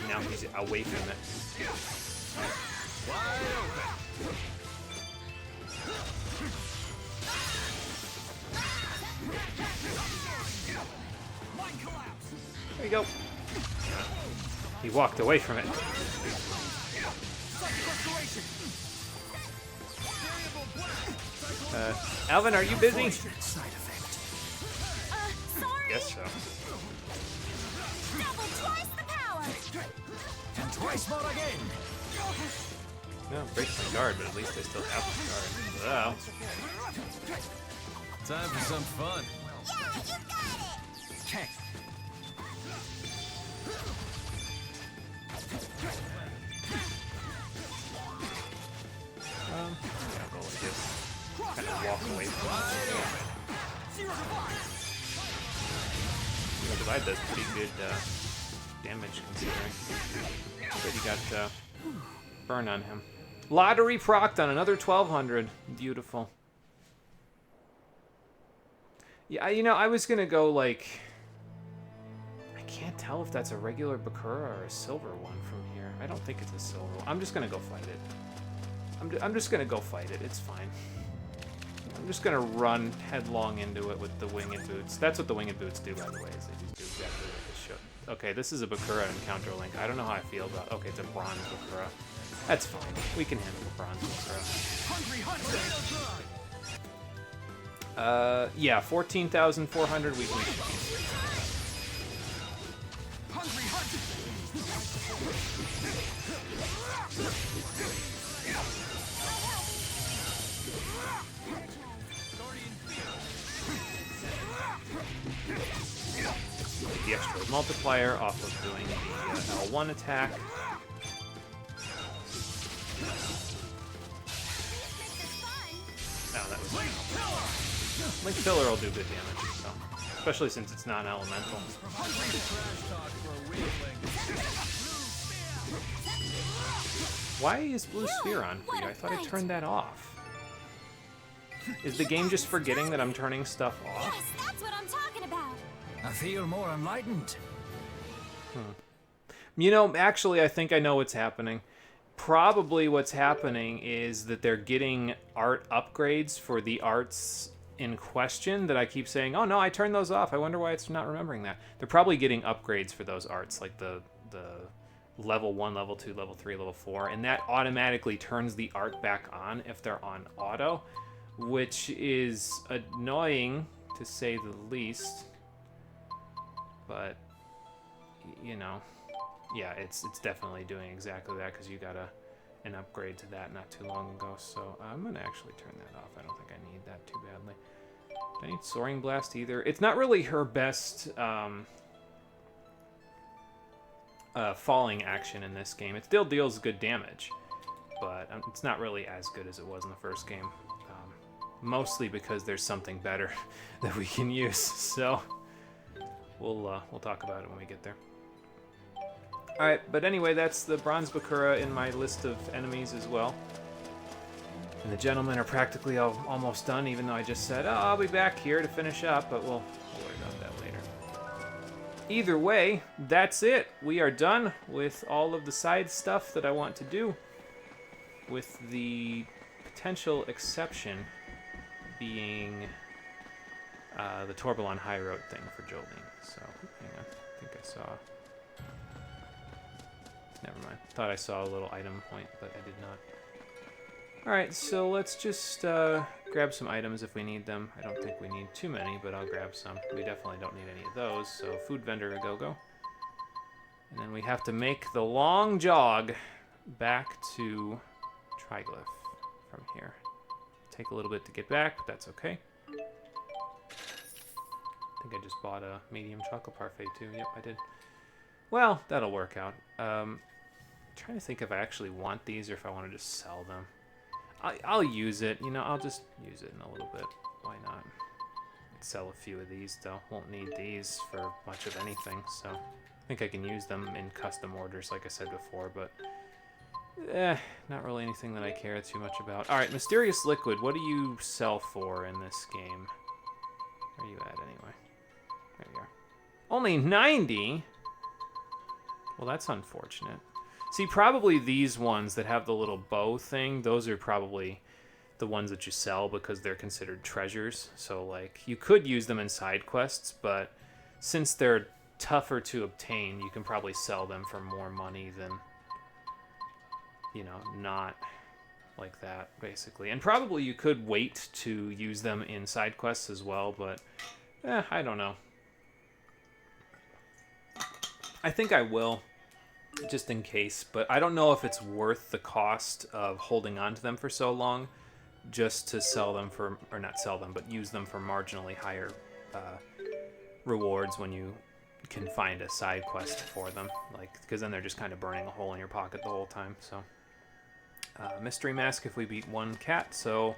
Now he's away from it. There you go. He walked away from it. Alvin, are you busy? Side effect. Sorry. Guess so. Double twice the power. And twice more again. No, breaks my guard, but at least I still have the guard. Wow. Time for some fun. Yeah, you got it! Okay. Yeah, I'll go like this. Kind of walk away from it. Divide does pretty good damage considering. But he got burn on him. Lottery procced on another 1200. Beautiful. Yeah, you know, I was gonna go like... I can't tell if that's a regular Bakura or a silver one from here. I don't think it's a silver one. I'm just gonna go fight it. I'm just gonna go fight it. It's fine. I'm just gonna run headlong into it with the winged boots. That's what the winged boots do, by the way, is they just do exactly what they should. Okay, this is a Bakura encounter link. I don't know how I feel about... Okay, it's a bronze Bakura. That's fine. We can handle the bronze Bakura. Yeah, 14,400 we can... The extra multiplier off of doing the L1 attack. Oh, that was... Link Filler will do good damage, so. Especially since it's non-elemental. Why is Blue Sphere on for you? I thought I turned that off. Is the game just forgetting that I'm turning stuff off? Yes, that's what I'm talking about. I feel more enlightened. You know, actually, I think I know what's happening. Probably what's happening is that they're getting art upgrades for the arts in question that I keep saying, oh no, I turned those off. I wonder why it's not remembering that. They're probably getting upgrades for those arts, like the level 1, level 2, level 3, level 4, and that automatically turns the art back on if they're on auto, which is annoying to say the least. But you know, yeah, it's definitely doing exactly that because you got an upgrade to that not too long ago. So I'm gonna actually turn that off. I don't think I need that too badly. Do I need Soaring Blast either? It's not really her best falling action in this game. It still deals good damage, but it's not really as good as it was in the first game. Mostly because there's something better that we can use. So we'll talk about it when we get there. All right, but anyway, that's the Bronze Bakura in my list of enemies as well. And the gentlemen are practically almost done, even though I just said, oh, I'll be back here to finish up, but we'll worry about that later. Either way, that's it. We are done with all of the side stuff that I want to do, with the potential exception being the Tourbillon High Road thing for Jolene. So, hang on. I think I saw... Never mind. Thought I saw a little item point, but I did not. Alright, so let's just grab some items if we need them. I don't think we need too many, but I'll grab some. We definitely don't need any of those, so food vendor a go-go. And then we have to make the long jog back to Triglyph from here. Take a little bit to get back, but that's okay. I think I just bought a medium chocolate parfait too. Yep, I did. Well, that'll work out. Trying to think if I actually want these or if I want to just sell them. I'll use it. You know, I'll just use it in a little bit. Why not? Sell a few of these though. Won't need these for much of anything, so I think I can use them in custom orders like I said before, but not really anything that I care too much about. Alright, Mysterious Liquid, what do you sell for in this game? Where are you at anyway? There you are. Only 90? Well, that's unfortunate. See, probably these ones that have the little bow thing, those are probably the ones that you sell because they're considered treasures. So, like, you could use them in side quests, but since they're tougher to obtain, you can probably sell them for more money than, you know, not like that, basically. And probably you could wait to use them in side quests as well, but, I don't know. I think I will, just in case, but I don't know if it's worth the cost of holding on to them for so long just to sell them for, or not sell them, but use them for marginally higher rewards when you can find a side quest for them, like, because then they're just kind of burning a hole in your pocket the whole time. So mystery mask if we beat one cat, so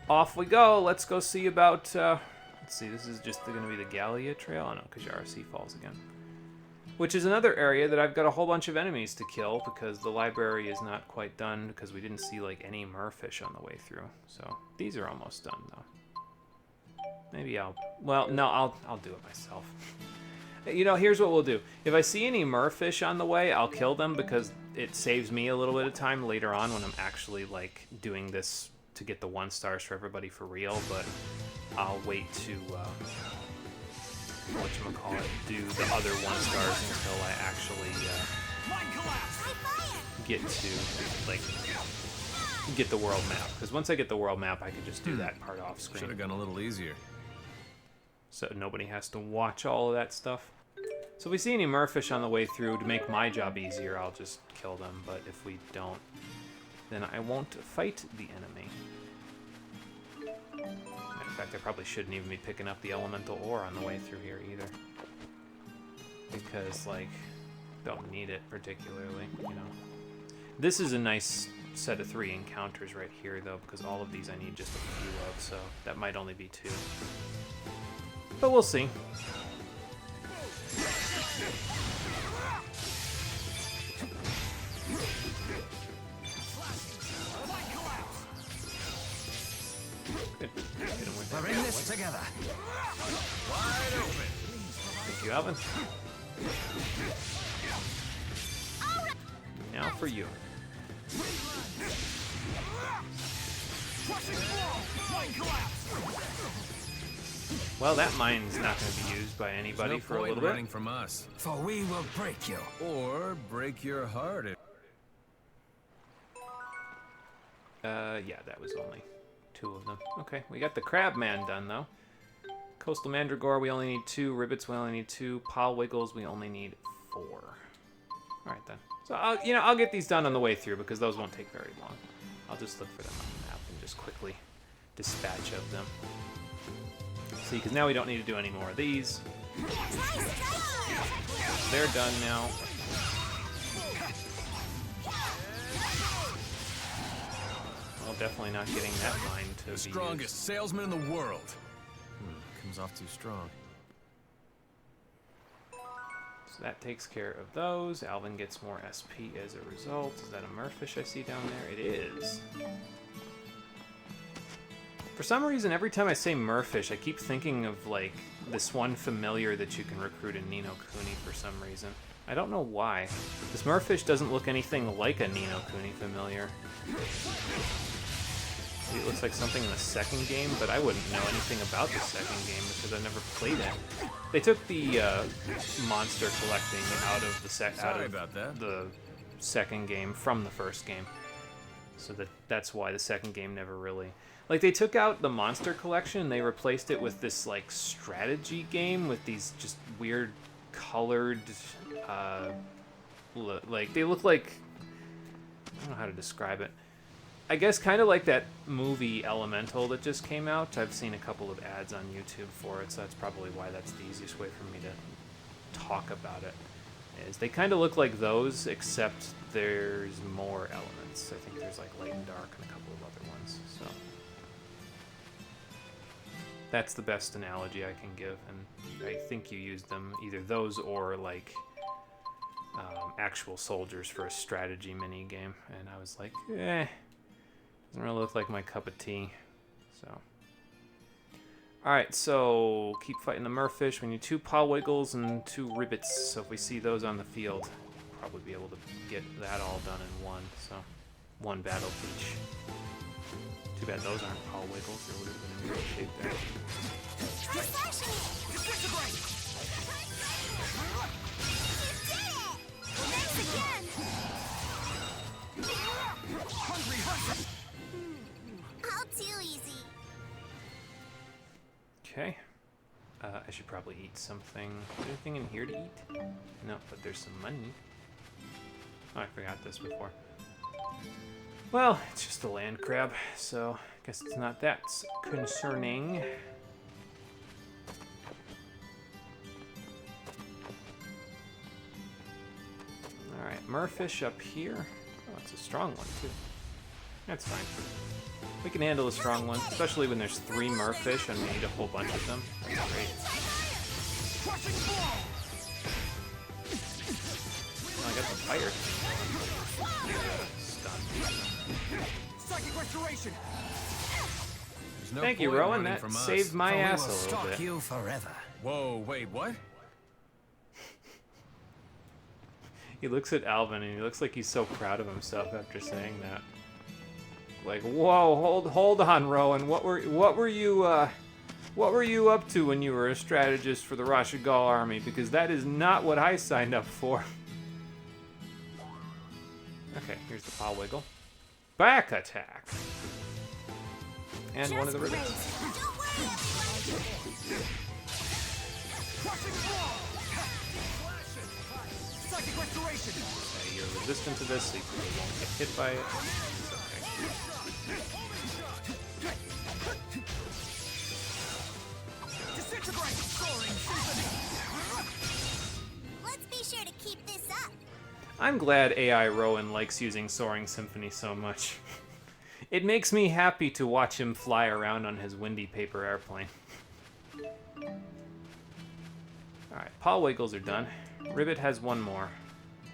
off we go. Let's go see about let's see, this is just going to be the Xillia trail. Oh no, Kajara Sea Falls again. Which is another area that I've got a whole bunch of enemies to kill because the library is not quite done because we didn't see like any merfish on the way through. So these are almost done though. Maybe well, no, I'll do it myself. You know, here's what we'll do. If I see any merfish on the way, I'll kill them because it saves me a little bit of time later on when I'm actually like doing this to get the 1 stars for everybody for real, but I'll wait to whatchamacallit, do the other 1 stars until I actually get the world map. Because once I get the world map, I can just do that part off screen. Should have gone a little easier. So nobody has to watch all of that stuff. So if we see any merfish on the way through, to make my job easier, I'll just kill them. But if we don't, then I won't fight the enemy. In fact, I probably shouldn't even be picking up the elemental ore on the way through here either. Because, like, don't need it particularly, you know. This is a nice set of 3 encounters right here, though, because all of these I need just a few of, so that might only be 2. But we'll see. Good. We're in this together. Wide open. Thank you, Alvin. Now for you. Well, that mine's not going to be used by anybody There's no for a point little bit. running from us. For we will break you. Or break your heart. Yeah, that was only 2 of them. Okay, we got the Crab Man done, though. Coastal Mandragore, we only need 2. Ribbits, we only need 2. Wiggles, we only need 4. Alright, then. So, I'll get these done on the way through, because those won't take very long. I'll just look for them on the map and just quickly dispatch of them. See, because now we don't need to do any more of these. They're done now. Well, definitely not getting that mine to be Strongest used. salesman in the world. Comes off too strong. So that takes care of those. Alvin gets more SP as a result. Is that a Murfish I see down there? It is. For some reason, every time I say Murfish, I keep thinking of, like, this one familiar that you can recruit in Ni no Kuni for some reason. I don't know why. This Murfish doesn't look anything like a Ni no Kuni familiar. Maybe it looks like something in the second game, but I wouldn't know anything about the second game because I never played it. They took the monster collecting out of the second game from the first game, so that's why the second game never really. Like, they took out the monster collection and they replaced it with this, like, strategy game with these just weird colored, like, they look like, I don't know how to describe it. I guess kind of like that movie Elemental that just came out. I've seen a couple of ads on YouTube for it, so that's probably why that's the easiest way for me to talk about it. Is they kind of look like those, except there's more elements. I think there's, like, light and dark and a couple of other ones, so. That's the best analogy I can give, and I think you used them, either those or, like, actual soldiers for a strategy mini game, and I was like, doesn't really look like my cup of tea, so. Alright, so keep fighting the Murfish. We need 2 Wiggles and 2 Ribbits, so if we see those on the field, we'll probably be able to get that all done in one, so 1 battle each. Too bad those aren't Wiggles, they would have been in great shape there. All too easy. Okay. I should probably eat something. Is there anything in here to eat? No, but there's some money. Oh, I forgot this before. Well, it's just a land crab, so I guess it's not that concerning. Alright, Murfish up here. Oh, it's a strong one, too. That's fine. We can handle a strong one, especially when there's 3 Murfish and we need a whole bunch of them. That's great. Oh, I got the fire stun. Psychic restoration. There's no Thank you, point Rowan. running That from us. saved my For we ass will a little stalk bit. you forever. Whoa, wait, what? He looks at Alvin and he looks like he's so proud of himself after saying that. Like, whoa, hold on, Rowan. What were you up to when you were a strategist for the Rashigal army? Because that is not what I signed up for. Okay, here's the Wiggle. Back attack. And one of the ribbons. Don't worry, everyone. Psychic restoration. Okay, you're resistant to this, so you probably won't get hit by it. It's okay. Disintegrate. Soaring symphony. Let's be sure to keep this up. I'm glad AI Rowan likes using Soaring Symphony so much. It makes me happy to watch him fly around on his windy paper airplane. Alright, Wiggles are done. Ribbit has 1 more.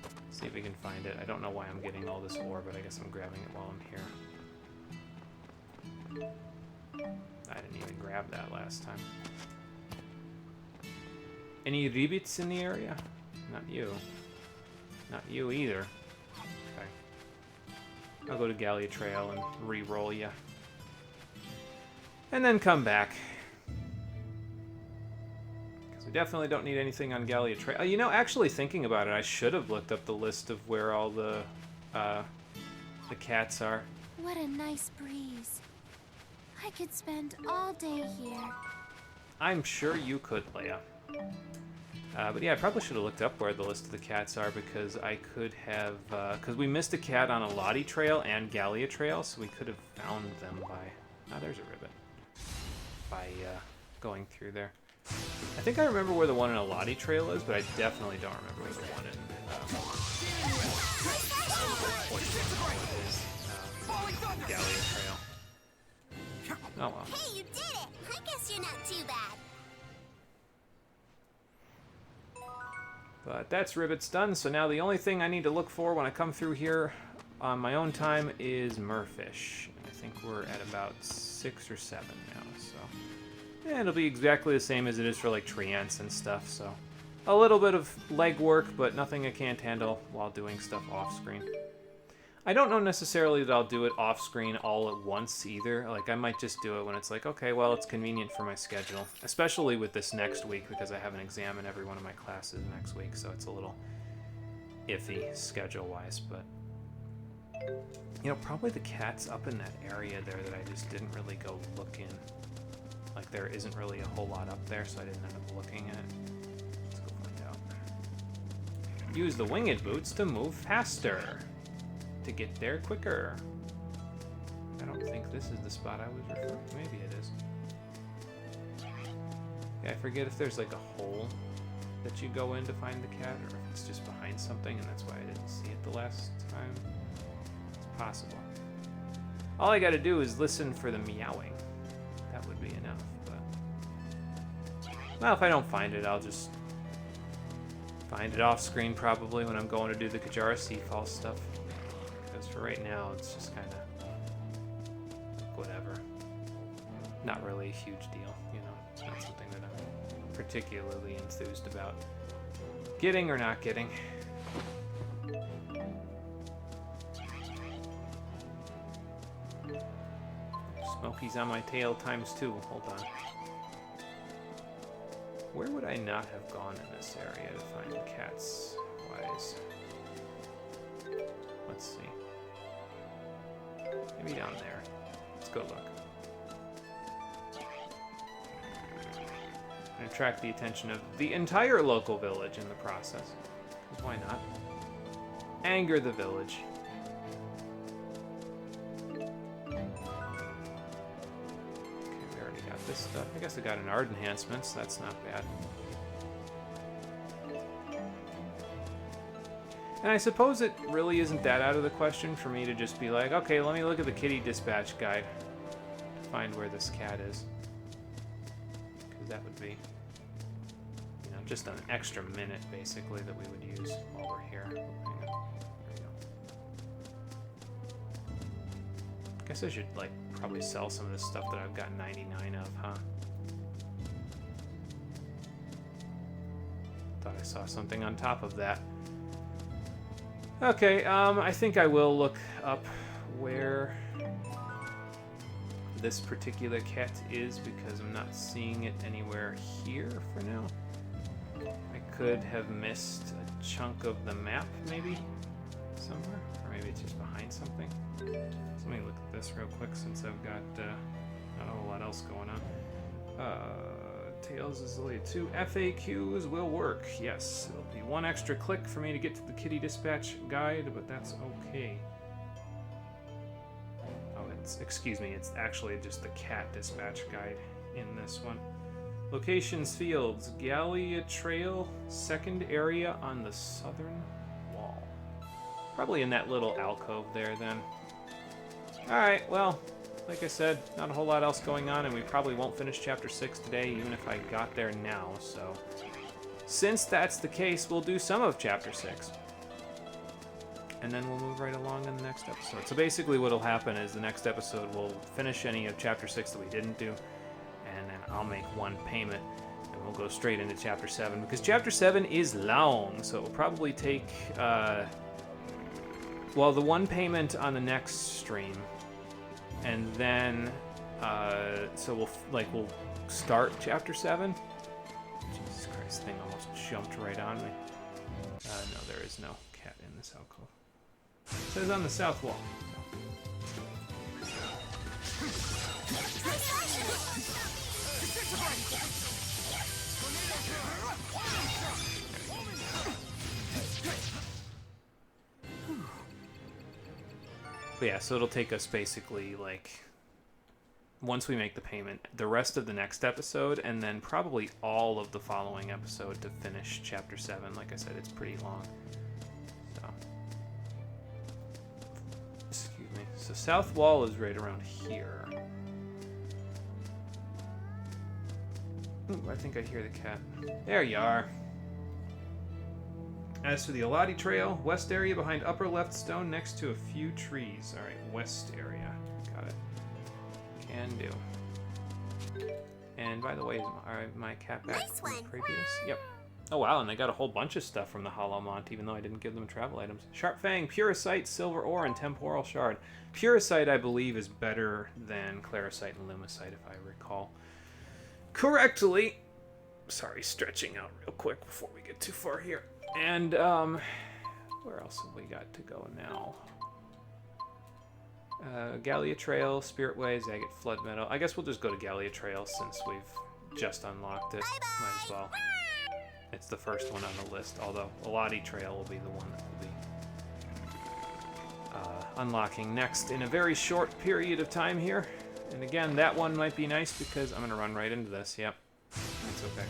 Let's see if we can find it. I don't know why I'm getting all this ore, but I guess I'm grabbing it while I'm here. I didn't even grab that last time. Any Ribbits in the area? Not you. Not you either. Okay. I'll go to Gallia Trail and re-roll ya. And then come back. So we definitely don't need anything on Xillia Trail. You know, actually thinking about it, I should have looked up the list of where all the cats are. What a nice breeze. I could spend all day here. I'm sure you could, Leia. But yeah, I probably should have looked up where the list of the cats are, because I could have, because we missed a cat on Eladi Trail and Xillia Trail, so we could have found them by, there's a ribbon, by going through there. I think I remember where the one in Eladi Trail is, but I definitely don't remember where the one in Xillia Trail. Oh well. Hey, you did it! I guess you're not too bad. But that's Ribbit's done, so now the only thing I need to look for when I come through here on my own time is Merfish. I think we're at about 6 or 7 now, so... yeah, it'll be exactly the same as it is for, like, Treants and stuff, so... a little bit of legwork, but nothing I can't handle while doing stuff off-screen. I don't know necessarily that I'll do it off-screen all at once either. Like, I might just do it when it's like, okay, well, it's convenient for my schedule. Especially with this next week, because I have an exam in every one of my classes next week, so it's a little iffy schedule-wise, but... you know, probably the cat's up in that area there that I just didn't really go look in. Like, there isn't really a whole lot up there, so I didn't end up looking at it. Let's go find out. Use the winged boots to move faster. To get there quicker. I don't think this is the spot I was referring to. Maybe it is. Yeah, I forget if there's like a hole that you go in to find the cat, or if it's just behind something and that's why I didn't see it the last time. It's possible. All I gotta do is listen for the meowing. That would be enough, but... well, if I don't find it, I'll just find it off screen probably when I'm going to do the Kajara Seafall stuff. For right now, it's just kind of whatever. Not really a huge deal, you know. It's not something that I'm particularly enthused about getting or not getting. Smokies on my tail ×2. Hold on. Where would I not have gone in this area to find cats wise? Let's see. Maybe down there. Let's go look. And attract the attention of the entire local village in the process. 'Cause why not? Anger the village. Okay, we already got this stuff. I guess I got an art enhancement, so that's not bad. And I suppose it really isn't that out of the question for me to just be like, okay, let me look at the kitty dispatch guide to find where this cat is. Because that would be, you know, just an extra minute, basically, that we would use while we're here. Oh, hang on. There we go. Guess I should, like, probably sell some of this stuff that I've got 99 of, huh? Thought I saw something on top of that. Okay, I think I will look up where this particular cat is, because I'm not seeing it anywhere here for now. I could have missed a chunk of the map, maybe, somewhere. Or maybe it's just behind something. So let me look at this real quick, since I've got not a whole lot else going on. Tales of Xillia 2 FAQs will work. Yes, it'll be one extra click for me to get to the kitty dispatch guide, but that's okay. Oh, excuse me, it's actually just the cat dispatch guide in this one. Locations, fields, Xillia Trail, second area on the southern wall. Probably in that little alcove there then. Alright, well, like I said, not a whole lot else going on, and we probably won't finish Chapter 6 today, even if I got there now, so... since that's the case, we'll do some of Chapter 6. And then we'll move right along in the next episode. So basically what'll happen is the next episode we'll finish any of Chapter 6 that we didn't do, and then I'll make one payment, and we'll go straight into Chapter 7, because Chapter 7 is long, so it will probably take, well, the one payment on the next stream, and then, so we'll start Chapter 7. Jesus Christ. This thing almost jumped right on me. No, there is no cat in this alcove. It says on the south wall. But yeah, so it'll take us basically, like, once we make the payment, the rest of the next episode, and then probably all of the following episode to finish Chapter 7. Like I said, it's pretty long. So, excuse me. So south wall is right around here. Ooh, I think I hear the cat. There you are. As for the Alati Trail, west area behind upper left stone next to a few trees. Alright, west area. Got it. Can do. And by the way, is my cat back Nice from the one. previous? Yep. Oh wow, and they got a whole bunch of stuff from the Hollow Mont, even though I didn't give them travel items. Sharp Fang, Puricite, Silver Ore, and Temporal Shard. Puricite, I believe, is better than Claricite and Lumicite, if I recall correctly. Sorry, stretching out real quick before we get too far here. And, where else have we got to go now? Gallia Trail, Spirit Way, Zagat Flood Meadow. I guess we'll just go to Gallia Trail since we've just unlocked it. Might as well. It's the first one on the list, although Alati Trail will be the one that we'll be unlocking next in a very short period of time here. And again, that one might be nice because I'm going to run right into this. Yep. That's okay.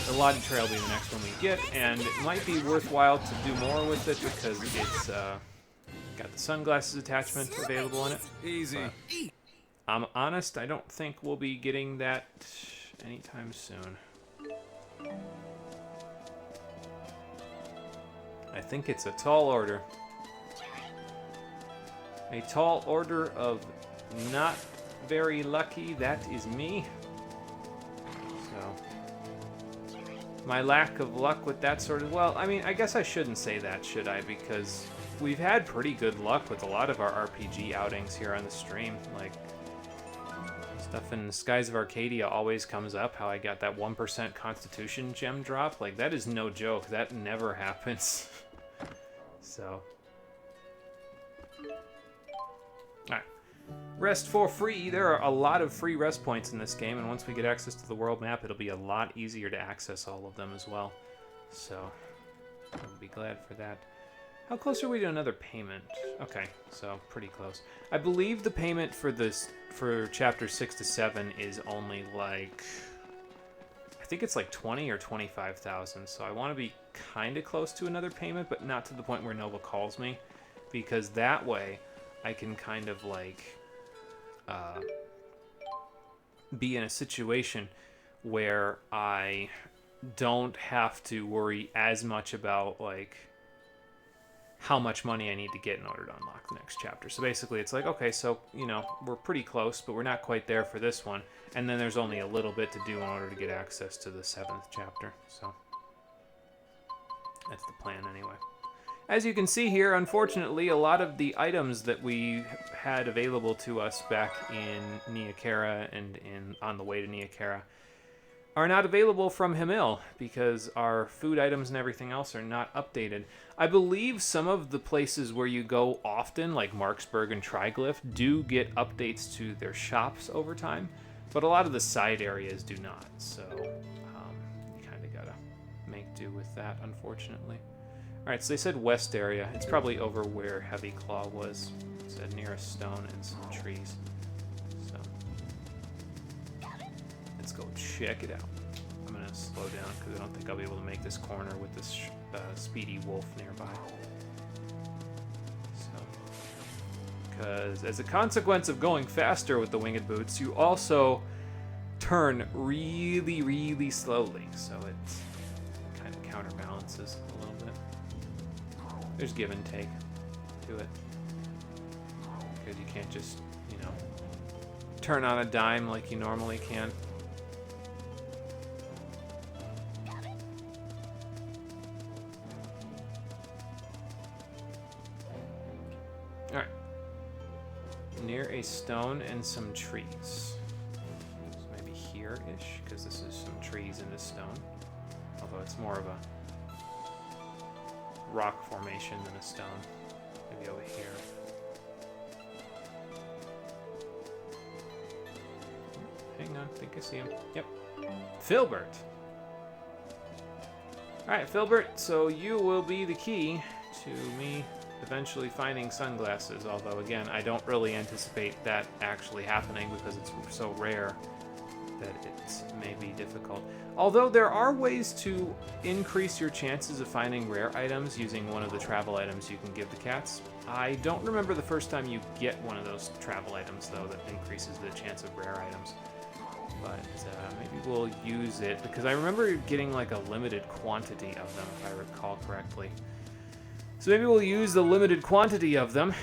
The Lottie Trail will be the next one we get, and it might be worthwhile to do more with it because it's got the sunglasses attachment available in it. Easy. But I'm honest, I don't think we'll be getting that anytime soon. I think it's a tall order. A tall order of not very lucky. That is me. So, my lack of luck with that sort of... Well, I mean, I guess I shouldn't say that, should I? Because we've had pretty good luck with a lot of our RPG outings here on the stream. Like, stuff in Skies of Arcadia always comes up. How I got that 1% Constitution gem drop. Like, that is no joke. That never happens. So... Alright. Rest for free. There are a lot of free rest points in this game, and once we get access to the world map, it'll be a lot easier to access all of them as well. So, I'll be glad for that. How close are we to another payment? Okay, so pretty close. I believe the payment for this, for chapters 6 to 7 is only like... I think it's like 20 or 25,000, so I want to be kind of close to another payment, but not to the point where Nova calls me, because that way I can kind of like be in a situation where I don't have to worry as much about like how much money I need to get in order to unlock the next chapter. So basically it's like, okay, so, you know, we're pretty close, but we're not quite there for this one. And then there's only a little bit to do in order to get access to the 7th chapter. So that's the plan anyway. As you can see here, unfortunately, a lot of the items that we had available to us back in Nia Khera and on the way to Nia Khera are not available from Himil because our food items and everything else are not updated. I believe some of the places where you go often, like Marksburg and Triglyph, do get updates to their shops over time, but a lot of the side areas do not, so you kind of gotta make do with that, unfortunately. Alright, so they said west area. It's probably over where Heavy Claw was. It said near a stone and some trees. So, let's go check it out. I'm going to slow down because I don't think I'll be able to make this corner with this speedy wolf nearby. So, because as a consequence of going faster with the winged boots, you also turn really, really slowly. So it kind of counterbalances a little bit. There's give and take to it. Because you can't just, you know, turn on a dime like you normally can. Alright. near a stone and some trees. So maybe here-ish, because this is some trees and a stone. Although it's more of a rock formation than a stone. Maybe over here. Hang on, I think I see him. Yep. Filbert! Alright, Filbert, so you will be the key to me eventually finding sunglasses, although again, I don't really anticipate that actually happening because it's so rare that it may be difficult. Although there are ways to increase your chances of finding rare items using one of the travel items you can give the cats. I don't remember the first time you get one of those travel items, though, that increases the chance of rare items. But maybe we'll use it, because I remember getting like a limited quantity of them, if I recall correctly. So maybe we'll use the limited quantity of them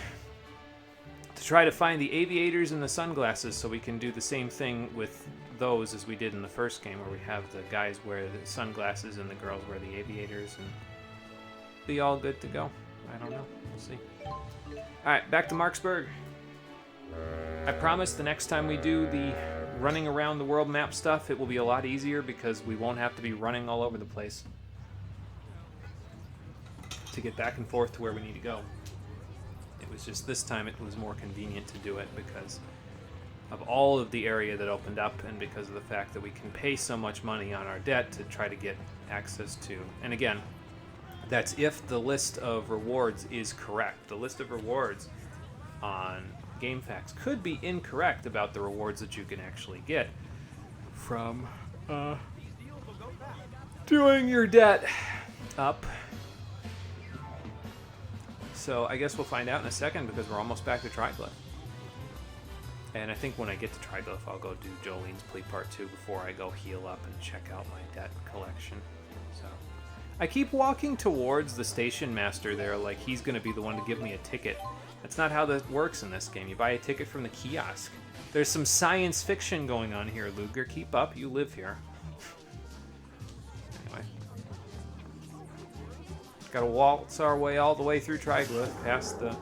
to try to find the aviators and the sunglasses, so we can do the same thing with those as we did in the first game, where we have the guys wear the sunglasses and the girls wear the aviators, and be all good to go. I don't know. We'll see. Alright, back to Marksburg. I promise the next time we do the running around the world map stuff, it will be a lot easier because we won't have to be running all over the place to get back and forth to where we need to go. It was just this time it was more convenient to do it because of all of the area that opened up and because of the fact that we can pay so much money on our debt to try to get access to. And again, that's if the list of rewards is correct. The list of rewards on GameFAQs could be incorrect about the rewards that you can actually get from doing your debt up. So I guess we'll find out in a second because we're almost back to Triglyph. And I think when I get to Triglyph, I'll go do Jolene's Plea Part 2 before I go heal up and check out my debt collection. So I keep walking towards the station master there like he's going to be the one to give me a ticket. That's not how that works in this game. You buy a ticket from the kiosk. There's some science fiction going on here, Luger. Keep up. You live here. Anyway. Gotta waltz our way all the way through Triglyph, past the...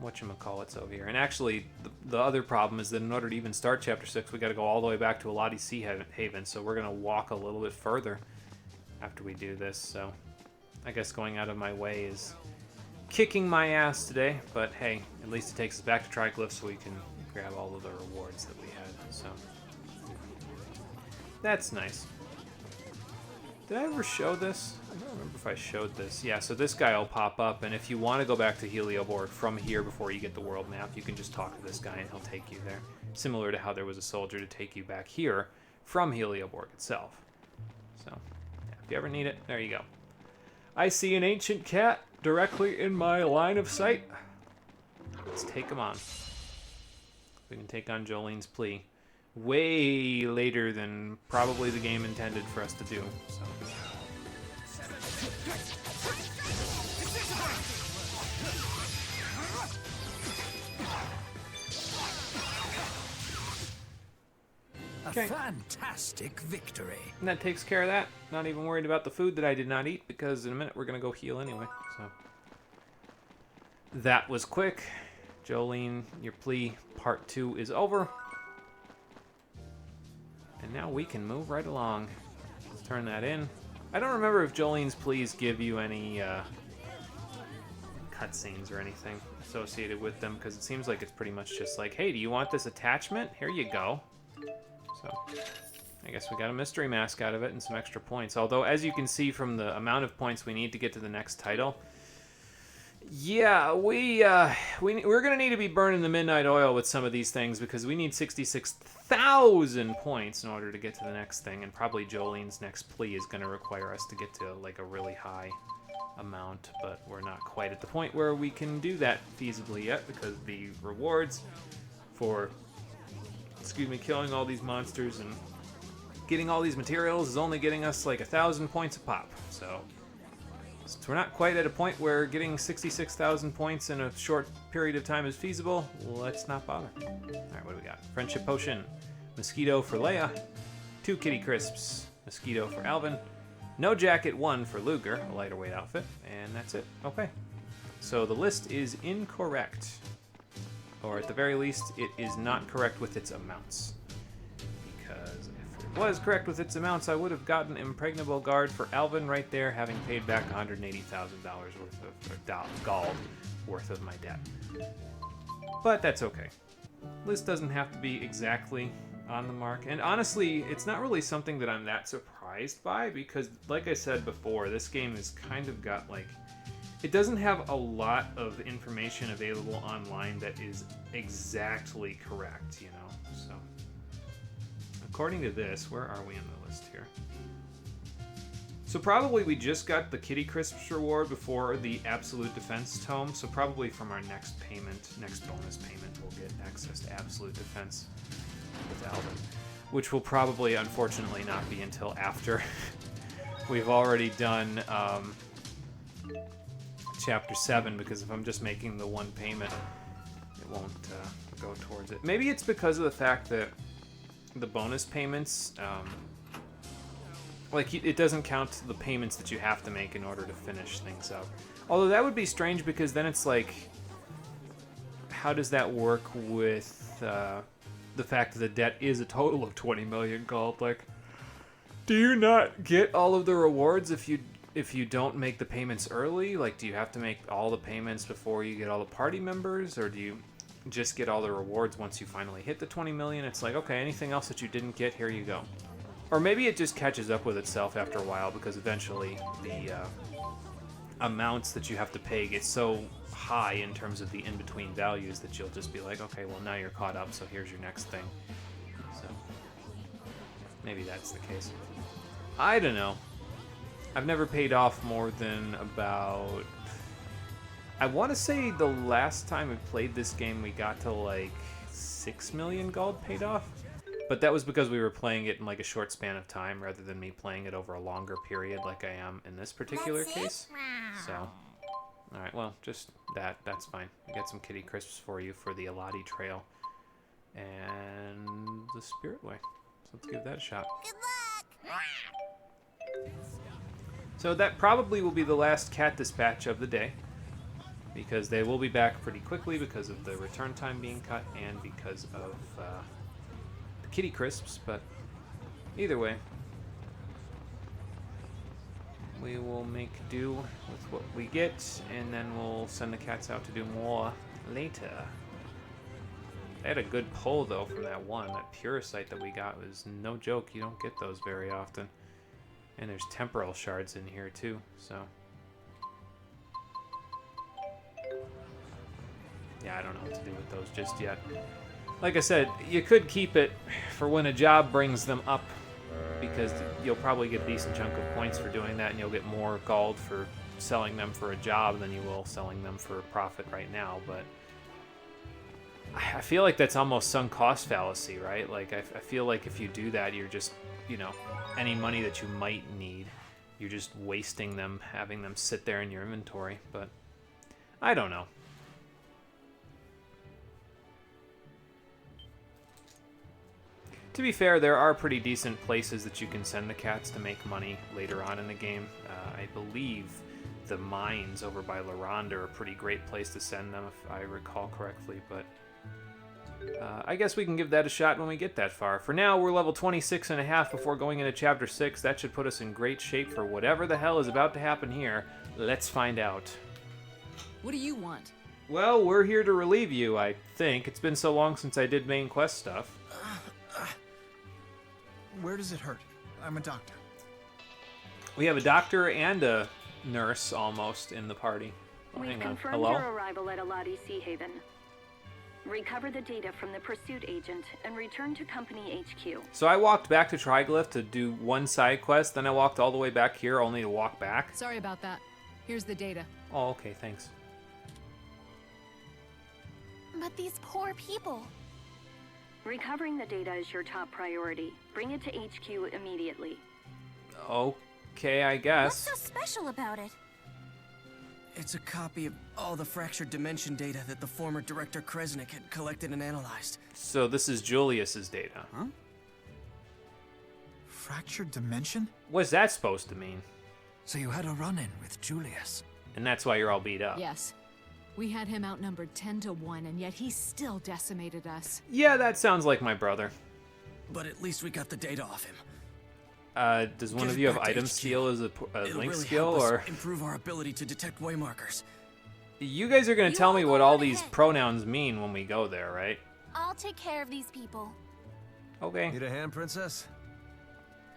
whatchamacallits over here. And actually, the other problem is that in order to even start Chapter 6, we gotta go all the way back to Eladi Sea Haven, so we're gonna walk a little bit further after we do this, so... I guess going out of my way is kicking my ass today, but hey, at least it takes us back to Triglyph so we can grab all of the rewards that we had, so that's nice. Did I ever show this? I don't remember if I showed this. Yeah, so this guy will pop up, and if you want to go back to Helioborg from here before you get the world map, you can just talk to this guy and he'll take you there. Similar to how there was a soldier to take you back here from Helioborg itself. So, yeah, if you ever need it, there you go. I see an ancient cat directly in my line of sight. Let's take him on. We can take on Jolene's Plea. Way later than probably the game intended for us to do. So. A fantastic victory. And that takes care of that. Not even worried about the food that I did not eat because in a minute we're going to go heal anyway. So that was quick. Jolene, your plea part 2 is over. And now we can move right along. Let's turn that in. I don't remember if Jolene's pleas give you any cutscenes or anything associated with them because it seems like it's pretty much just like, hey, do you want this attachment? Here you go. So, I guess we got a mystery mask out of it and some extra points. Although, as you can see from the amount of points we need to get to the next title, yeah, we're going to need to be burning the midnight oil with some of these things because we need 66,000 points in order to get to the next thing. And probably Jolene's next plea is going to require us to get to like a really high amount. But we're not quite at the point where we can do that feasibly yet because the rewards for... killing all these monsters and getting all these materials is only getting us like 1,000 points a pop. So we're not quite at a point where getting 66,000 points in a short period of time is feasible. Let's not bother. All right, what do we got? Friendship Potion. Mosquito for Leia. 2 Kitty Crisps. Mosquito for Alvin. No Jacket 1 for Luger, a lighter weight outfit. And that's it. Okay. So the list is incorrect. Or at the very least, it is not correct with its amounts. Because if it was correct with its amounts, I would have gotten Impregnable Guard for Alvin right there, having paid back $180,000 worth of gold worth of my debt. But that's okay. List doesn't have to be exactly on the mark. And honestly, it's not really something that I'm that surprised by, because like I said before, this game has kind of got like... It doesn't have a lot of information available online that is exactly correct, you know? So, according to this, where are we on the list here? So probably we just got the Kitty Crisps reward before the Absolute Defense tome, so probably from our next payment, next bonus payment, we'll get access to Absolute Defense with Alvin, which will probably, unfortunately, not be until after we've already done... Chapter 7, because if I'm just making the one payment, it won't go towards it. Maybe it's because of the fact that the bonus payments, like, it doesn't count the payments that you have to make in order to finish things up. Although that would be strange, because then it's like, how does that work with the fact that the debt is a total of 20 million gold? Like, do you not get all of the rewards if you don't make the payments early? Like, do you have to make all the payments before you get all the party members, or do you just get all the rewards once you finally hit the 20 million? It's like, okay, anything else that you didn't get, here you go. Or maybe it just catches up with itself after a while, because eventually the amounts that you have to pay get so high in terms of the in-between values that you'll just be like, okay, well, now you're caught up, so here's your next thing. So maybe that's the case. I don't know. I've never paid off more than about... I want to say the last time we played this game, we got to like 6 million gold paid off. But that was because we were playing it in like a short span of time, rather than me playing it over a longer period like I am in this particular case. So, alright, well, just that. That's fine. I got some Kitty Crisps for you for the Eladi Trail. And the Spirit Way. So let's give that a shot. Good luck! So that probably will be the last cat dispatch of the day, because they will be back pretty quickly because of the return time being cut and because of the Kitty Crisps, but either way, we will make do with what we get, and then we'll send the cats out to do more later. I had a good pull, though, from that one. That Puricite that we got was no joke. You don't get those very often. And there's temporal shards in here too, so. Yeah, I don't know what to do with those just yet. Like I said, you could keep it for when a job brings them up, because you'll probably get a decent chunk of points for doing that, and you'll get more gold for selling them for a job than you will selling them for a profit right now, but I feel like that's almost sunk cost fallacy, right? Like, I feel like if you do that, you're just, you know, any money that you might need, you're just wasting them, having them sit there in your inventory, but I don't know. To be fair, there are pretty decent places that you can send the cats to make money later on in the game. I believe the mines over by LaRonde are a pretty great place to send them, if I recall correctly, but I guess we can give that a shot when we get that far. For now, we're level 26.5 before going into Chapter 6. That should put us in great shape for whatever the hell is about to happen here. Let's find out. What do you want? Well, we're here to relieve you, I think. It's been so long since I did main quest stuff. Where does it hurt? I'm a doctor. We have a doctor and a nurse, almost, in the party. Oh, We've hang on. confirmed Hello? your arrival at Eladi Sea Haven. Recover the data from the pursuit agent and return to Company HQ. So I walked back to Triglyph to do one side quest, then I walked all the way back here only to walk back. Sorry about that. Here's the data. Oh, okay, thanks. But these poor people. Recovering the data is your top priority. Bring it to HQ immediately. Okay, I guess. What's so special about it? It's a copy of all the fractured dimension data that the former Director Kresnik had collected and analyzed. So this is Julius's data. Huh? Fractured dimension? What's that supposed to mean? So you had a run-in with Julius. And that's why you're all beat up. Yes. We had him outnumbered 10 to 1, and yet he still decimated us. Yeah, that sounds like my brother. But at least we got the data off him. Does one Get of it you have back to item HQ. steal as a It'll link really skill, help us or improve our ability to detect waymarkers. you guys are gonna You tell all me go what all on these ahead. pronouns mean when we go there, right? I'll take care of these people. Okay. Need a hand, princess?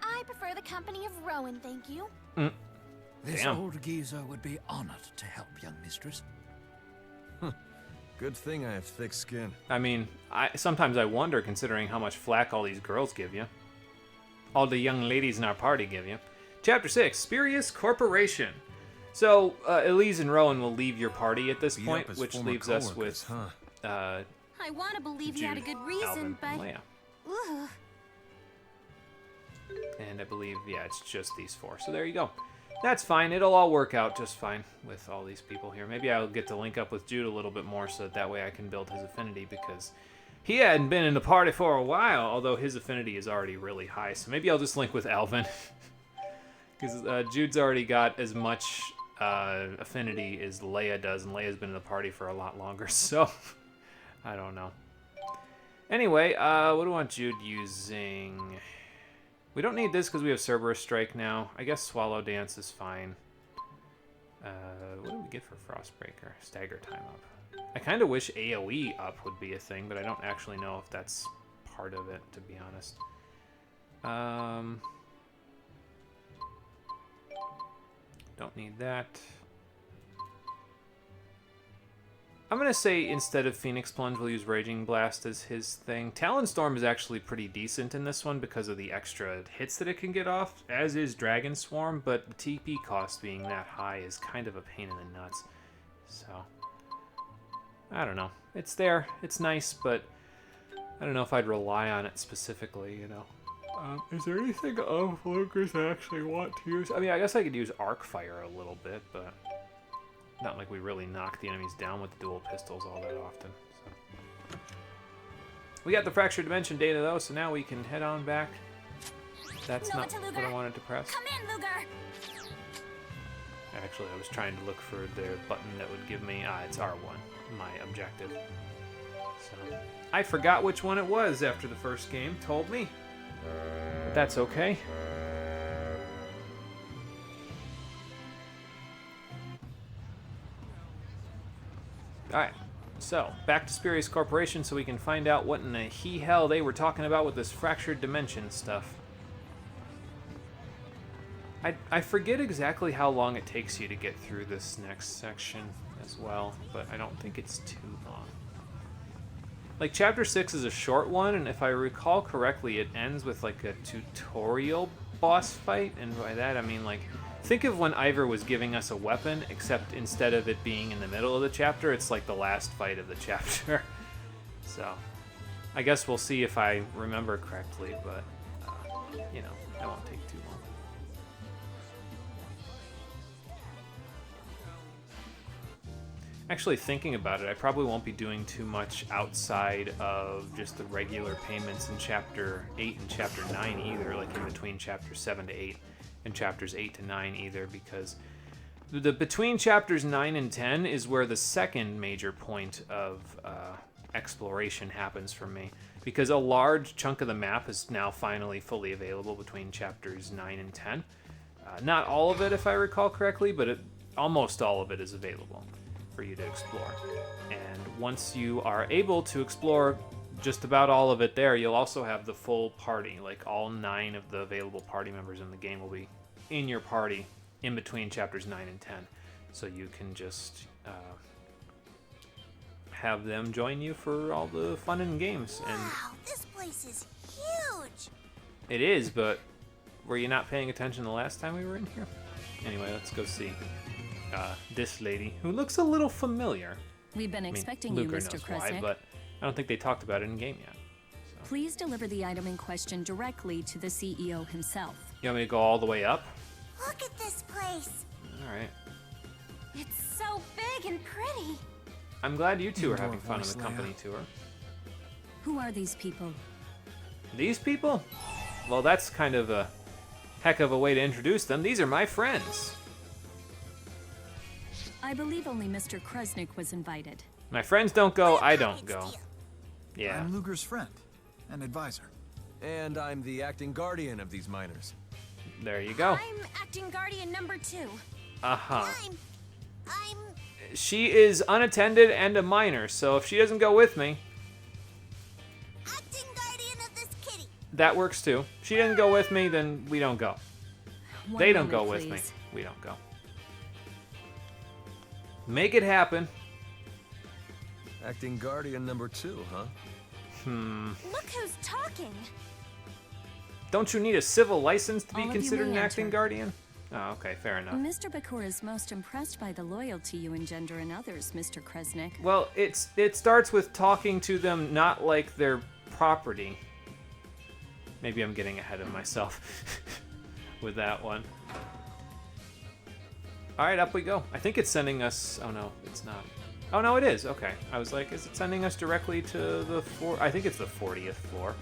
I prefer the company of Rowan, thank you. This Damn. old geezer would be honored to help, young mistress. Good thing I have thick skin. I mean, sometimes I wonder, considering how much flack all these girls give you. All the young ladies in our party give you. Chapter 6, Spurious Corporation. So, Elise and Rowan will leave your party at this Beat point, up as which former leaves us coworkers, with huh? I want to believe you had a Jude, good reason, Alvin, but... and Leia. Ugh. And I believe, yeah, it's just these four. So there you go. That's fine. It'll all work out just fine with all these people here. Maybe I'll get to link up with Jude a little bit more so that way I can build his affinity, because he hadn't been in the party for a while, although his affinity is already really high. So maybe I'll just link with Alvin, because Jude's already got as much affinity as Leia does, and Leia's been in the party for a lot longer, so I don't know. Anyway, what do I want Jude using? We don't need this because we have Cerberus Strike now. I guess Swallow Dance is fine. What do we get for Frostbreaker? Stagger Time up. I kind of wish AoE up would be a thing, but I don't actually know if that's part of it, to be honest. Don't need that. I'm going to say instead of Phoenix Plunge, we'll use Raging Blast as his thing. Talon Storm is actually pretty decent in this one because of the extra hits that it can get off, as is Dragon Swarm, but the TP cost being that high is kind of a pain in the nuts. So, I don't know. It's there. It's nice, but I don't know if I'd rely on it specifically, you know. Is there anything Lucas I actually want to use? I mean, I guess I could use Arc Fire a little bit, but not like we really knock the enemies down with dual pistols all that often. So. We got the Fractured Dimension data, though, so now we can head on back. That's Nova not to what Luger. I wanted to press. Come in, Luger! Actually, I was trying to look for the button that would give me... it's R1, my objective. So, I forgot which one it was after the first game told me. But that's okay. Alright, so back to Spurious Corporation so we can find out what in the hell they were talking about with this Fractured Dimension stuff. I forget exactly how long it takes you to get through this next section as well, but I don't think it's too long. Like, Chapter 6 is a short one, and if I recall correctly, it ends with, like, a tutorial boss fight, and by that I mean, like, think of when Ivor was giving us a weapon, except instead of it being in the middle of the chapter, it's like the last fight of the chapter. So, I guess we'll see if I remember correctly, but, you know, that won't take too long. Actually, thinking about it, I probably won't be doing too much outside of just the regular payments in Chapter 8 and Chapter 9 either, like in between Chapters 7 to 8 and Chapters 8 to 9 either, because the between Chapters 9 and 10 is where the second major point of exploration happens for me, because a large chunk of the map is now finally fully available between Chapters 9 and 10. Not all of it, if I recall correctly, but almost all of it is available for you to explore. And once you are able to explore just about all of it there, you'll also have the full party. Like, all 9 of the available party members in the game will be in your party in between Chapters 9 and 10. So you can just have them join you for all the fun and games. And Wow, this place is huge! it is, but were you not paying attention the last time we were in here? Anyway, let's go see this lady, who looks a little familiar. We've been I mean, expecting you, Luger Mr. knows why, Kresnik. but I don't think they talked about it in game yet. So. Please deliver the item in question directly to the CEO himself. You want me to go all the way up? Look at this place! All right. It's so big and pretty. I'm glad you two are Indoor having fun on voice the company layout. tour. Who are these people? These people? Well, that's kind of a heck of a way to introduce them. These are my friends. I believe only Mr. Kresnik was invited. My friends don't go, I don't Package go. deal. Yeah. I'm Luger's friend and advisor. And I'm the acting guardian of these miners. There you go. I'm acting guardian number 2. Uh-huh. I'm She is unattended and a minor, so if she doesn't go with me, acting guardian of this kitty. that works too. She doesn't go with me, then we don't go. One They don't moment, go with me. please. We don't go. Make it happen. Acting guardian number 2, huh? Look who's talking. Don't you need a civil license to be All of you considered may an acting enter. guardian? Oh, okay, fair enough. Mr. Bakura is most impressed by the loyalty you engender in others, Mr. Kresnik. Well, it starts with talking to them not like their property. Maybe I'm getting ahead of myself with that one. All right, up we go. I think it's sending us. Oh no, it's not. Oh no, it is. Okay, I was like, is it sending us directly to the I think it's the 40th floor.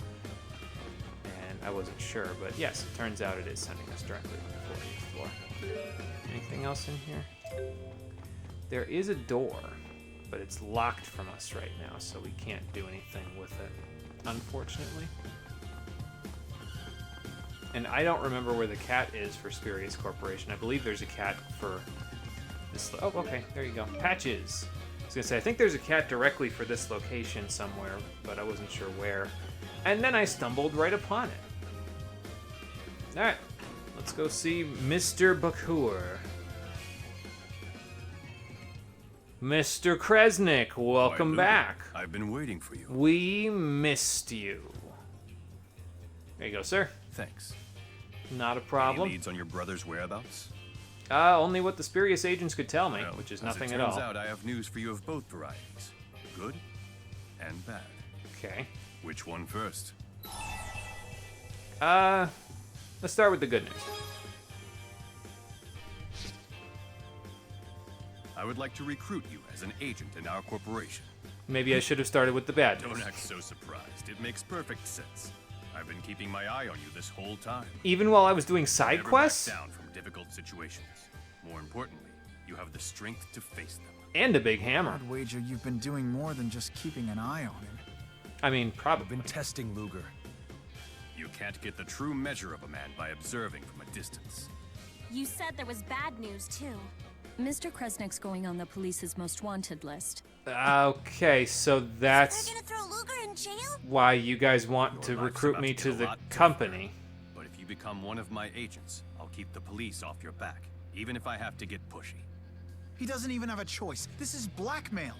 And I wasn't sure, but yes, it turns out it is sending us directly to the 40th floor. Anything else in here? There is a door, but it's locked from us right now, so we can't do anything with it, unfortunately. And I don't remember where the cat is for Spurious Corporation. I believe there's a cat for this. Oh, okay, there you go. Patches. I was gonna say, I think there's a cat directly for this location somewhere, but I wasn't sure where. And then I stumbled right upon it. All right, let's go see Mr. Bakur. Mr. Kresnik, welcome back. I've been waiting for you. We missed you. There you go, sir. Thanks. Not a Any problem. leads on your brother's whereabouts? Only what the Spurious agents could tell me, Well, which is as nothing it at turns all. out, I have news for you of both varieties. Good and bad. Okay. Which one first? Let's start with the good news. I would like to recruit you as an agent in our corporation. Maybe I should have started with the bad news. Don't act so surprised. It makes perfect sense. I've been keeping my eye on you this whole time. Even while I was doing side Never quests? back down from difficult situations. More importantly, you have the strength to face them. And a big hammer. I'd wager you've been doing more than just keeping an eye on him. I mean, I've probably. been testing Luger. You can't get the true measure of a man by observing from a distance. You said there was bad news too. Mr. Kresnik's going on the police's most wanted list. Okay, so that's They're gonna throw Luger in jail? why you guys want Your to life's recruit about me to to get a the lot tougher. company. But if you become one of my agents, I'll keep the police off your back, even if I have to get pushy. He doesn't even have a choice. This is blackmail.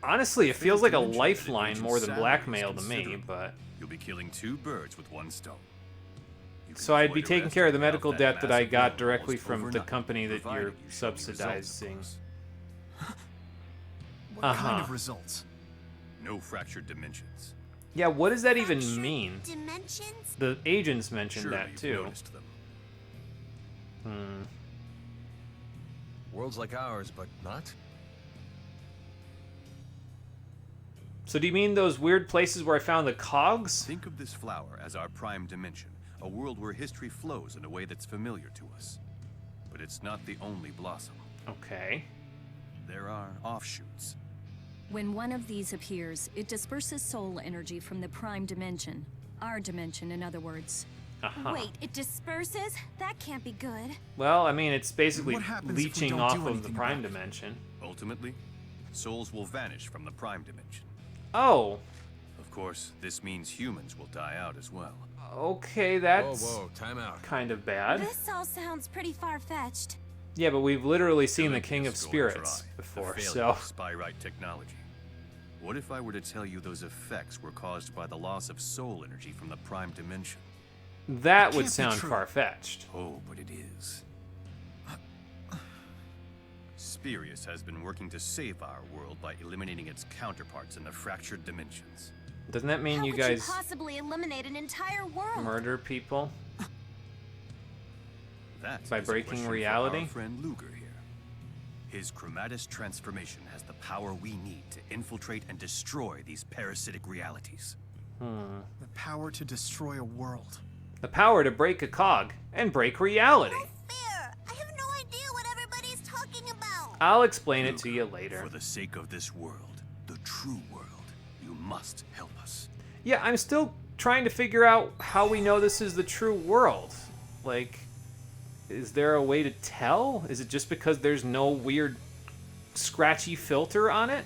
Honestly, it feels like a Failed to mention that lifeline agent's more than salary is blackmail to me, considerable. but... You'll be killing two birds with one stone. You can So I'd be avoid taking arrest care of the without medical that debt that I massive got bill directly almost from the overnight, company that you're provided you show me results, of subsidizing. course. What kind Uh-huh. of results? No fractured dimensions. Yeah, what does that even Fractured mean? Dimensions? The agents mentioned Surely that you've too. noticed them. Hmm. Worlds like ours, but not? So do you mean those weird places where I found the cogs? Think of this flower as our prime dimension, a world where history flows in a way that's familiar to us. But it's not the only blossom. Okay. There are offshoots. When one of these appears, it disperses soul energy from the prime dimension. Our dimension, in other words. Uh-huh. Wait, it disperses? That can't be good. Well, I mean, it's basically What happens if we leeching don't off do of the anything prime about it? dimension. Ultimately, souls will vanish from the prime dimension. Oh, Of course, this means humans will die out as well. okay, that's time out. kind of bad. This all sounds pretty far-fetched. Yeah, but we've literally seen the Killing King is of going Spirits dry, before, the failure so... of spy-right technology. What if I were to tell you those effects were caused by the loss of soul energy from the prime dimension? That would Can't be sound true. far-fetched. Oh, but it is. Spurious has been working to save our world by eliminating its counterparts in the fractured dimensions. Doesn't that mean How you could guys you possibly eliminate an entire world? murder people? That By is a breaking question for reality? our friend Luger here. His chromatis transformation has the power we need to infiltrate and destroy these parasitic realities. The power to destroy a world. The power to break a cog and break reality. Fair. I have no idea what everybody's talking about. I'll explain it to Luger, you later. For the sake of this world, the true world, you must help us. Yeah, I'm still trying to figure out how we know this is the true world. Like, is there a way to tell? Is it just because there's no weird scratchy filter on it?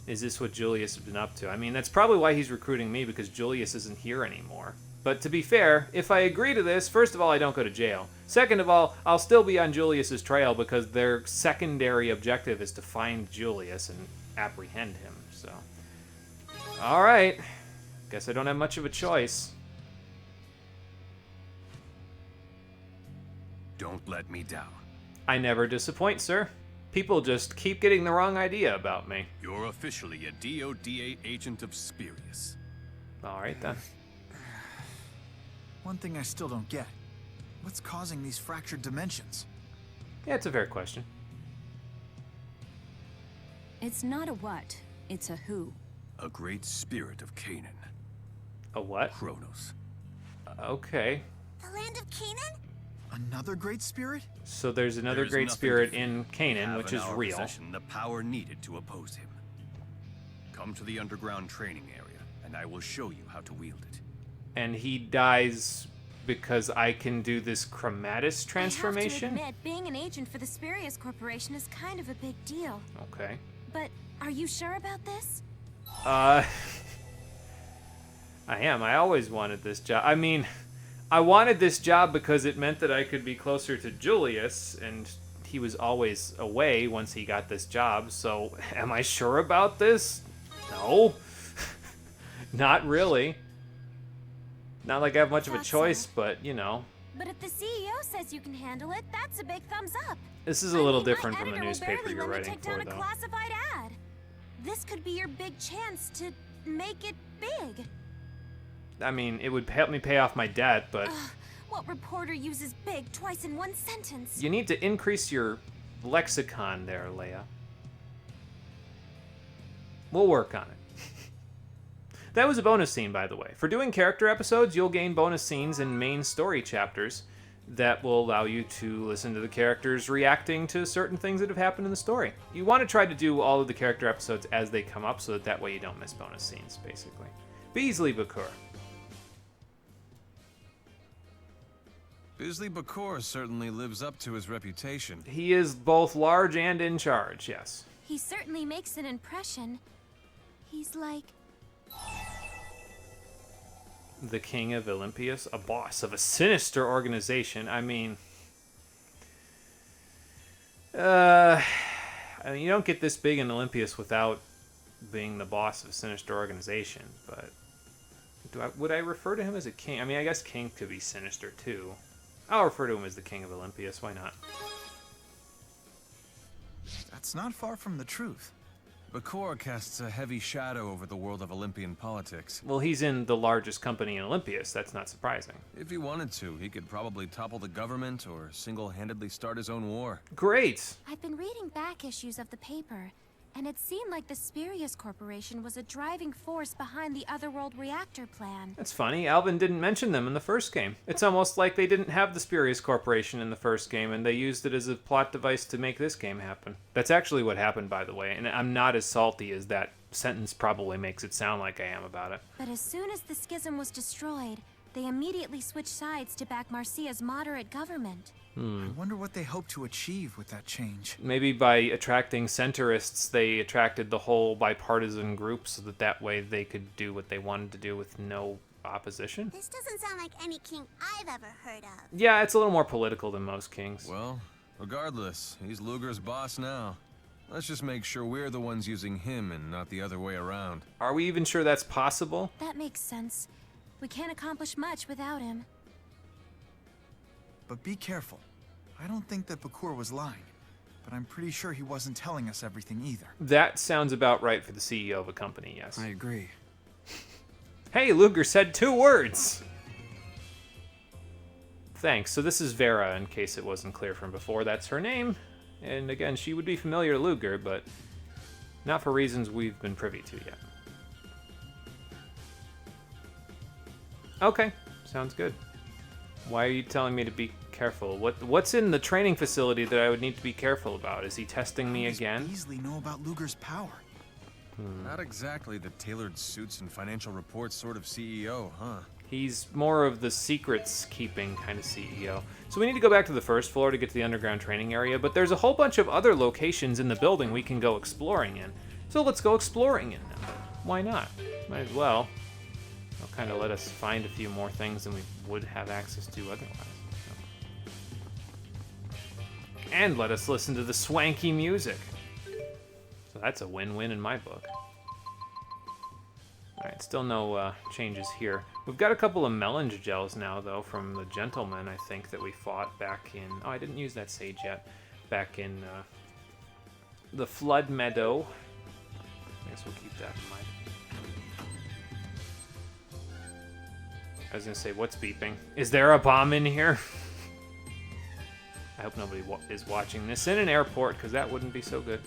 Is this what Julius has been up to? I mean, that's probably why he's recruiting me, because Julius isn't here anymore. But to be fair, if I agree to this, first of all, I don't go to jail. Second of all, I'll still be on Julius's trail because their secondary objective is to find Julius and apprehend him, so. Alright. Guess I don't have much of a choice. Don't let me down. I never disappoint, sir. People just keep getting the wrong idea about me. You're officially a DODA agent of Spirius. Alright then. One thing I still don't get. What's causing these fractured dimensions? Yeah, it's a fair question. It's not a what, it's a who. A great spirit of Canaan. A what? Kronos. Okay. The land of Canaan? Another great spirit? So there's another There's great nothing spirit to fear. in We Canaan, have which in is our real. possession the power needed to oppose him. Come to the underground training area, and I will show you how to wield it. And he dies because I can do this chromatis transformation? I have to admit, being an agent for the Spirius Corporation is kind of a big deal. Okay. But are you sure about this? I am. I always wanted this job. I mean, I wanted this job because it meant that I could be closer to Julius, and he was always away once he got this job, so am I sure about this? No. Not really. Not like I have much of a Thought so. choice, but, you know. But if the CEO says you can handle it, that's a big thumbs up. This is a little I mean, different my from the editor will newspaper barely you're let me writing take for, down a though. classified ad. This could be your big chance to make it big. I mean, it would help me pay off my debt, but Ugh, what reporter uses big twice in one sentence? you need to increase your lexicon there, Leia. We'll work on it. That was a bonus scene, by the way. For doing character episodes, you'll gain bonus scenes in main story chapters that will allow you to listen to the characters reacting to certain things that have happened in the story. You want to try to do all of the character episodes as they come up so that way you don't miss bonus scenes, basically. Beasley Bakur. Beasley Bakur certainly lives up to his reputation. He is both large and in charge, yes. He certainly makes an impression. He's like... The king of Olympias, a boss of a sinister organization. I mean, you don't get this big in Olympias without being the boss of a sinister organization, but would I refer to him as a king? I mean, I guess king could be sinister too. I'll refer to him as the king of Olympias, why not? That's not far from the truth. Bakur casts a heavy shadow over the world of Olympian politics. Well, he's in the largest company in Olympias, that's not surprising. If he wanted to, he could probably topple the government or single-handedly start his own war. Great! I've been reading back issues of the paper, and it seemed like the Spirius Corporation was a driving force behind the Otherworld reactor plan. That's funny, Alvin didn't mention them in the first game. It's almost like they didn't have the Spurious Corporation in the first game, and they used it as a plot device to make this game happen. That's actually what happened, by the way, and I'm not as salty as that sentence probably makes it sound like I am about it. But as soon as the schism was destroyed, they immediately switched sides to back Marcia's moderate government. I wonder what they hope to achieve with that change. Maybe by attracting centrists, they attracted the whole bipartisan group so that way they could do what they wanted to do with no opposition. This doesn't sound like any king I've ever heard of. Yeah, it's a little more political than most kings. Well, regardless, he's Luger's boss now. Let's just make sure we're the ones using him and not the other way around. Are we even sure that's possible? That makes sense. We can't accomplish much without him. But be careful. I don't think that Bakur was lying, but I'm pretty sure he wasn't telling us everything either. That sounds about right for the CEO of a company, yes. I agree. Hey, Luger said 2 words! Thanks. So this is Vera, in case it wasn't clear from before. That's her name. And again, she would be familiar to Luger, but not for reasons we've been privy to yet. Okay, sounds good. Why are you telling me to be careful. What's in the training facility that I would need to be careful about? Is he testing me again? How does Beasley know about Luger's power? Not exactly the tailored suits and financial reports sort of CEO, huh? He's more of the secrets-keeping kind of CEO. So we need to go back to the first floor to get to the underground training area, but there's a whole bunch of other locations in the building we can go exploring in. So let's go exploring in them. Why not? Might as well. They'll kind of let us find a few more things than we would have access to otherwise. So. And let us listen to the swanky music. So that's a win-win in my book. Alright, still no changes here. We've got a couple of melange gels now, though, from the gentleman, I think, that we fought back in... Oh, I didn't use that sage yet. Back in the Flood Meadow. I guess we'll keep that in mind. I was going to say, what's beeping? Is there a bomb in here? I hope nobody is watching this in an airport, because that wouldn't be so good.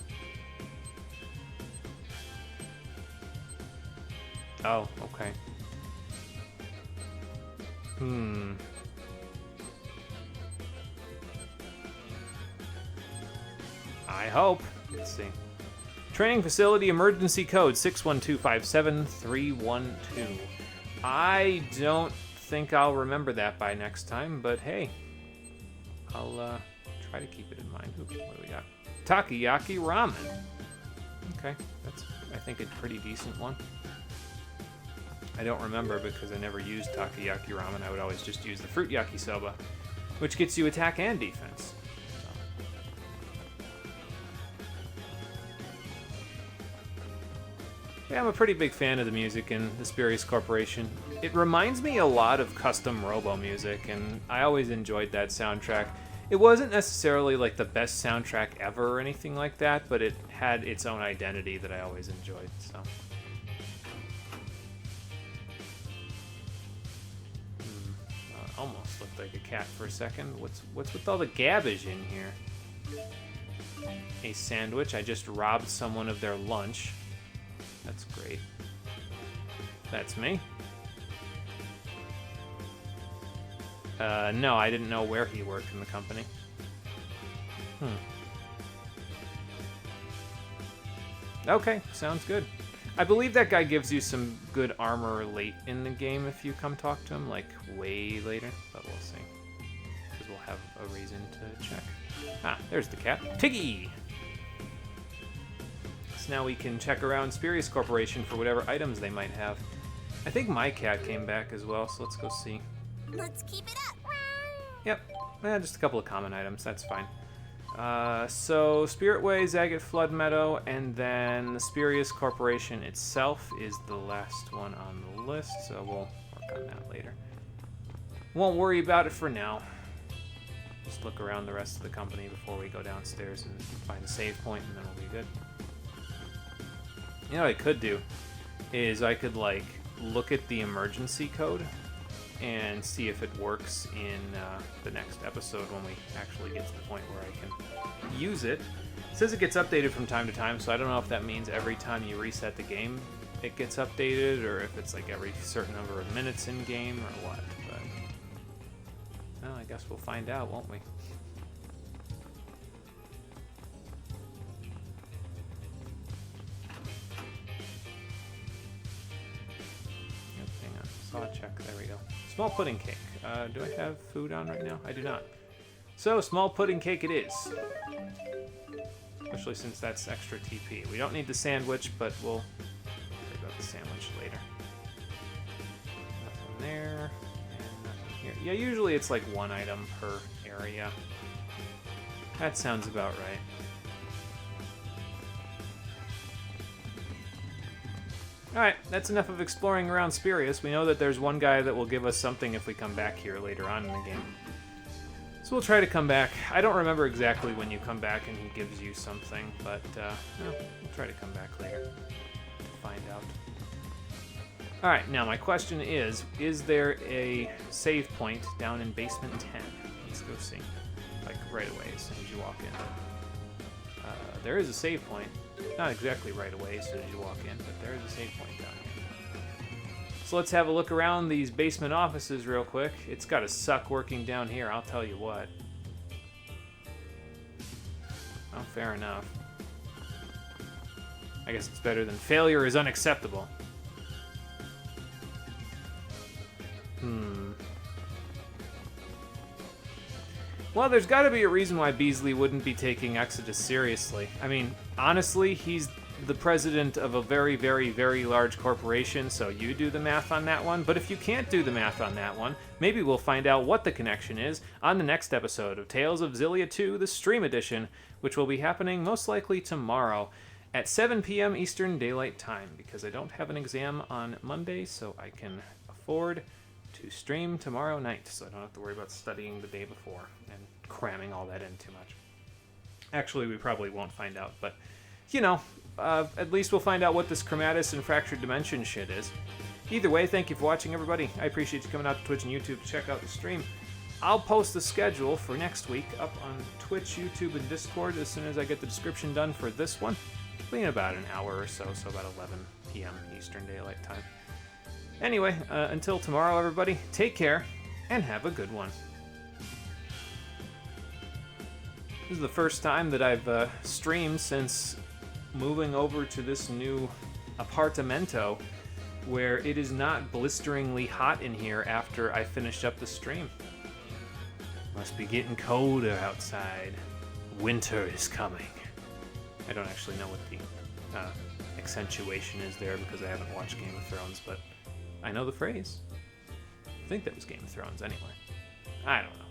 Oh, okay. I hope. Let's see. Training facility emergency code 61257-312. I don't think I'll remember that by next time, but hey. I'll try to keep it in mind. Ooh, what do we got? Takoyaki ramen. Okay, that's, I think, a pretty decent one. I don't remember because I never used takoyaki ramen. I would always just use the fruit yakisoba, which gets you attack and defense. Yeah, I'm a pretty big fan of the music in the Spurious Corporation. It reminds me a lot of custom Robo music, and I always enjoyed that soundtrack. It wasn't necessarily like the best soundtrack ever or anything like that, but it had its own identity that I always enjoyed, so... Almost looked like a cat for a second. What's with all the garbage in here? A sandwich. I just robbed someone of their lunch. That's great. That's me. No, I didn't know where he worked in the company. Okay, sounds good. I believe that guy gives you some good armor late in the game if you come talk to him, like way later, but we'll see. Because we'll have a reason to check. Ah, there's the cat. Tiggy! So now we can check around Spurious Corporation for whatever items they might have. I think my cat came back as well, so let's go see. Let's keep it up. Yep, just a couple of common items, that's fine. So Spirit Way, Zagat Flood Meadow, and then the Spurious Corporation itself is the last one on the list, so we'll work on that later. Won't worry about it for now. Just look around the rest of the company before we go downstairs and find a save point, and then we'll be good. You know what I could do is I could, like, look at the emergency code and see if it works in the next episode when we actually get to the point where I can use it. It says it gets updated from time to time, so I don't know if that means every time you reset the game it gets updated, or if it's like every certain number of minutes in game, or what. But well, I guess we'll find out, won't we? Yep, hang on. Saw a check. There we go. Small pudding cake. Do I have food on right now? I do not. So, small pudding cake it is. Especially since that's extra TP. We don't need the sandwich, but we'll worry about the sandwich later. Nothing there, and nothing here. Yeah, usually it's like one item per area. That sounds about right. Alright, that's enough of exploring around Spurious. We know that there's one guy that will give us something if we come back here later on in the game. So we'll try to come back. I don't remember exactly when you come back and he gives you something, but we'll try to come back later to find out. Alright, now my question is there a save point down in basement 10? Let's go see. Like right away as soon as you walk in. There is a save point. Not exactly right away as soon as you walk in, but there is a save point down here. So let's have a look around these basement offices real quick. It's gotta suck working down here, I'll tell you what. Oh, fair enough. I guess it's better than failure is unacceptable. Well, there's got to be a reason why Beasley wouldn't be taking Exodus seriously. I mean, honestly, he's the president of a very, very, very large corporation, so you do the math on that one. But if you can't do the math on that one, maybe we'll find out what the connection is on the next episode of Tales of Xillia 2, the Stream Edition, which will be happening most likely tomorrow at 7 p.m. Eastern Daylight Time, because I don't have an exam on Monday, so I can afford to stream tomorrow night, so I don't have to worry about studying the day before and cramming all that in too much. Actually, we probably won't find out, but, you know, at least we'll find out what this Chromatus and Fractured Dimension shit is. Either way, thank you for watching, everybody. I appreciate you coming out to Twitch and YouTube to check out the stream. I'll post the schedule for next week up on Twitch, YouTube, and Discord as soon as I get the description done for this one. It'll be in about an hour or so, so about 11 p.m. Eastern Daylight Time. Anyway, until tomorrow, everybody, take care, and have a good one. This is the first time that I've streamed since moving over to this new apartamento, where it is not blisteringly hot in here after I finish up the stream. Must be getting colder outside. Winter is coming. I don't actually know what the accentuation is there because I haven't watched Game of Thrones, but I know the phrase. I think that was Game of Thrones anyway. I don't know.